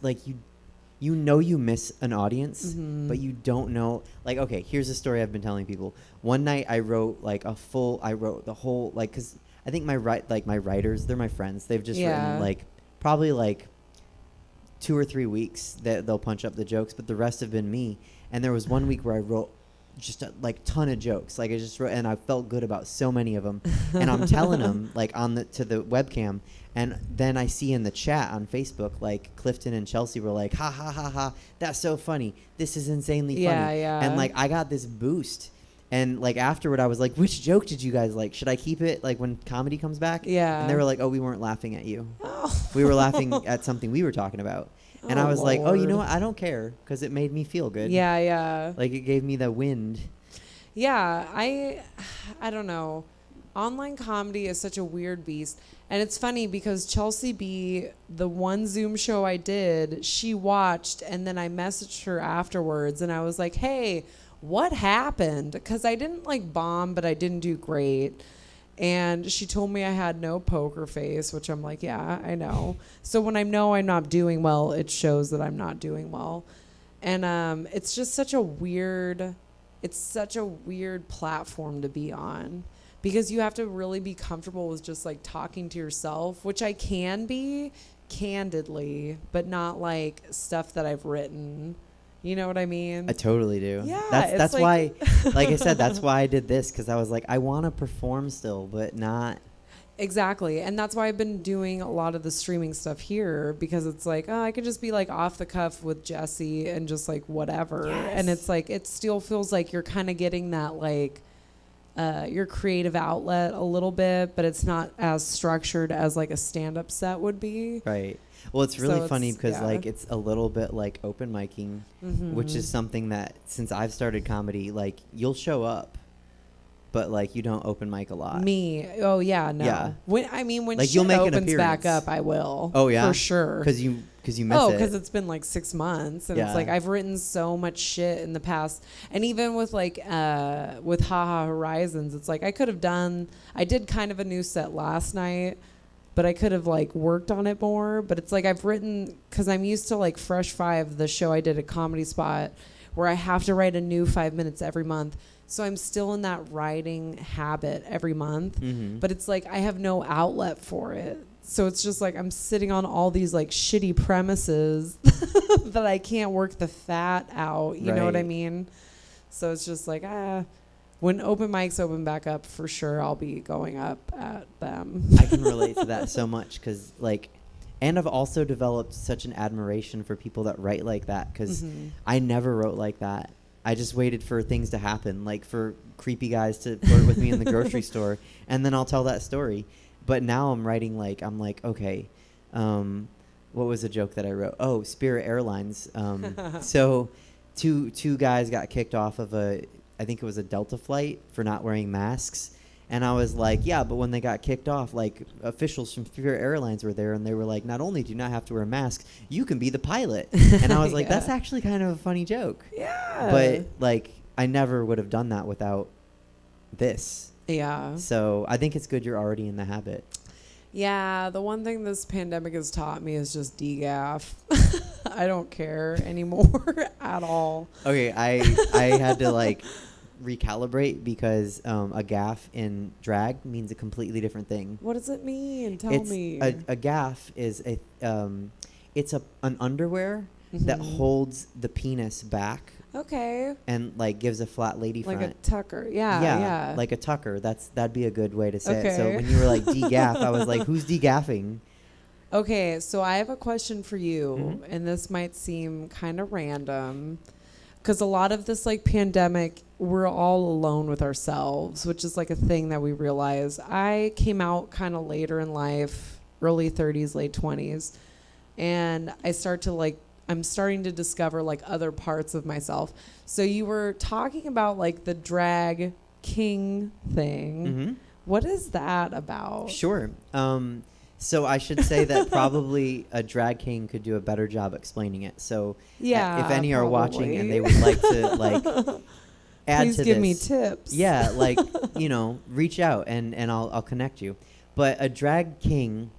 like you know you miss an audience, but you don't know. Like, okay, here's a story I've been telling people. One night I wrote the whole, like, because I think my writers, they're my friends. They've just written like probably like 2 or 3 weeks that they'll punch up the jokes, but the rest have been me. And there was one week where I wrote just a ton of jokes. Like I just wrote, and I felt good about so many of them. And I'm telling them like to the webcam, and then I see in the chat on Facebook like Clifton and Chelsea were like, ha ha ha ha, that's so funny. This is insanely funny. Yeah. And like I got this boost. And like afterward, I was like, which joke did you guys like? Should I keep it like when comedy comes back? Yeah. And they were like, oh, we weren't laughing at you. Oh. We were laughing at something we were talking about. And I was like, oh, you know Lord. what? I don't care, because it made me feel good. Yeah. Like it gave me the wind. Yeah, I don't know. Online comedy is such a weird beast. And it's funny because Chelsea B, the one Zoom show I did, she watched, and then I messaged her afterwards, and I was like, hey, what happened? Because I didn't like bomb, but I didn't do great. And she told me I had no poker face, which I'm like, yeah, I know. So when I know I'm not doing well, it shows that I'm not doing well. And it's just such a weird platform to be on, because you have to really be comfortable with just like talking to yourself, which I can be candidly, but not like stuff that I've written. You know what I mean? I totally do. Yeah, That's it's why, like- like I said, that's why I did this, because I was like, I want to perform still, but not. Exactly. And that's why I've been doing a lot of the streaming stuff here, because it's like, oh, I could just be like off the cuff with Jesse and just like whatever. Yes. And it's like, it still feels like you're kind of getting that like your creative outlet a little bit, but it's not as structured as like a stand-up set would be. Right. Well, it's really So funny it's- because yeah. like it's a little bit like open micing, which is something that since I've started comedy, like you'll show up, but like you don't open mic a lot. Me. Oh yeah, no. Yeah. When Like, shit you'll make an opens back appearance. up, I will. Oh yeah, For sure. Because you miss Oh, it. because it's been like 6 months, and Yeah. it's like I've written so much shit in the past, and even with like with Haha Horizons, it's like I did kind of a new set last night, but I could have like worked on it more. But it's like I've written, because I'm used to like Fresh Five, the show I did at Comedy Spot, where I have to write a new 5 minutes every month. So I'm still in that writing habit every month, but it's like I have no outlet for it. So it's just like I'm sitting on all these like shitty premises that I can't work the fat out. You know what I Right. mean? So it's just like, when open mics open back up, for sure I'll be going up at them. I can relate to that so much because like, and I've also developed such an admiration for people that write like that, because I never wrote like that. I just waited for things to happen, like for creepy guys to flirt with me in the grocery store, and then I'll tell that story. But now I'm writing like, I'm like, okay, what was a joke that I wrote? Oh, Spirit Airlines. So two guys got kicked off of I think it was a Delta flight for not wearing masks. And I was like, yeah, but when they got kicked off, like officials from Spirit Airlines were there, and they were like, not only do you not have to wear a mask, you can be the pilot. And I was like, that's actually kind of a funny joke. Yeah. But like, I never would have done that without this. Yeah. So I think it's good you're already in the habit. Yeah, the one thing this pandemic has taught me is just degaff. I don't care anymore at all. Okay, I had to like recalibrate because a gaff in drag means a completely different thing. What does it mean? Tell It's me. a gaff is it's an underwear that holds the penis back Okay. and like gives a flat lady Like front. a tucker. Yeah, yeah. Like a tucker. That'd be a good way to say it. So Okay. when you were like degaff, I was like, who's degaffing? Okay, so I have a question for you, Mm-hmm. and this might seem kind of random, because a lot of this like pandemic, we're all alone with ourselves, which is like a thing that we realize. I came out kind of later in life, early 30s, late 20s, and I'm starting to discover like other parts of myself. So you were talking about like the drag king thing. Mm-hmm. What is that about? Sure. So I should say that probably a drag king could do a better job explaining it. So Yeah, if any are watching probably. and they would like to like add Please to give this, me tips. yeah, like reach out and I'll connect you. But a drag king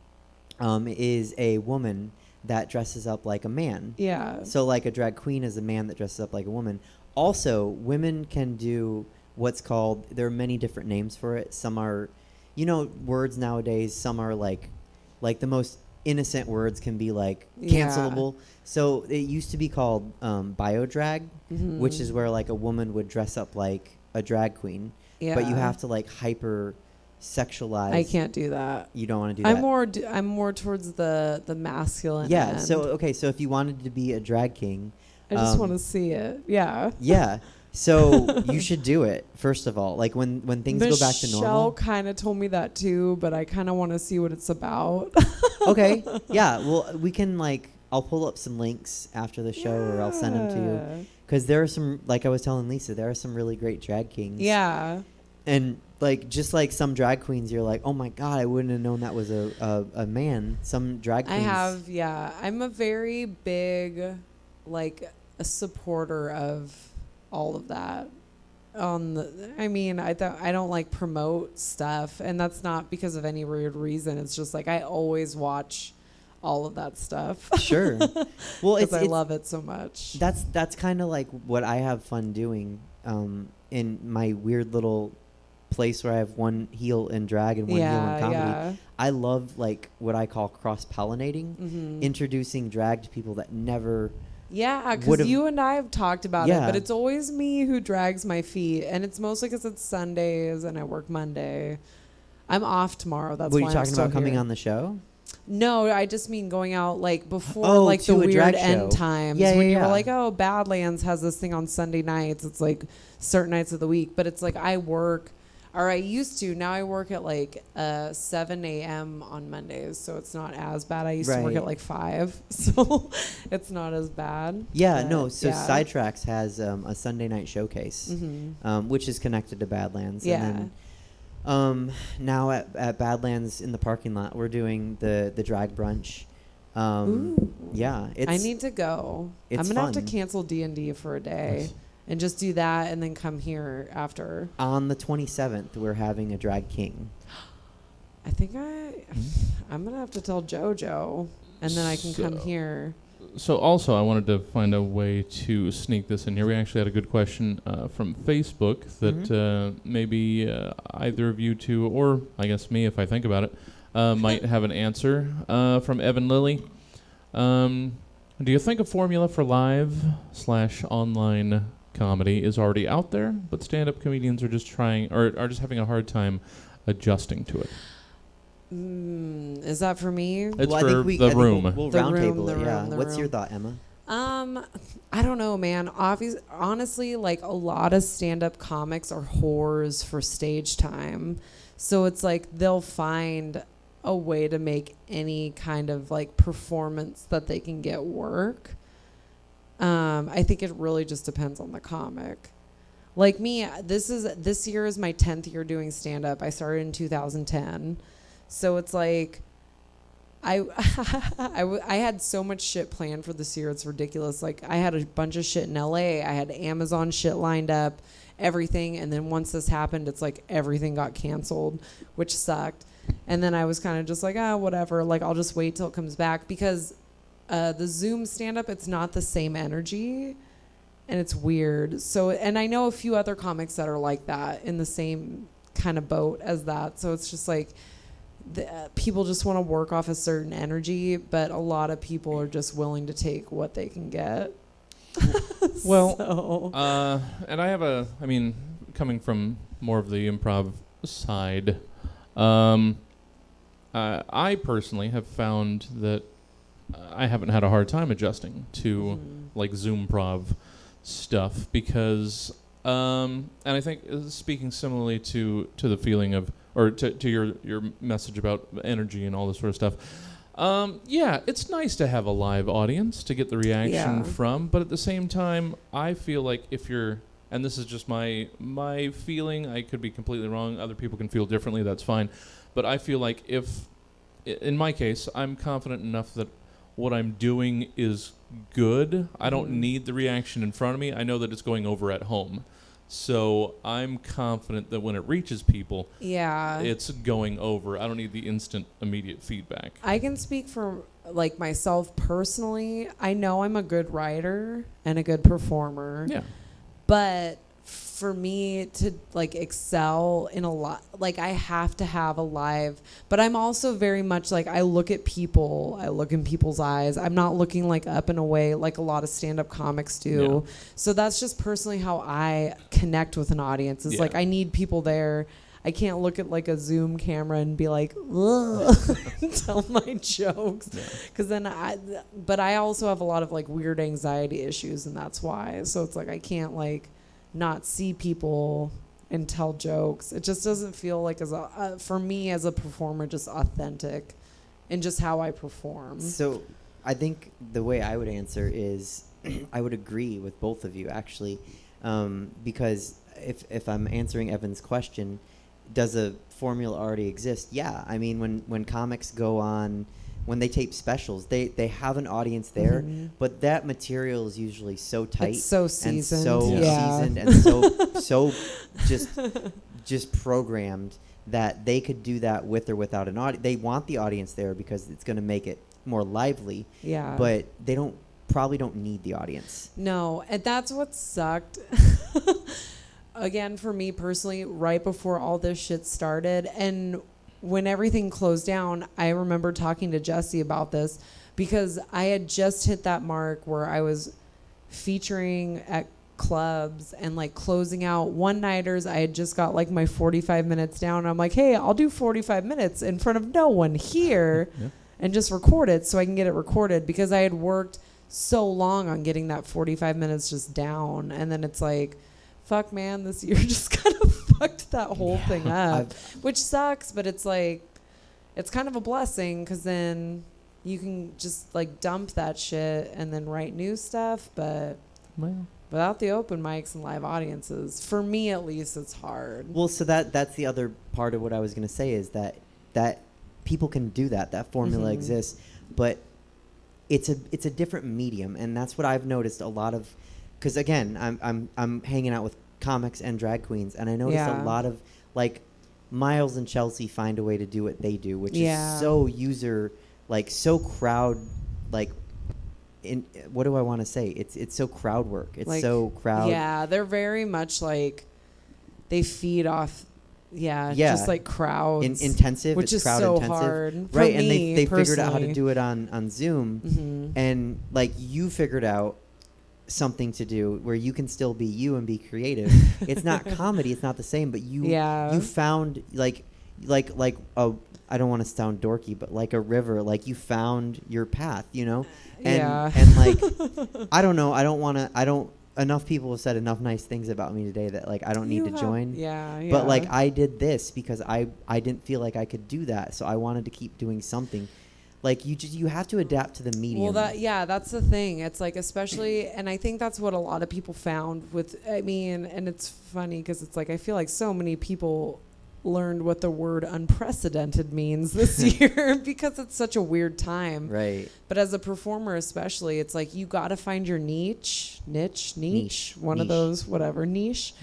is a woman that dresses up like a man. Yeah. So like a drag queen is a man that dresses up like a woman. Also, women can do what's called, there are many different names for it. Some are, words nowadays, some are like the most innocent words can be like cancelable. So it used to be called bio-drag, which is where like a woman would dress up like a drag queen. Yeah. But you have to like hyper sexualize. I can't do that. You don't want to do that. I'm more towards the masculine Yeah. end. So if you wanted to be a drag king, I just want to see it. Yeah. Yeah. So you should do it first of all. Like when things go back to Michelle normal. kind of told me that too, but I kind of want to see what it's about. Okay. Yeah. Well, we can I'll pull up some links after the show, or I'll send them to you. Because there are some, like I was telling Lisa, there are some really great drag kings. Yeah. And just like some drag queens, you're like, oh my god, I wouldn't have known that was a man. Some drag queens. I'm a very big, a supporter of all of that. on the. I mean, I don't like promote stuff, and that's not because of any weird reason. It's just like I always watch all of that stuff. Sure. Well, because I love it so much. That's kind of like what I have fun doing in my weird little place where I have one heel in drag and one heel in comedy. Yeah. I love like what I call cross-pollinating, introducing drag to people that never. Yeah, because would've- you and I have talked about it, Yeah. but it's always me who drags my feet, and it's mostly because it's Sundays and I work Monday. I'm off tomorrow. That's Were why you I'm talking still about coming here. on the show? No, I just mean going out like before Oh, like the to a weird drag end show. times Yeah, when yeah, you were yeah. like, oh, Badlands has this thing on Sunday nights. It's like certain nights of the week, but it's like I work, or I used to. Now I work at like 7 a.m. on Mondays, so it's not as bad. I used to work Right. at like 5, so it's not as bad. Yeah, but no. So yeah. Sidetracks has a Sunday night showcase, which is connected to Badlands. Yeah. And then, now at Badlands in the parking lot, we're doing the drag brunch. Ooh. Yeah, it's. I need to go. I'm it's gonna have to fun. cancel D&D for a day and just do that, and then come here after. On the 27th, we're having a drag king. I think I'm gonna have to tell JoJo, and then I can come So- here. So also, I wanted to find a way to sneak this in here. We actually had a good question from Facebook that maybe either of you two, or I guess me if I think about it, might have an answer from Evan Lilly. Do you think a formula for live/online comedy is already out there, but stand-up comedians are just trying, or are just having a hard time adjusting to it? Is that for me? It's Well, I for think we- the I think room. We'll The round room, table the it. Yeah. room, the What's your room. thought, Emma? I don't know, man. Honestly, like a lot of stand-up comics are whores for stage time, so it's like they'll find a way to make any kind of like performance that they can get work. I think it really just depends on the comic. Like me, this year is my 10th year doing stand-up. I started in 2010. So it's like, I had so much shit planned for this year. It's ridiculous. Like I had a bunch of shit in LA. I had Amazon shit lined up, everything. And then once this happened, it's like everything got canceled, which sucked. And then I was kind of just like, whatever. Like I'll just wait till it comes back because the Zoom stand-up, it's not the same energy. And it's weird. So, and I know a few other comics that are like that in the same kind of boat as that. So it's just like, people just want to work off a certain energy, but a lot of people are just willing to take what they can get. Well, So- and I mean, coming from more of the improv side, I personally have found that I haven't had a hard time adjusting to like Zoom-prov stuff because, and I think speaking similarly to the feeling of, or to your message about energy and all this sort of stuff. Yeah, it's nice to have a live audience to get the reaction from, but at the same time, I feel like if you're, and this is just my feeling, I could be completely wrong, other people can feel differently, that's fine, but I feel like if, in my case, I'm confident enough that what I'm doing is good, I don't need the reaction in front of me, I know that it's going over at home. So I'm confident that when it reaches people, it's going over. I don't need the instant, immediate feedback. I can speak for like myself personally. I know I'm a good writer and a good performer. Yeah. But for me to like excel in a lot, like I have to have a live, but I'm also very much like I look at people, I look in people's eyes. I'm not looking like up and away like a lot of stand-up comics do. Yeah. So that's just personally how I connect with an audience. It's like I need people there. I can't look at like a Zoom camera and be like, ugh, tell my jokes. Because then but I also have a lot of like weird anxiety issues, and that's why. So it's like I can't like not see people and tell jokes. It just doesn't feel like for me as a performer, just authentic in just how I perform. So I think the way I would answer is I would agree with both of you actually, because if I'm answering Evan's question, does a formula already exist? Yeah, I mean when comics go on when they tape specials, they have an audience there, but that material is usually so tight, It's so and seasoned. so Yeah. seasoned, and so just programmed that they could do that with or without an audience. They want the audience there because it's going to make it more lively. Yeah. But they probably don't need the audience. No, and that's what sucked. Again, for me personally, right before all this shit started, and when everything closed down, I remember talking to Jesse about this because I had just hit that mark where I was featuring at clubs and like closing out one-nighters. I had just got like my 45 minutes down. I'm like, hey, I'll do 45 minutes in front of no one here and just record it so I can get it recorded, because I had worked so long on getting that 45 minutes just down. And then it's like, fuck, man, this year just kind of fucked that whole thing up, which sucks, but it's like, it's kind of a blessing, because then you can just like dump that shit and then write new stuff. But without the open mics and live audiences, for me at least, it's hard. Well, so that's the other part of what I was going to say, is that people can do that formula exists, but it's a different medium, and that's what I've noticed a lot of. Because again, I'm hanging out with comics and drag queens, and I noticed a lot of, like, Miles and Chelsea find a way to do what they do, which is so so crowd, like, what do I want to say? It's so crowd work. It's like, so crowd. Yeah, they're very much like, they feed off. Just like crowds. Intensive, which it's is crowd so intensive. hard. Right, For and me, they figured out how to personally. do it on Zoom, and like you figured out something to do where you can still be you and be creative. It's not comedy, it's not the same, but you found like I don't want to sound dorky, but like a river, like you found your path, you know? And like I don't know, enough people have said enough nice things about me today that like I don't need to join. But like I did this because I didn't feel like I could do that, so I wanted to keep doing something. Like you have to adapt to the medium. Well, that's the thing. It's like, especially, and I think that's what a lot of people found with, I mean, and it's funny because it's like, I feel like so many people learned what the word unprecedented means this year because it's such a weird time. Right. But as a performer especially, it's like you got to find your niche, one of those, whatever, niche.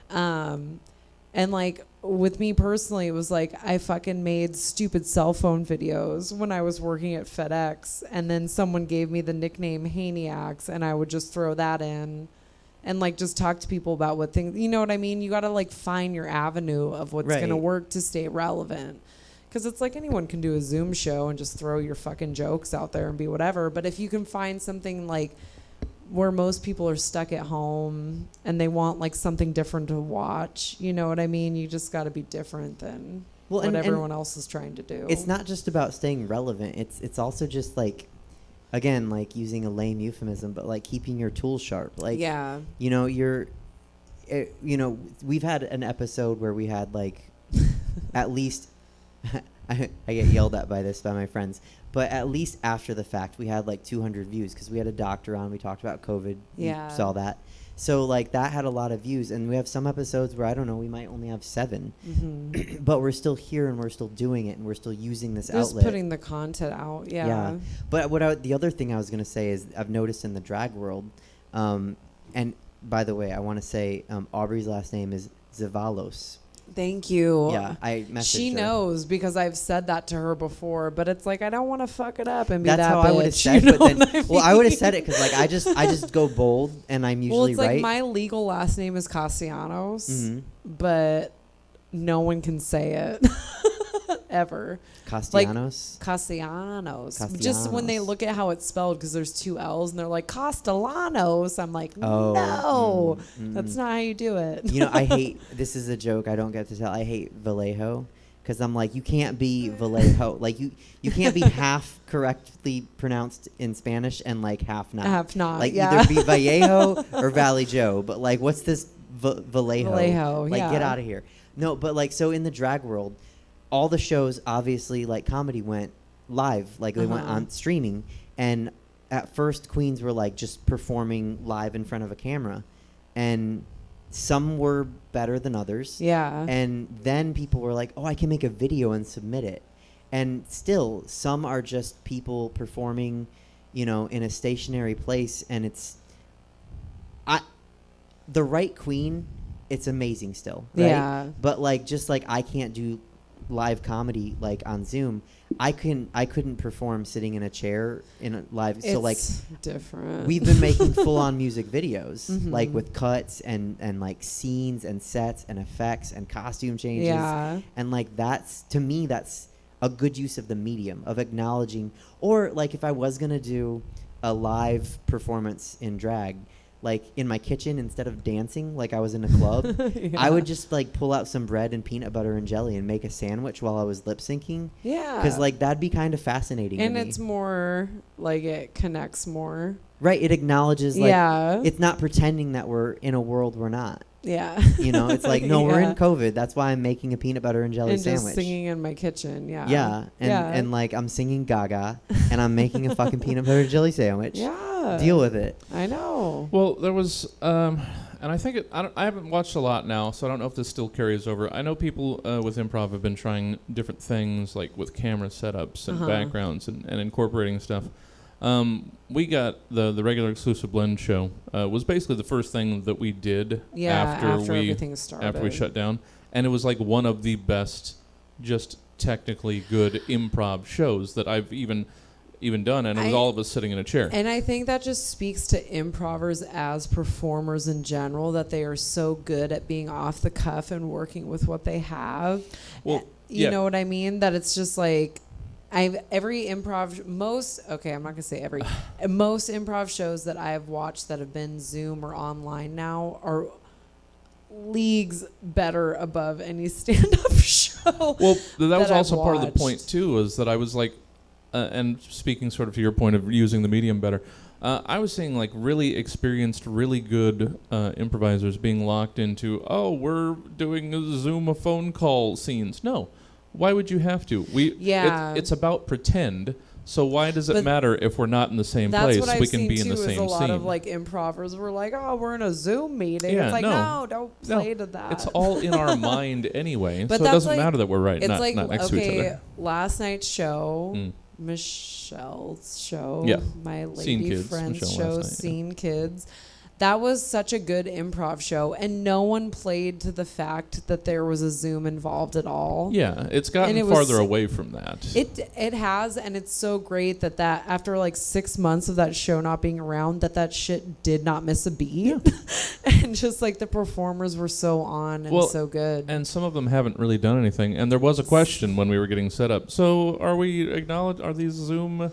And like with me personally, it was like I fucking made stupid cell phone videos when I was working at FedEx, and then someone gave me the nickname Haney-ep, and I would just throw that in and like just talk to people about what things, you know what I mean? You got to like find your avenue of what's going to work to stay relevant. Because it's like anyone can do a Zoom show and just throw your fucking jokes out there and be whatever. But if you can find something like where most people are stuck at home and they want like something different to watch, you know what I mean? You just got to be different than what everyone else is trying to do. It's not just about staying relevant. It's also just like, again, like using a lame euphemism, but like keeping your tools sharp. Like, you know, we've had an episode where we had like at least I get yelled at by my friends, but at least after the fact, we had like 200 views because we had a doctor on. We talked about COVID. Yeah. You saw that. So like that had a lot of views, and we have some episodes where I don't know, we might only have 7, but we're still here and we're still doing it and we're still using this just outlet. putting the content out. Yeah. But the other thing I was gonna say is I've noticed in the drag world, and by the way, I want to say Aubrey's last name is Zavalos. Thank you. Yeah, I messaged She her. knows because I've said that to her before, but it's like I don't want to fuck it up and be That's that how bitch. I would have said, you know but then, what I mean? well, I would have said it because like I just go bold and I'm usually it's like right. my legal last name is Castellanos, but no one can say it ever. Castellanos. Like, Castellanos. Just when they look at how it's spelled, because there's 2 L's and they're like Castellanos. I'm like, no, that's not how you do it. You know, I hate. This is a joke I don't get to tell. I hate Vallejo because I'm like, you can't be Vallejo. Like you can't be half correctly pronounced in Spanish and like half not. Half not. Like yeah. either be Vallejo or Valley Joe. But like, what's this Vallejo? Vallejo. Like, yeah. get out of here. No, but like, so in the drag world, all the shows, obviously, like comedy went live, like they went on streaming. And at first, queens were like just performing live in front of a camera. And some were better than others. Yeah. And then people were like, oh, I can make a video and submit it. And still, some are just people performing, in a stationary place, and it's the right queen. It's amazing still, right? Yeah. But just like I can't do live comedy like on Zoom. I couldn't perform sitting in a chair in a live. So It's different. we've been making full on music videos, Mhm. like with cuts and like scenes and sets and effects and costume changes. Yeah. And that's, to me, that's a good use of the medium of acknowledging, or if I was going to do a live performance in drag, in my kitchen, instead of dancing like I was in a club, I would just pull out some bread and peanut butter and jelly and make a sandwich while I was lip syncing. Yeah. Because that'd be kind of fascinating. And to me. it's more it connects more. Right. It acknowledges Yeah. it's not pretending that we're in a world we're not. Yeah. It's no, we're Yeah. in COVID. That's why I'm making a peanut butter and jelly And sandwich. just singing in my kitchen. Yeah. Yeah. And I'm singing Gaga and I'm making a fucking peanut butter and jelly sandwich. Yeah. Deal with it. I know. Well, there was, and I think I haven't watched a lot now, so I don't know if this still carries over. I know people with improv have been trying different things, like with camera setups and backgrounds and incorporating stuff. We got the regular exclusive blend show was basically the first thing that we did after everything started. after we shut down, and it was one of the best, just technically good improv shows that I've even done, and it was all of us sitting in a chair. And I think that just speaks to improvers as performers in general, that they are so good at being off the cuff and working with what they have. Well, you know what I mean? That it's just every improv, I'm not going to say every, most improv shows that I've watched that have been Zoom or online now are leagues better above any stand-up show. Well, that was I've also part of the watched. point too, is that I was and speaking sort of to your point of using the medium better, I was seeing really experienced, really good improvisers being locked into, we're doing a Zoom phone call scenes. No, why would you have to? It's about pretend. So why does it matter if we're not in the same place? What I've We can seen be in too the is same a lot scene. of improvers were we're in a Zoom meeting. Yeah, it's no. don't play to that. It's all in our mind anyway, But so it that's doesn't matter that we're right, It's not next to each other. Last night's show, Mm. Michelle's show, Yeah. my Seen lady Kids, friend's Michelle show, last night, yeah. Seen Kids. That was such a good improv show, and no one played to the fact that there was a Zoom involved at all. Yeah, it's gotten And it farther was- away from that. It has, and it's so great that after 6 months of that show not being around, that shit did not miss a beat, and just the performers were so on and so good. And some of them haven't really done anything. And there was a question when we were getting set up. So are these Zoom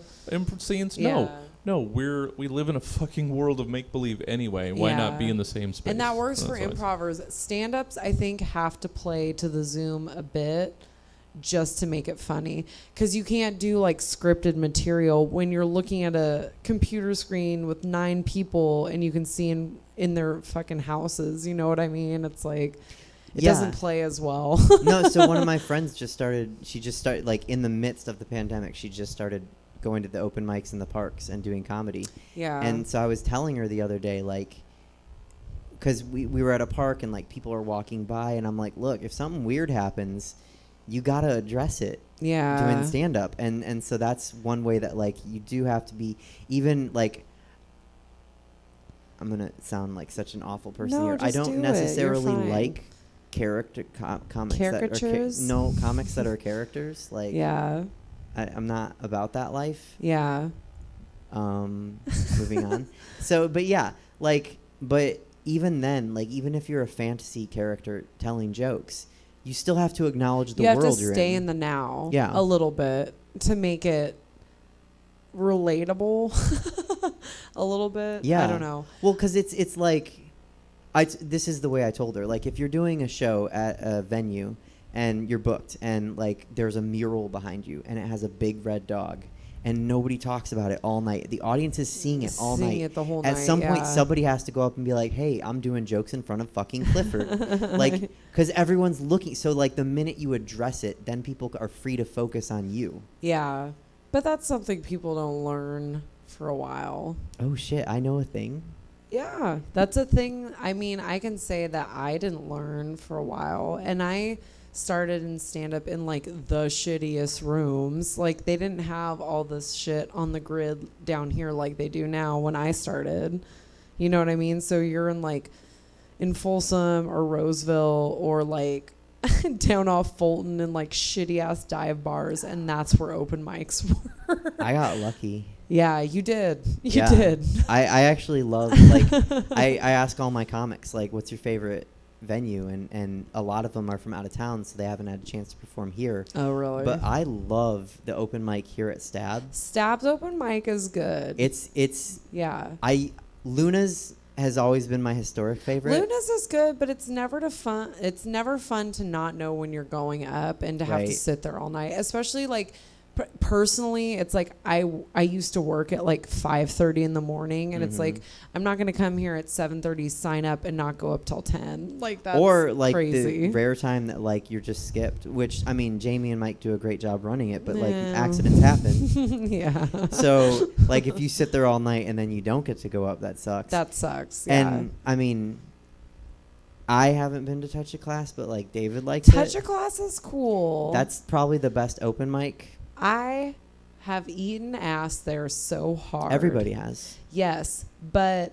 scenes? Yeah. No, we live in a fucking world of make-believe anyway. Why not be in the same space? And that works for That's why improvers. Stand-ups, I think, have to play to the Zoom a bit just to make it funny. Because you can't do scripted material when you're looking at a computer screen with 9 people and you can see in their fucking houses. You know what I mean? It's it doesn't play as well. No, so one of my friends she just started in the midst of the pandemic, she just started going to the open mics in the parks and doing comedy. Yeah. And so I was telling her the other day, because we were at a park and people are walking by, and I'm look, if something weird happens, you gotta address it. Yeah. Doing stand up, and so that's one way that you do have to be, even I'm gonna sound like such an awful person No, here. I just don't do it. You're necessarily fine. like comics Caricatures? comics that are characters. Yeah. I'm not about that life. Yeah. Moving on. So, but yeah, but even then, even if you're a fantasy character telling jokes, you still have to acknowledge the You have world to you're stay in. in the now Yeah. a little bit to make it relatable a little bit. Yeah. I don't know. Well, because it's this is the way I told her. If you're doing a show at a venue and you're booked and there's a mural behind you and it has a big red dog and nobody talks about it all night. The audience is seeing it all Seeing night. it the whole At night, some point, yeah. somebody has to go up and be like, hey, I'm doing jokes in front of fucking Clifford. Because everyone's looking. So, the minute you address it, then people are free to focus on you. Yeah. But that's something people don't learn for a while. Oh, shit, I know a thing. Yeah, that's a thing. I mean, I can say that I didn't learn for a while. And I started in stand-up in like the shittiest rooms. Like they didn't have all this shit on the grid down here like they do now when I started. You know what I mean? So you're in like in Folsom or Roseville or like down off Fulton in like shitty ass dive bars, and that's where open mics were. I got lucky. Yeah, you did. You Yeah. did. I actually love, like, I ask all my comics, like, what's your favorite venue? And a lot of them are from out of town, so they haven't had a chance to perform here. Oh, really? But I love the open mic here at Stab. Stab's open mic is good. It's yeah. Luna's has always been my historic favorite. Luna's is good, but it's never fun. It's never fun to not know when you're going up and to have to Right. sit there all night. Especially like personally, it's like I used to work at like 5:30 in the morning, and it's like I'm not gonna come here at 7:30, sign up, and not go up till 10. Like that's or like crazy. the rare time that like you're just skipped, which I mean Jamie and Mike do a great job running it, but like Yeah. accidents happen. Yeah. So like if you sit there all night and then you don't get to go up, that sucks. That sucks. Yeah. And I mean, I haven't been to Touch a Class, but like David likes Touch it. a Class is cool. That's probably the best open mic. I have eaten ass there so hard. Everybody has. Yes, but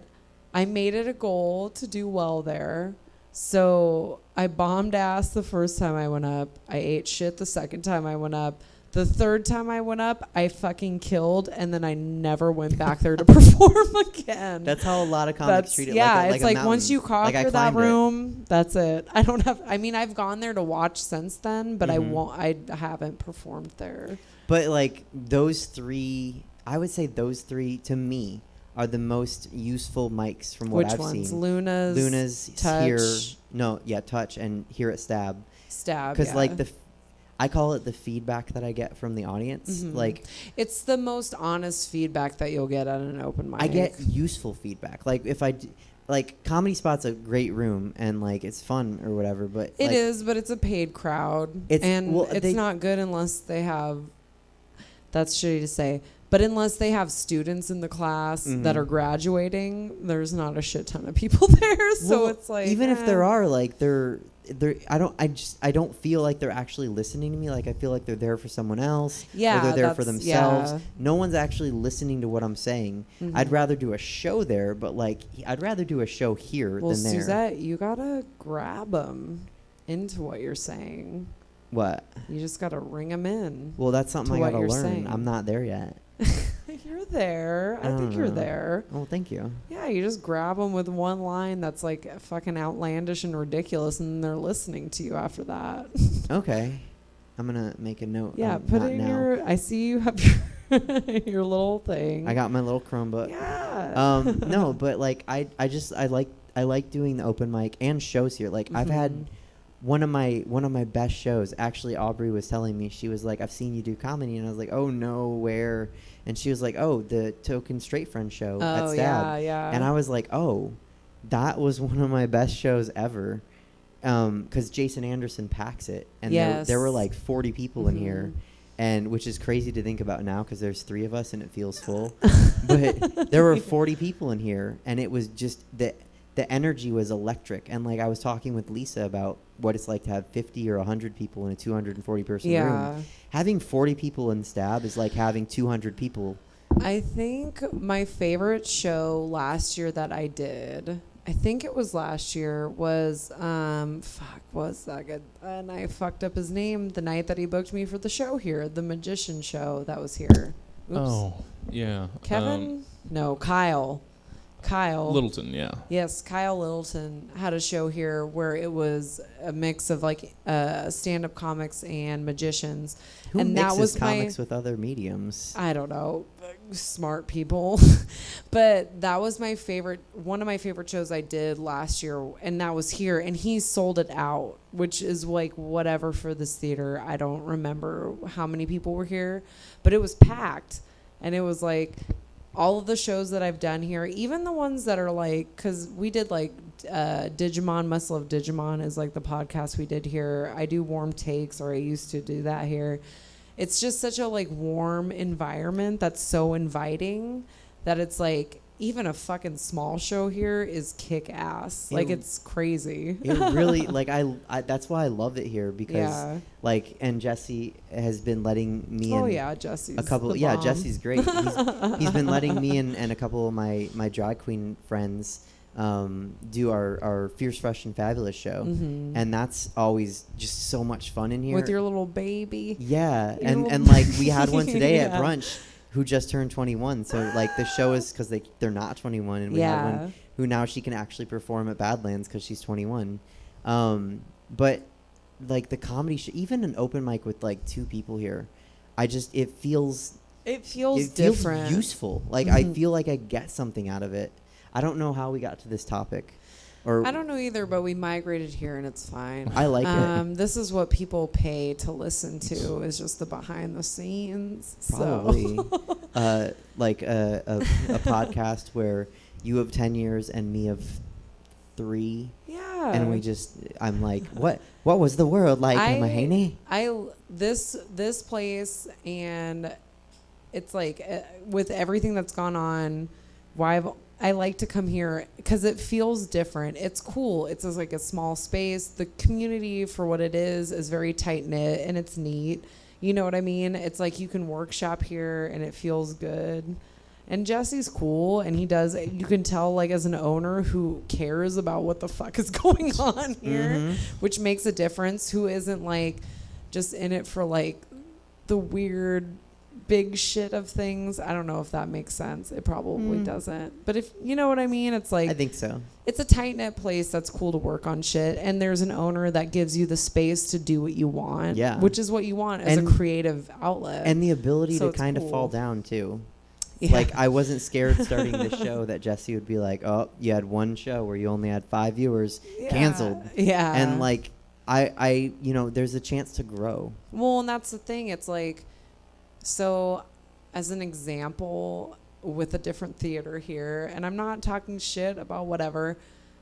I made it a goal to do well there. So I bombed ass the first time I went up. I ate shit the second time I went up. The third time I went up, I fucking killed, and then I never went back there to perform again. That's how a lot of comics treat it. Yeah, like it's a like mountain. once you Like, I conquer that climbed it. room, that's it. I don't have. I mean, I've gone there to watch since then, but I Mhm. won't. I haven't performed there. But like those three, I would say those three to me are the most useful mics from what Which I've ones? seen. Luna's, Touch. Here. Touch. No, yeah, Touch and here at Stab. Stab. Because Yeah. like I call it the feedback that I get from the audience. Mhm. Like It's the most honest feedback that you'll get at an open mic. I get useful feedback. Like if like Comedy Spot's a great room and like it's fun or whatever, but It like, is, but it's a paid crowd, and well, it's not good unless they have. That's shitty to say, but unless they have students in the class that are graduating, there's not a shit ton of people there. So well, it's like even if there are, like they're I don't feel like they're actually listening to me. Like I feel like they're there for someone else. Yeah, or they're there for that's- themselves. yeah. No one's actually listening to what I'm saying. Mhm. I'd rather do a show there, but like I'd rather do a show here well, than there. Suzette, you gotta grab them into what you're saying. What? You just gotta ring them in. Well, that's something to I what gotta you're learn. saying. I'm not there yet. You're there. I don't think you're know. there. Oh, thank you. Yeah, you just grab them with one line that's like fucking outlandish and ridiculous, and they're listening to you after that. Okay, I'm gonna make a note. Yeah, put not it in now. your. I see you have your your little thing. I got my little Chromebook. Yeah. No, but like I like doing the open mic and shows here. Like I've had Mhm. one of my best shows. Actually, Aubrey was telling me, she was like, I've seen you do comedy, and I was like, oh no, where? And she was like, oh, the Token Straight Friend show at Oh, Stab. yeah, yeah. And I was like, oh, that was one of my best shows ever. Because Jason Anderson packs it, and there were Yes. like 40 people in here, Mhm. and which is crazy to think about now because there's 3 of us and it feels full. But there were 40 people in here, and it was just the energy was electric. And like I was talking with Lisa about what it's like to have 50 or 100 people in a 240 person Yeah. room. Having 40 people in Stab is like having 200 people. I think my favorite show last year that I did, I think it was last year, was was that good? And I fucked up his name the night that he booked me for the show here, the magician show that was here. Oops. Oh, yeah. Kevin? No, Kyle. Littleton, yeah. Yes, Kyle Littleton had a show here where it was a mix of like stand-up comics and magicians. Who and mixes that was comics with other mediums? I don't know, smart people. But that was my favorite, one of my favorite shows I did last year, and that was here, and he sold it out, which is like whatever for this theater. I don't remember how many people were here, but it was packed, and it was like all of the shows that I've done here, even the ones that are like, because we did like Digimon, Must Love Digimon is like the podcast we did here. I do Warm Takes, or I used to do that here. It's just such a like warm environment that's so inviting that it's like, even a fucking small show here is kick ass. It- Like it's crazy. It really like I that's why I love it here because Yeah. like and Jesse has been letting me Oh and yeah, Jesse's a couple the yeah bomb. Jesse's great. He's been letting me and a couple of my drag queen friends do our Fierce Fresh and Fabulous show, and that's always just so much fun in here with your little baby. yeah your and little- like we had one today at Yeah. brunch who just turned 21, so like the show is because they're not 21, and we had Yeah. one who now she can actually perform at Badlands because she's 21. But like the comedy even an open mic with like 2 people here, it feels different. useful. Like I feel like I get something out of it. I don't know how we got to this topic, or I don't know either, but we migrated here and it's fine. I like it. This is what people pay to listen to is just the behind the scenes. Probably So. like a podcast where you have 10 years and me of 3. Yeah. And I'm like, what was the world like, Emma Haney? This place, and it's like with everything that's gone on, I like to come here because it feels different. It's cool. It's just like a small space. The community for what it is very tight knit and it's neat. You know what I mean? It's like you can workshop here and it feels good. And Jesse's cool, and you can tell like as an owner who cares about what the fuck is going on here, which makes a difference, who isn't like just in it for like the weird big shit of things. I don't know if that makes sense. It probably doesn't. But if you know what I mean, it's like I think so. It's a tight knit place that's cool to work on shit, and there's an owner that gives you the space to do what you want. Yeah. Which is what you want as a creative outlet. And the ability So to it's kind of cool. fall down too. Yeah. Like I wasn't scared starting this show that Jesse would be like, "Oh, you had one show where you only had 5 viewers, canceled." Yeah. And like I there's a chance to grow. Well, and that's the thing. It's like, so as an example, with a different theater here, and I'm not talking shit about whatever,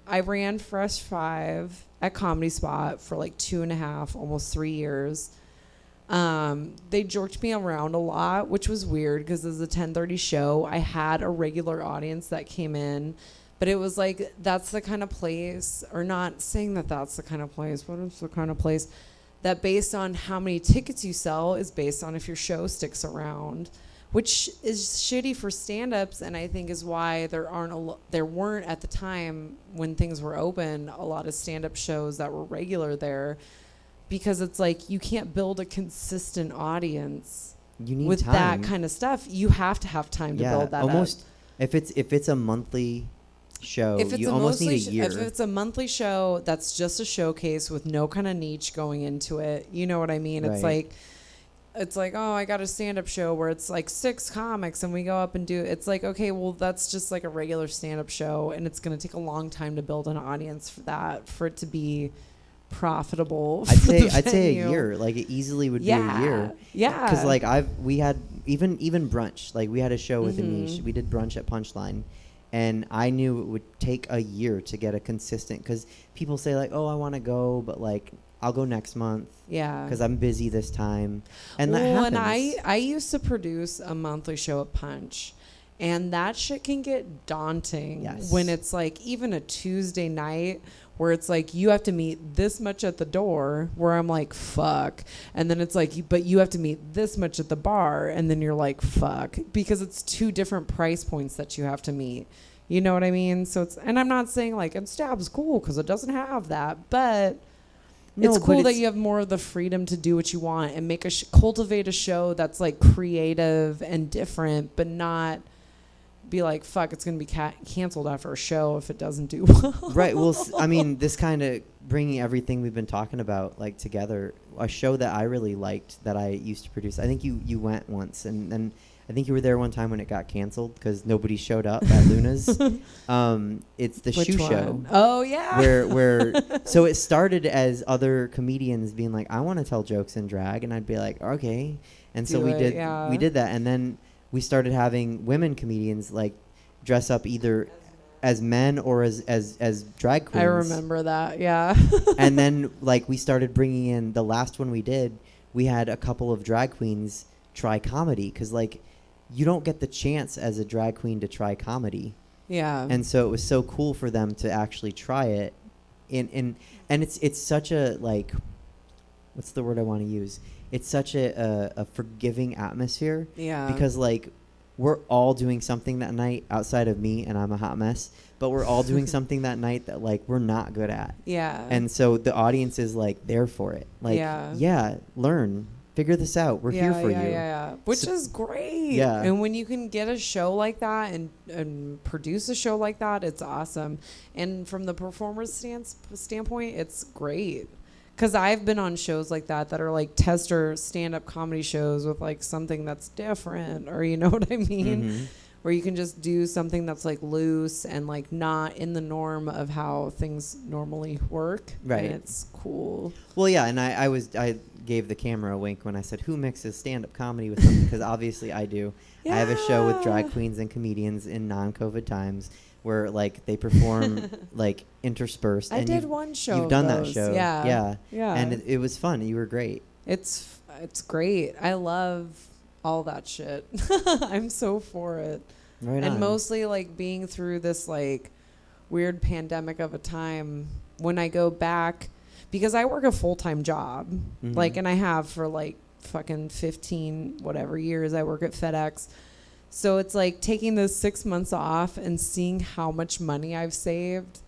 I ran Fresh 5 at Comedy Spot for like 2.5, almost 3 years. They jerked me around a lot, which was weird because it was a 10:30 show. I had a regular audience that came in, but it was like, that's the kind of place, or not saying that that's the kind of place, but it's the kind of place that based on how many tickets you sell is based on if your show sticks around, which is shitty for stand-ups, and I think is why there weren't at the time when things were open a lot of stand-up shows that were regular there, because it's like you can't build a consistent audience You need with time. that kind of stuff. You have to have time to build that almost up. if it's a monthly show, you almost need a year. If it's a monthly show that's just a showcase with no kind of niche going into it, you know what I mean? Right. It's like, oh, I got a stand-up show where it's like 6 comics and we go up and do, it's like, okay, well, that's just like a regular stand-up show, and it's going to take a long time to build an audience for that, for it to be profitable. I'd for the say a venue. year. Like it easily would be a year. Yeah. Because like we had even brunch. Like we had a show with a niche. We did brunch at Punchline, and I knew it would take a year to get a consistent. Because people say like, oh, I want to go, but like I'll go next month. Yeah. Because I'm busy this time, and that well, happens. and I used to produce a monthly show at Punch, and that shit can get daunting when it's like even a Tuesday night where it's like you have to meet this much at the door, where I'm like, fuck. And then it's like, but you have to meet this much at the bar, and then you're like, fuck. Because it's 2 different price points that you have to meet. You know what I mean? So it's, and I'm not saying like, and Stab's cool because it doesn't have that, but No, it's but cool that it's- you have more of the freedom to do what you want and make cultivate a show that's like creative and different, but not be like, fuck, it's going to be canceled after a show if it doesn't do well. Right. Well, I mean, this kind of bringing everything we've been talking about like together. A show that I really liked that I used to produce. I think you went once, and I think you were there one time when it got canceled because nobody showed up at Luna's. It's the Which shoe one? show. Oh yeah. Where so it started as other comedians being like, I want to tell jokes in drag, and I'd be like, okay. And so Do we it, did yeah. we did that, and then we started having women comedians like dress up either as men or as drag queens. I remember that. Yeah. And then like we started bringing in the last one we did. We had a couple of drag queens try comedy because like you don't get the chance as a drag queen to try comedy. Yeah. And so it was so cool for them to actually try it. And it's such a, like, what's the word I want to use? It's such a forgiving atmosphere. Yeah. Because, like, we're all doing something that night outside of me, and I'm a hot mess, but we're all doing something that night that, like, we're not good at. Yeah. And so the audience is, like, there for it. Like, yeah, learn. Figure this out. We're here for you. Yeah. Which is great. Yeah. And when you can get a show like that and produce a show like that, it's awesome. And from the performer's standpoint, it's great. Because I've been on shows like that are like tester stand-up comedy shows with like something that's different, or you know what I mean? Mm-hmm. Where you can just do something that's like loose and like not in the norm of how things normally work. Right. And it's cool. Well, yeah, and I gave the camera a wink when I said, who mixes stand-up comedy with something? Because obviously I do. Yeah. I have a show with drag queens and comedians in non-COVID times where, like, they perform, like, interspersed. I and did you've- one show You've of done those. that show. Yeah. And it was fun. You were great. It's great. I love all that shit. I'm so for it. Right And on. mostly like being through this like weird pandemic of a time when I go back, because I work a full-time job, Mhm. like, and I have for like fucking 15 whatever years. I work at FedEx. So it's like taking those 6 months off and seeing how much money I've saved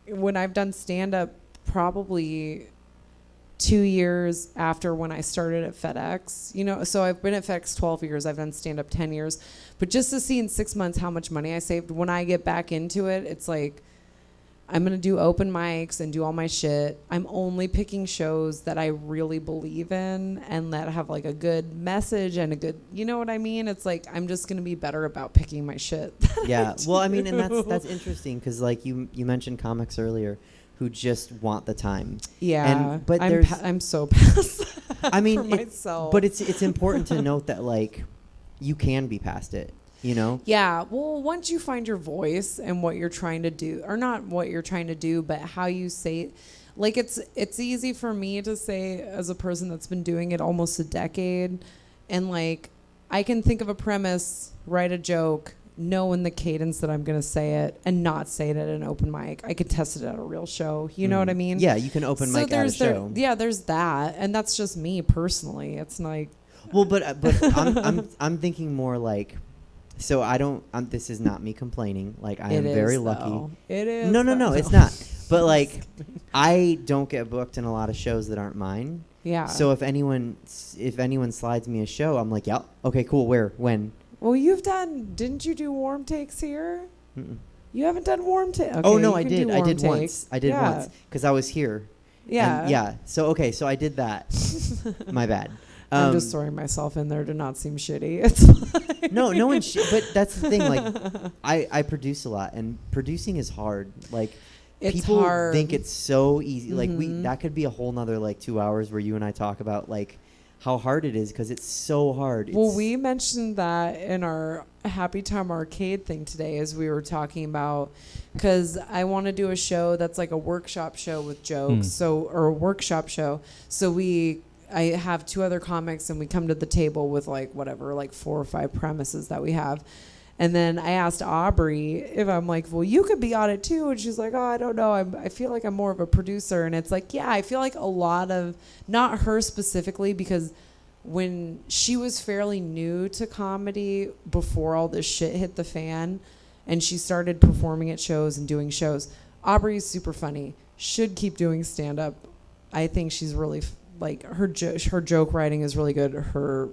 when I've done stand-up probably 2 years after when I started at FedEx, you know, so I've been at FedEx 12 years, I've done stand-up 10 years, but just to see in 6 months how much money I saved, when I get back into it, it's like, I'm going to do open mics and do all my shit. I'm only picking shows that I really believe in and that have like a good message and a good, you know what I mean? It's like, I'm just going to be better about picking my shit. Yeah. Well, I mean, and that's interesting because, like, you mentioned comics earlier who just want the time. Yeah. And, but I'm so past that I mean, for myself. But it's important to note that, like, you can be past it, you know? Yeah. Well, once you find your voice and what you're trying to do, or not what you're trying to do, but how you say it, like, it's easy for me to say as a person that's been doing it almost a decade, and like, I can think of a premise, write a joke, know in the cadence that I'm going to say it, and not say it at an open mic. I could test it at a real show. You know what I mean? Yeah, you can open mic at a show. Yeah, there's that, and that's just me personally. It's like, well, but I'm thinking more like, so I don't. this is not me complaining. Like, I am very lucky. Though. It is. No, it's not. But like, I don't get booked in a lot of shows that aren't mine. Yeah. So if anyone slides me a show, I'm like, yeah, okay, cool. Where, when? Well, didn't you do warm takes here? Mm-mm. You haven't done warm takes? Okay, Oh no, I you can did. do I warm did once. take. I did Yeah. once because I was here. Yeah. And yeah. So okay, so I did that. My bad. I'm just throwing myself in there to not seem shitty. It's fine. No one. But that's the thing. Like, I produce a lot, and producing is hard. Like, It's people hard. think it's so easy. Like, Mhm. that could be a whole nother like 2 hours where you and I talk about like how hard it is because it's so hard. Well, It's- we mentioned that in our Happy Time Arcade thing today as we were talking about, because I want to do a show that's like a workshop show with jokes, or a workshop show. So I have two other comics and we come to the table with like whatever, like 4 or 5 premises that we have. And then I asked Aubrey if I'm like, well, you could be on it too. And she's like, oh, I don't know. I feel like I'm more of a producer. And it's like, yeah, I feel like a lot of, not her specifically, because when she was fairly new to comedy before all this shit hit the fan and she started performing at shows and doing shows, Aubrey's super funny. Should keep doing stand-up. I think she's really, like, her joke writing is really good. Her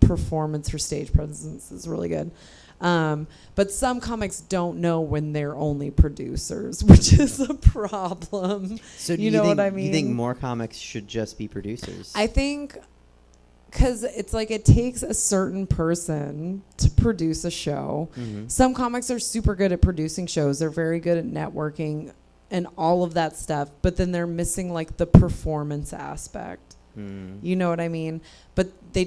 performance, her stage presence is really good. But some comics don't know when they're only producers, which is a problem. So do you know think, what I mean? You think more comics should just be producers? I think because it's like it takes a certain person to produce a show. Mhm. Some comics are super good at producing shows. They're very good at networking and all of that stuff. But then they're missing like the performance aspect. Mm. You know what I mean? But they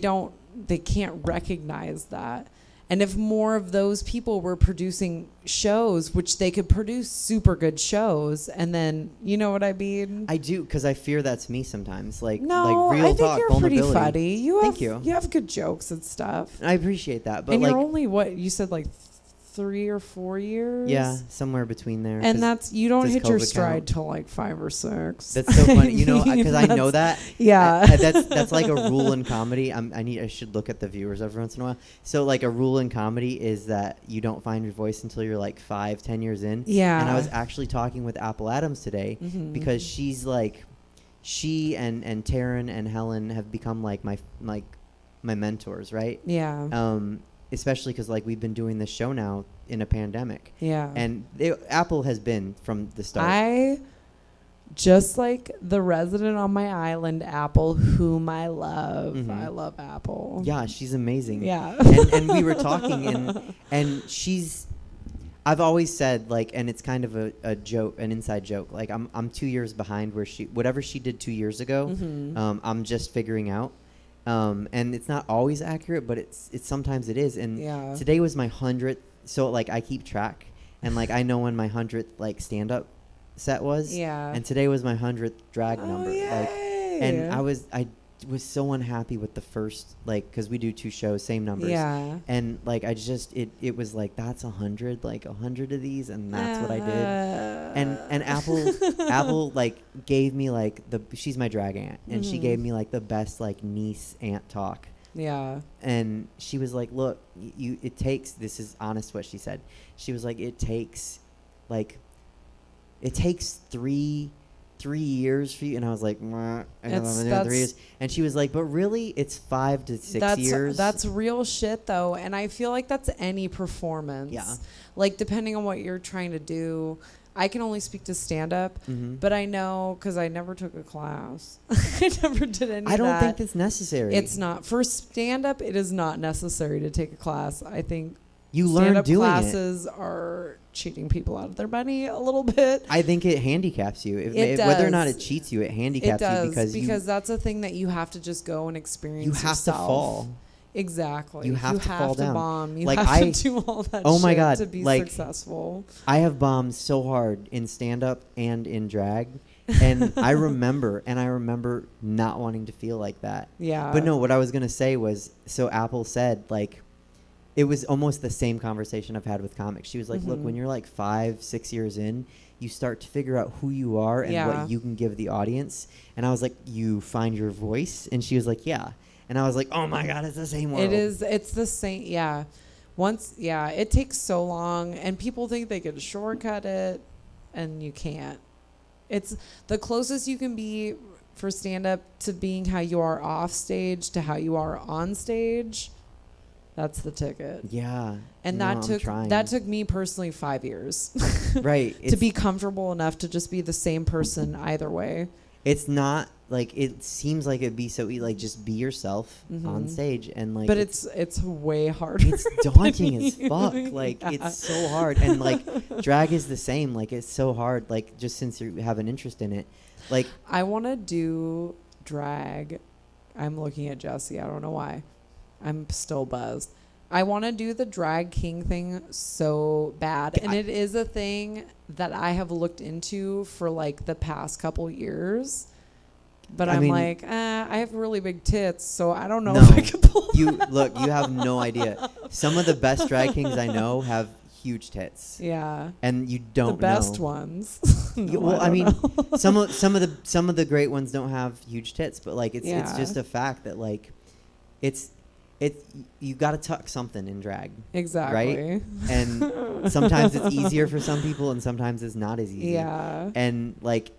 can't recognize that. And if more of those people were producing shows, which they could produce super good shows, and then, you know what I mean? I do, because I fear that's me sometimes. Like, No, like real I think talk, you're pretty vulnerability. funny. Thank you. You have good jokes and stuff. I appreciate that, but And like, you're only, what, you said like 3 or 4 years. Yeah, somewhere between there. And 'cause that's, you don't does hit your COVID stride count? till like 5 or 6. That's so funny, you know, because I know that. Yeah. That's like a rule in comedy. I should look at the viewers every once in a while. So like a rule in comedy is that you don't find your voice until you're like 5-10 years in. Yeah. And I was actually talking with Apple Adams today because she's like, she and Taryn and Helen have become like my mentors, right? Yeah. Especially because like we've been doing this show now in a pandemic. Yeah. And Apple has been from the start. I just like the resident on my island, Apple, whom I love. I love Apple. Yeah, she's amazing. Yeah. And we were talking and I've always said like, and it's kind of a joke, an inside joke. Like I'm 2 years behind where whatever she did 2 years ago, I'm just figuring out. And it's not always accurate, but it's sometimes it is. And today was my 100th, so like I keep track, and like I know when my 100th like stand up set was. Yeah. And today was my 100th drag number. Yay. Like, and I was so unhappy with the first, like, because we do 2 shows, same numbers. Yeah. And like I just it was like that's 100, like 100 of these, and that's what I did. And Apple like gave me like she's my drag aunt, and she gave me like the best like niece aunt talk. Yeah. And she was like, look, it takes, this is honest what she said. She was like, it takes 3 years for you. And I was like, I don't know, 3 years. And she was like, but really it's 5 to 6 years. That's real shit though. And I feel like that's any performance. Yeah. Like depending on what you're trying to do. I can only speak to stand up, but I know because I never took a class. I never did any of that. I don't think that's necessary. It's not. For stand up, it is not necessary to take a class. I think you learn stand-up doing classes are cheating people out of their money a little bit. I think it handicaps you. Whether or not it cheats you, it handicaps you because that's a thing that you have to just go and experience. You have yourself. to fall. Exactly. You have to fall down. Bomb. You like have to do all that oh my shit God, to be like, successful. I have bombed so hard in stand-up and in drag. And I remember not wanting to feel like that. Yeah. But no, what I was going to say was, so Apple said, like, it was almost the same conversation I've had with comics. She was like, look, when you're like 5-6 years in, you start to figure out who you are and what you can give the audience. And I was like, you find your voice? And she was like, yeah. And I was like, oh my God, it's the same world. It is. It's the same. Yeah. It takes so long and people think they can shortcut it and you can't. It's the closest you can be for stand up to being how you are off stage to how you are on stage. That's the ticket. Yeah. And that took me personally 5 years. Right. To be comfortable enough to just be the same person either way. It's not like, it seems like it'd be so easy, like just be yourself on stage and like. But it's way harder. It's daunting as fuck. Like it's so hard. And like drag is the same. Like it's so hard. Like just since you have an interest in it, like I want to do drag. I'm looking at Jesse. I don't know why. I'm still buzzed. I want to do the drag king thing so bad. And it is a thing that I have looked into for like the past couple years. But I have really big tits, so I don't know if I could pull Look, you have no idea. Some of the best drag kings I know have huge tits. Yeah. And you don't know. The best ones. Some of the great ones don't have huge tits, but like it's just a fact that like you got to tuck something in drag. Exactly. Right? And sometimes it's easier for some people and sometimes it's not as easy. Yeah. And like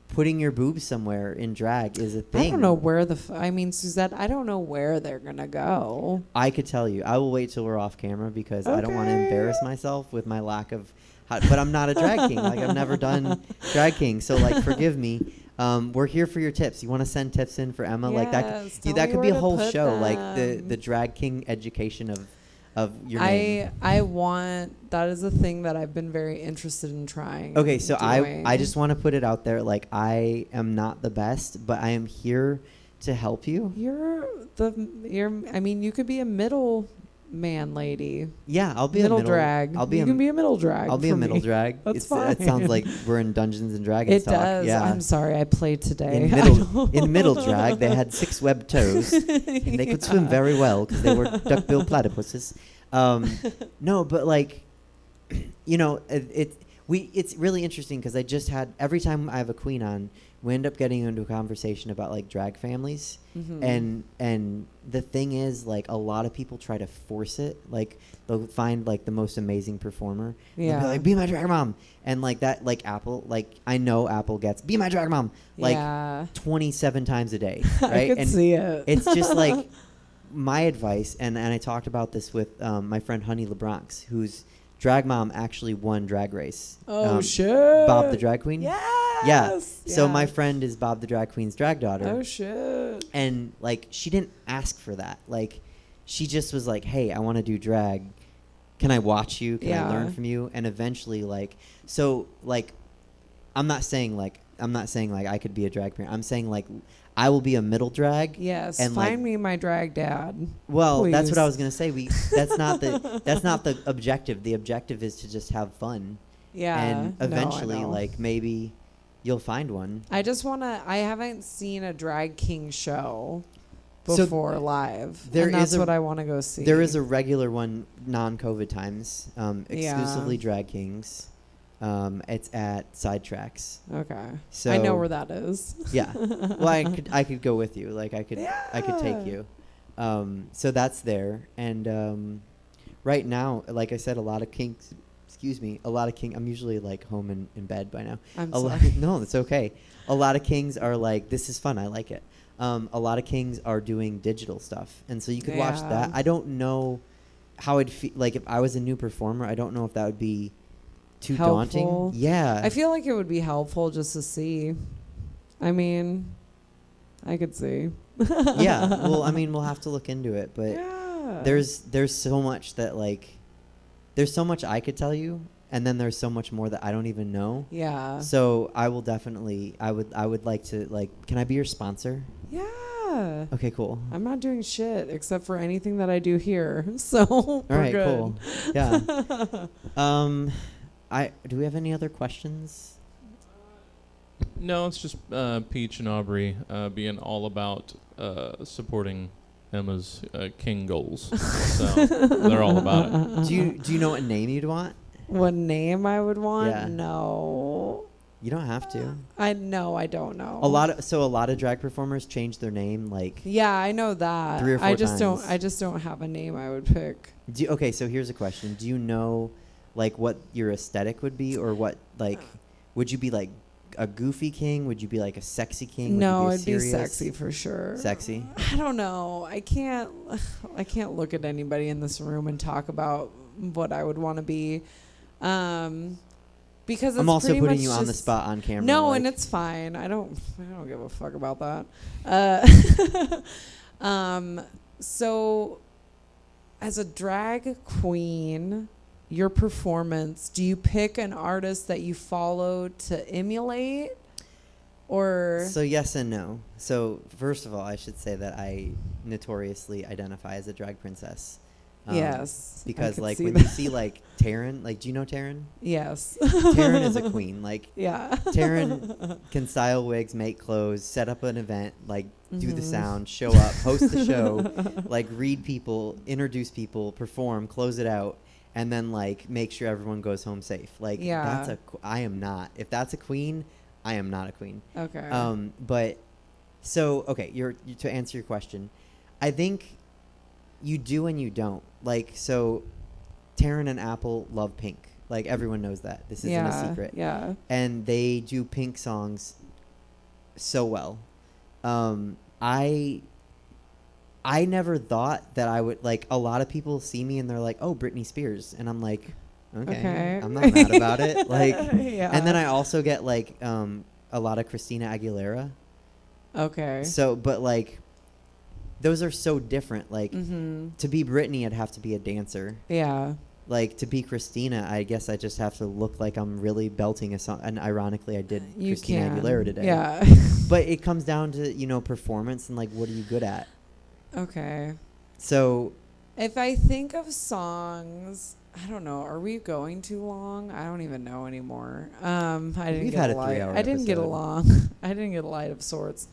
putting your boobs somewhere in drag is a thing. I don't know where Suzette, I don't know where they're going to go. I could tell you. I will wait till we're off camera because I don't want to embarrass myself with my lack of but I'm not a drag king. Like I've never done drag king. So like forgive me. We're here for your tips. You want to send tips in for Emma? Yes, like that could be a whole show, like the drag king education of your name. That is a thing that I've been very interested in trying. Okay, so I just want to put it out there, like I am not the best, but I am here to help you. You could be a middle man lady. Yeah, I'll be middle a middle drag. You can be a middle drag. I'll be a middle drag. That's fine. It sounds like we're in Dungeons and Dragons. It does. Yeah. I'm sorry, I played today. In middle drag, they had 6 webbed toes, and they could swim very well because they were duck-billed platypuses. No, but like, you know, it's really interesting because I just had every time I have a queen on, we end up getting into a conversation about like drag families, and the thing is like a lot of people try to force it. Like they'll find like the most amazing performer, and they'll be like, be my drag mom, and like that, like Apple, like I know Apple gets be my drag mom like 27 times a day, right? I could see it. It's just like my advice, and I talked about this with my friend Honey LeBronx, whose drag mom actually won Drag Race. Oh shit! Bob the drag queen. Yes. Yeah. So my friend is Bob the drag queen's drag daughter. Oh shit! And like she didn't ask for that. Like she just was like, "Hey, I want to do drag. Can I watch you? Can I learn from you?" And eventually, like, so like, I'm not saying like I could be a drag parent. I'm saying like I will be a middle drag. Yes. And find like, me my drag dad. well, please. that's what I was gonna say. That's not the objective. The objective is to just have fun. Yeah. And eventually, no, like maybe you'll find one. I haven't seen a drag king show So before live. there and that's is what I want to go see. There is a regular one, non-COVID times, exclusively Yeah. drag kings. It's at Sidetracks. Okay. So I know where that is. Yeah. Well, I could go with you. Like I could take you. So that's there, and right now, like I said, a lot of kings. Excuse me, a lot of king. I'm usually like home and in bed by now. I'm sorry. No, it's okay. A lot of kings are like, this is fun. I like it. A lot of kings are doing digital stuff, and so you could watch that. I don't know how it'd feel. Like if I was a new performer, I don't know if that would be too helpful. daunting. Yeah. I feel like it would be helpful just to see. I mean, I could see. Yeah. Well, I mean, we'll have to look into it, but Yeah. there's so much that like there's so much I could tell you, and then there's so much more that I don't even know. Yeah. So I will definitely I would like to like, can I be your sponsor? Yeah. Okay, cool. I'm not doing shit except for anything that I do here. So All right, good. cool. Yeah. Do we have any other questions? No, it's just Peach and Aubrey being all about supporting Emma's king goals. So they're all about it. Do you know what name you'd want? What name I would want? Yeah. No. You don't have to. I don't know. A lot of drag performers change their name like Yeah, I know that. 3 or 4 times. I just don't have a name I would pick. Okay, so here's a question. Do you know like what your aesthetic would be, or what like would you be like a goofy king? Would you be like a sexy king? No, would it'd be sexy for sure. Sexy? I don't know. I can't look at anybody in this room and talk about what I would want to be. Because it's I'm also pretty putting much you on the just- spot on camera. No, like, and it's fine. I don't give a fuck about that. So as a drag queen, your performance, do you pick an artist that you follow to emulate? Or So yes and no. So first of all, I should say that I notoriously identify as a drag princess. Yes, I Because could like see when that. you see like Taryn, like do you know Taryn? Yes. Taryn is a queen. Like Yeah. Taryn can style wigs, make clothes, set up an event, like do the Mhm. sound, show up, host the show, like read people, introduce people, perform, close it out, and then like make sure everyone goes home safe. Like Yeah. I am not. If that's a queen, I am not a queen. Okay. But so okay, to answer your question, I think you do and you don't. Like so, Taryn and Apple love Pink. Like everyone knows that. This isn't a secret. Yeah. And they do Pink songs so well. I never thought that I would like. A lot of people see me and they're like, "Oh, Britney Spears," and I'm like, "Okay, I'm not mad about it." Like, Yeah. and then I also get like a lot of Christina Aguilera. Okay. So, but like, those are so different. Like, Mm-hmm. to be Britney, I'd have to be a dancer. Yeah. Like, to be Christina, I guess I just have to look like I'm really belting a song. And ironically, I did You Christina can. Aguilera today. Yeah. But it comes down to, performance and, like, what are you good at? Okay. So, If I think of songs, I don't know. Are we going too long? I don't even know anymore. I didn't We've get had a a light. 3-hour I didn't get a episode. long. I didn't get a light of sorts.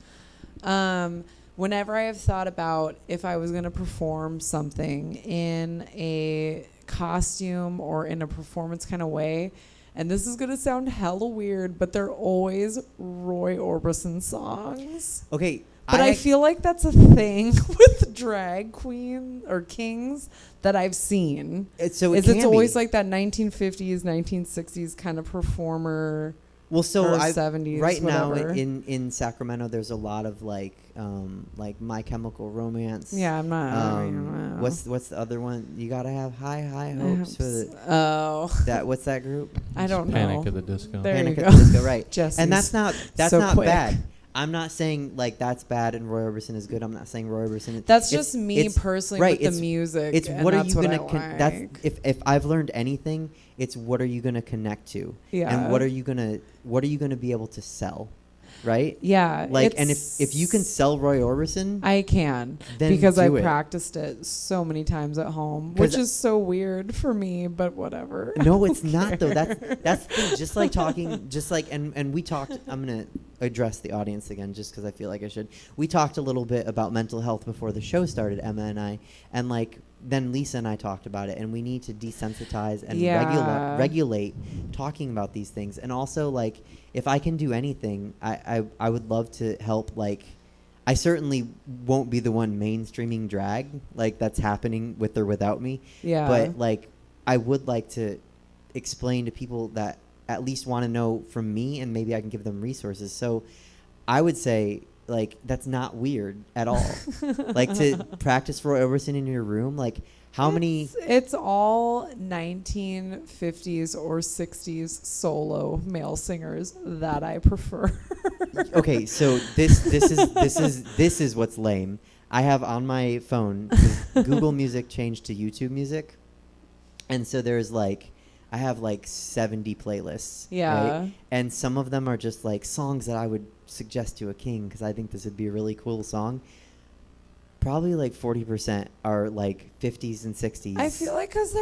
whenever I have thought about if I was going to perform something in a costume or in a performance kind of way, and this is going to sound hella weird, but they're always Roy Orbison songs. Okay. But I feel like that's a thing with drag queen or kings that I've seen. It's always like that 1950s, 1960s kind of performer. Well, so or I 70s, right whatever. now in Sacramento, there's a lot of like My Chemical Romance. Yeah, I'm not. What's the other one? You gotta have high hopes for the. What's that group? I don't know. Panic at the Disco. There Panic you at go. the Disco, right? Jesse's And that's not so quick. bad. I'm not saying like that's bad and Roy Orbison is good. I'm not saying Roy Orbison. That's just me personally right, with the music. It's and what are that's you what gonna? I That's like. if I've learned anything, it's what are you gonna connect to? Yeah. And what are you gonna be able to sell? Right? Yeah. Like, and if you can sell Roy Orbison, I can, then because I do it. practiced it so many times at home, 'Cause which is so weird for me, but whatever. No, it's not though. That's the thing. Just like talking, just like and we talked. I'm gonna address the audience again, just because I feel like I should. We talked a little bit about mental health before the show started, Emma and I, and like then Lisa and I talked about it, and we need to desensitize and regulate talking about these things, and also like if I can do anything, I would love to help. Like, I certainly won't be the one mainstreaming drag like that's happening with or without me. Yeah. But like, I would like to explain to people that at least want to know from me, and maybe I can give them resources. So I would say like that's not weird at all. Like to practice Roy Orbison in your room, like how many? It's all 1950s or 60s solo male singers that I prefer. Okay, so this is what's lame. I have on my phone 'cause Google Music changed to YouTube Music, and so there's like I have like 70 playlists. Yeah. Right? And some of them are just like songs that I would suggest to a king because I think this would be a really cool song. Probably like 40% are like 50s and 60s. I feel like because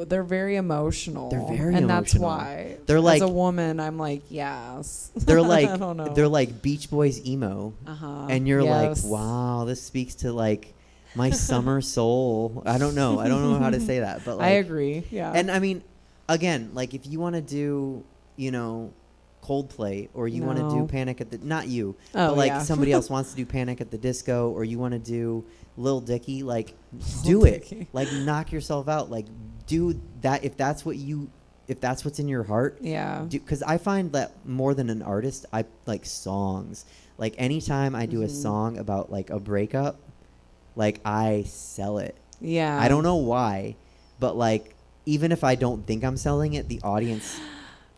they're very emotional. They're very and emotional. that's why. They're like- as a woman, I'm like, yes. They're like I don't know. they're like Beach Boys emo. Uh-huh. And you're Yes. like, wow, this speaks to like my summer soul. I don't know how to say that, but like, I agree. Yeah. And I mean, again, like if you want to do, Coldplay, or you want to do No. Panic at the, not you, Oh, but like yeah. somebody else wants to do Panic at the Disco, or you want to do Lil Dicky, like do Lil it. Dicky. Like knock yourself out. Like do that if that's what's in your heart. Yeah. Because I find that more than an artist, I like songs. Like anytime I do a song about like a breakup, like I sell it. Yeah. I don't know why, but like even if I don't think I'm selling it, the audience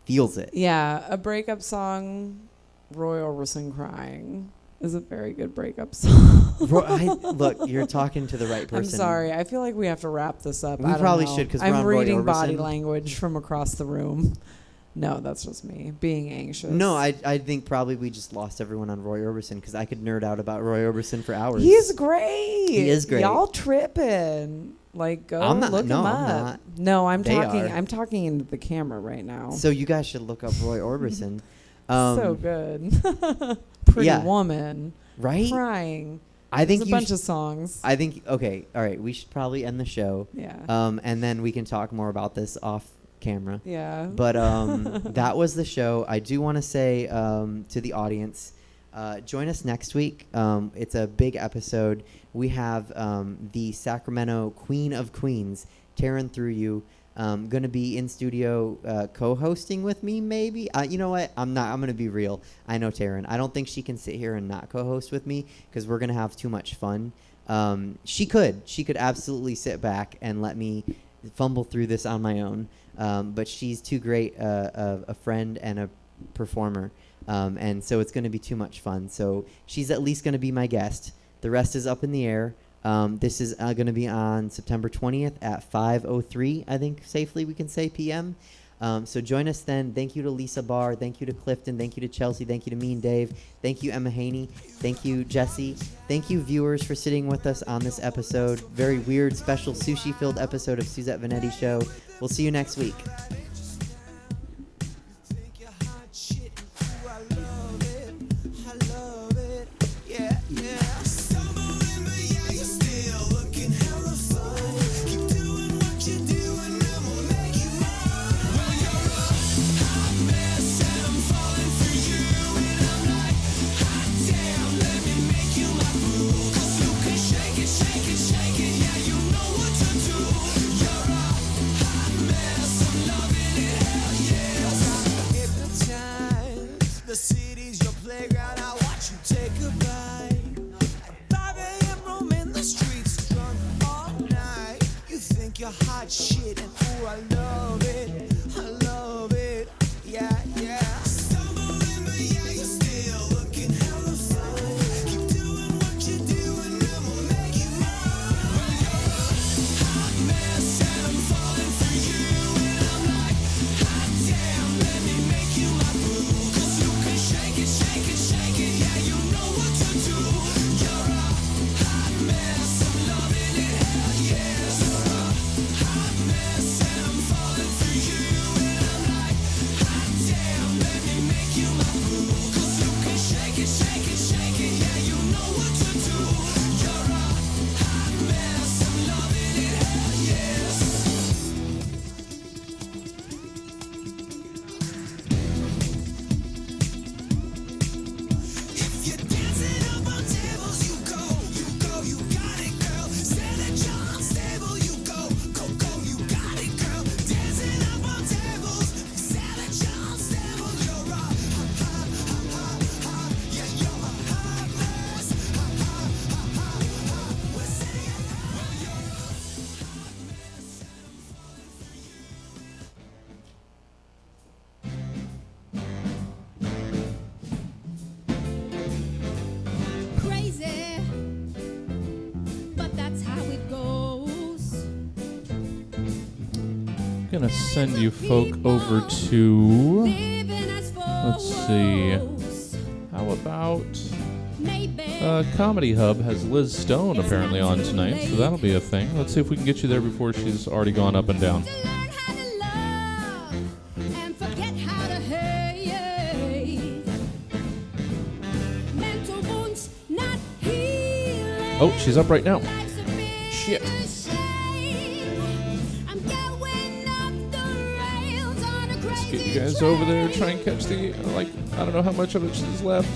feels it. Yeah. A breakup song, Roy Orbison crying, is a very good breakup song. Look, you're talking to the right person. I'm sorry. I feel like we have to wrap this up. We I don't probably know. should, 'cause we're I'm on Roy reading body Orbison. language from across the room. No, that's just me being anxious. No, I think probably we just lost everyone on Roy Orbison because I could nerd out about Roy Orbison for hours. He's great. He is great. Y'all tripping. Like, go I'm not- look no, him I'm up. not. No, I'm They talking. are. I'm talking into the camera right now. So you guys should look up Roy Orbison. So good. Pretty yeah. Woman. Right? Crying. I think There's a bunch of songs. I think okay, all right. We should probably end the show. Yeah. And then we can talk more about this off camera. Yeah. But that was the show. I do want to say to the audience, join us next week. It's a big episode. We have the Sacramento Queen of Queens, Taryn Through You, going to be in studio co-hosting with me, maybe. You know what? I'm going to be real. I know Taryn. I don't think she can sit here and not co-host with me because we're going to have too much fun. She could absolutely sit back and let me fumble through this on my own. But she's too great a friend and a performer. And so it's going to be too much fun. So she's at least going to be my guest. The rest is up in the air. This is going to be on September 20th at 5:03, I think safely we can say, p.m. So join us then. Thank you to Lisa Barr. Thank you to Clifton. Thank you to Chelsea. Thank you to me and Dave. Thank you, Emma Haney. Thank you, Jesse. Thank you, viewers, for sitting with us on this episode. Very weird, special sushi-filled episode of Suzette Veneti Show. We'll see you next week. I love it. Yeah, yeah. going to send you folk over to... Let's see. How about... Comedy Hub has Liz Stone apparently on tonight, so that'll be a thing. Let's see if we can get you there before she's already gone up and down. Oh, she's up right now. Shit. Let's get you guys over there. Try and catch the, I don't know how much of it is left.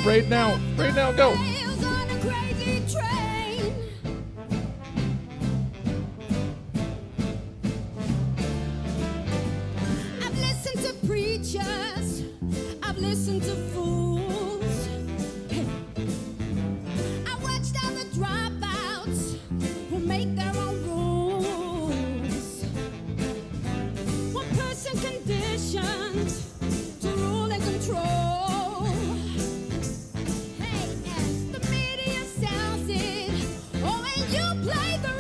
Right now, go. I've listened to preachers. I've listened to fools. I watched all the dropouts who make their own rules. One person conditioned to rule and control. Hey, and the media sells it. Oh, and you play the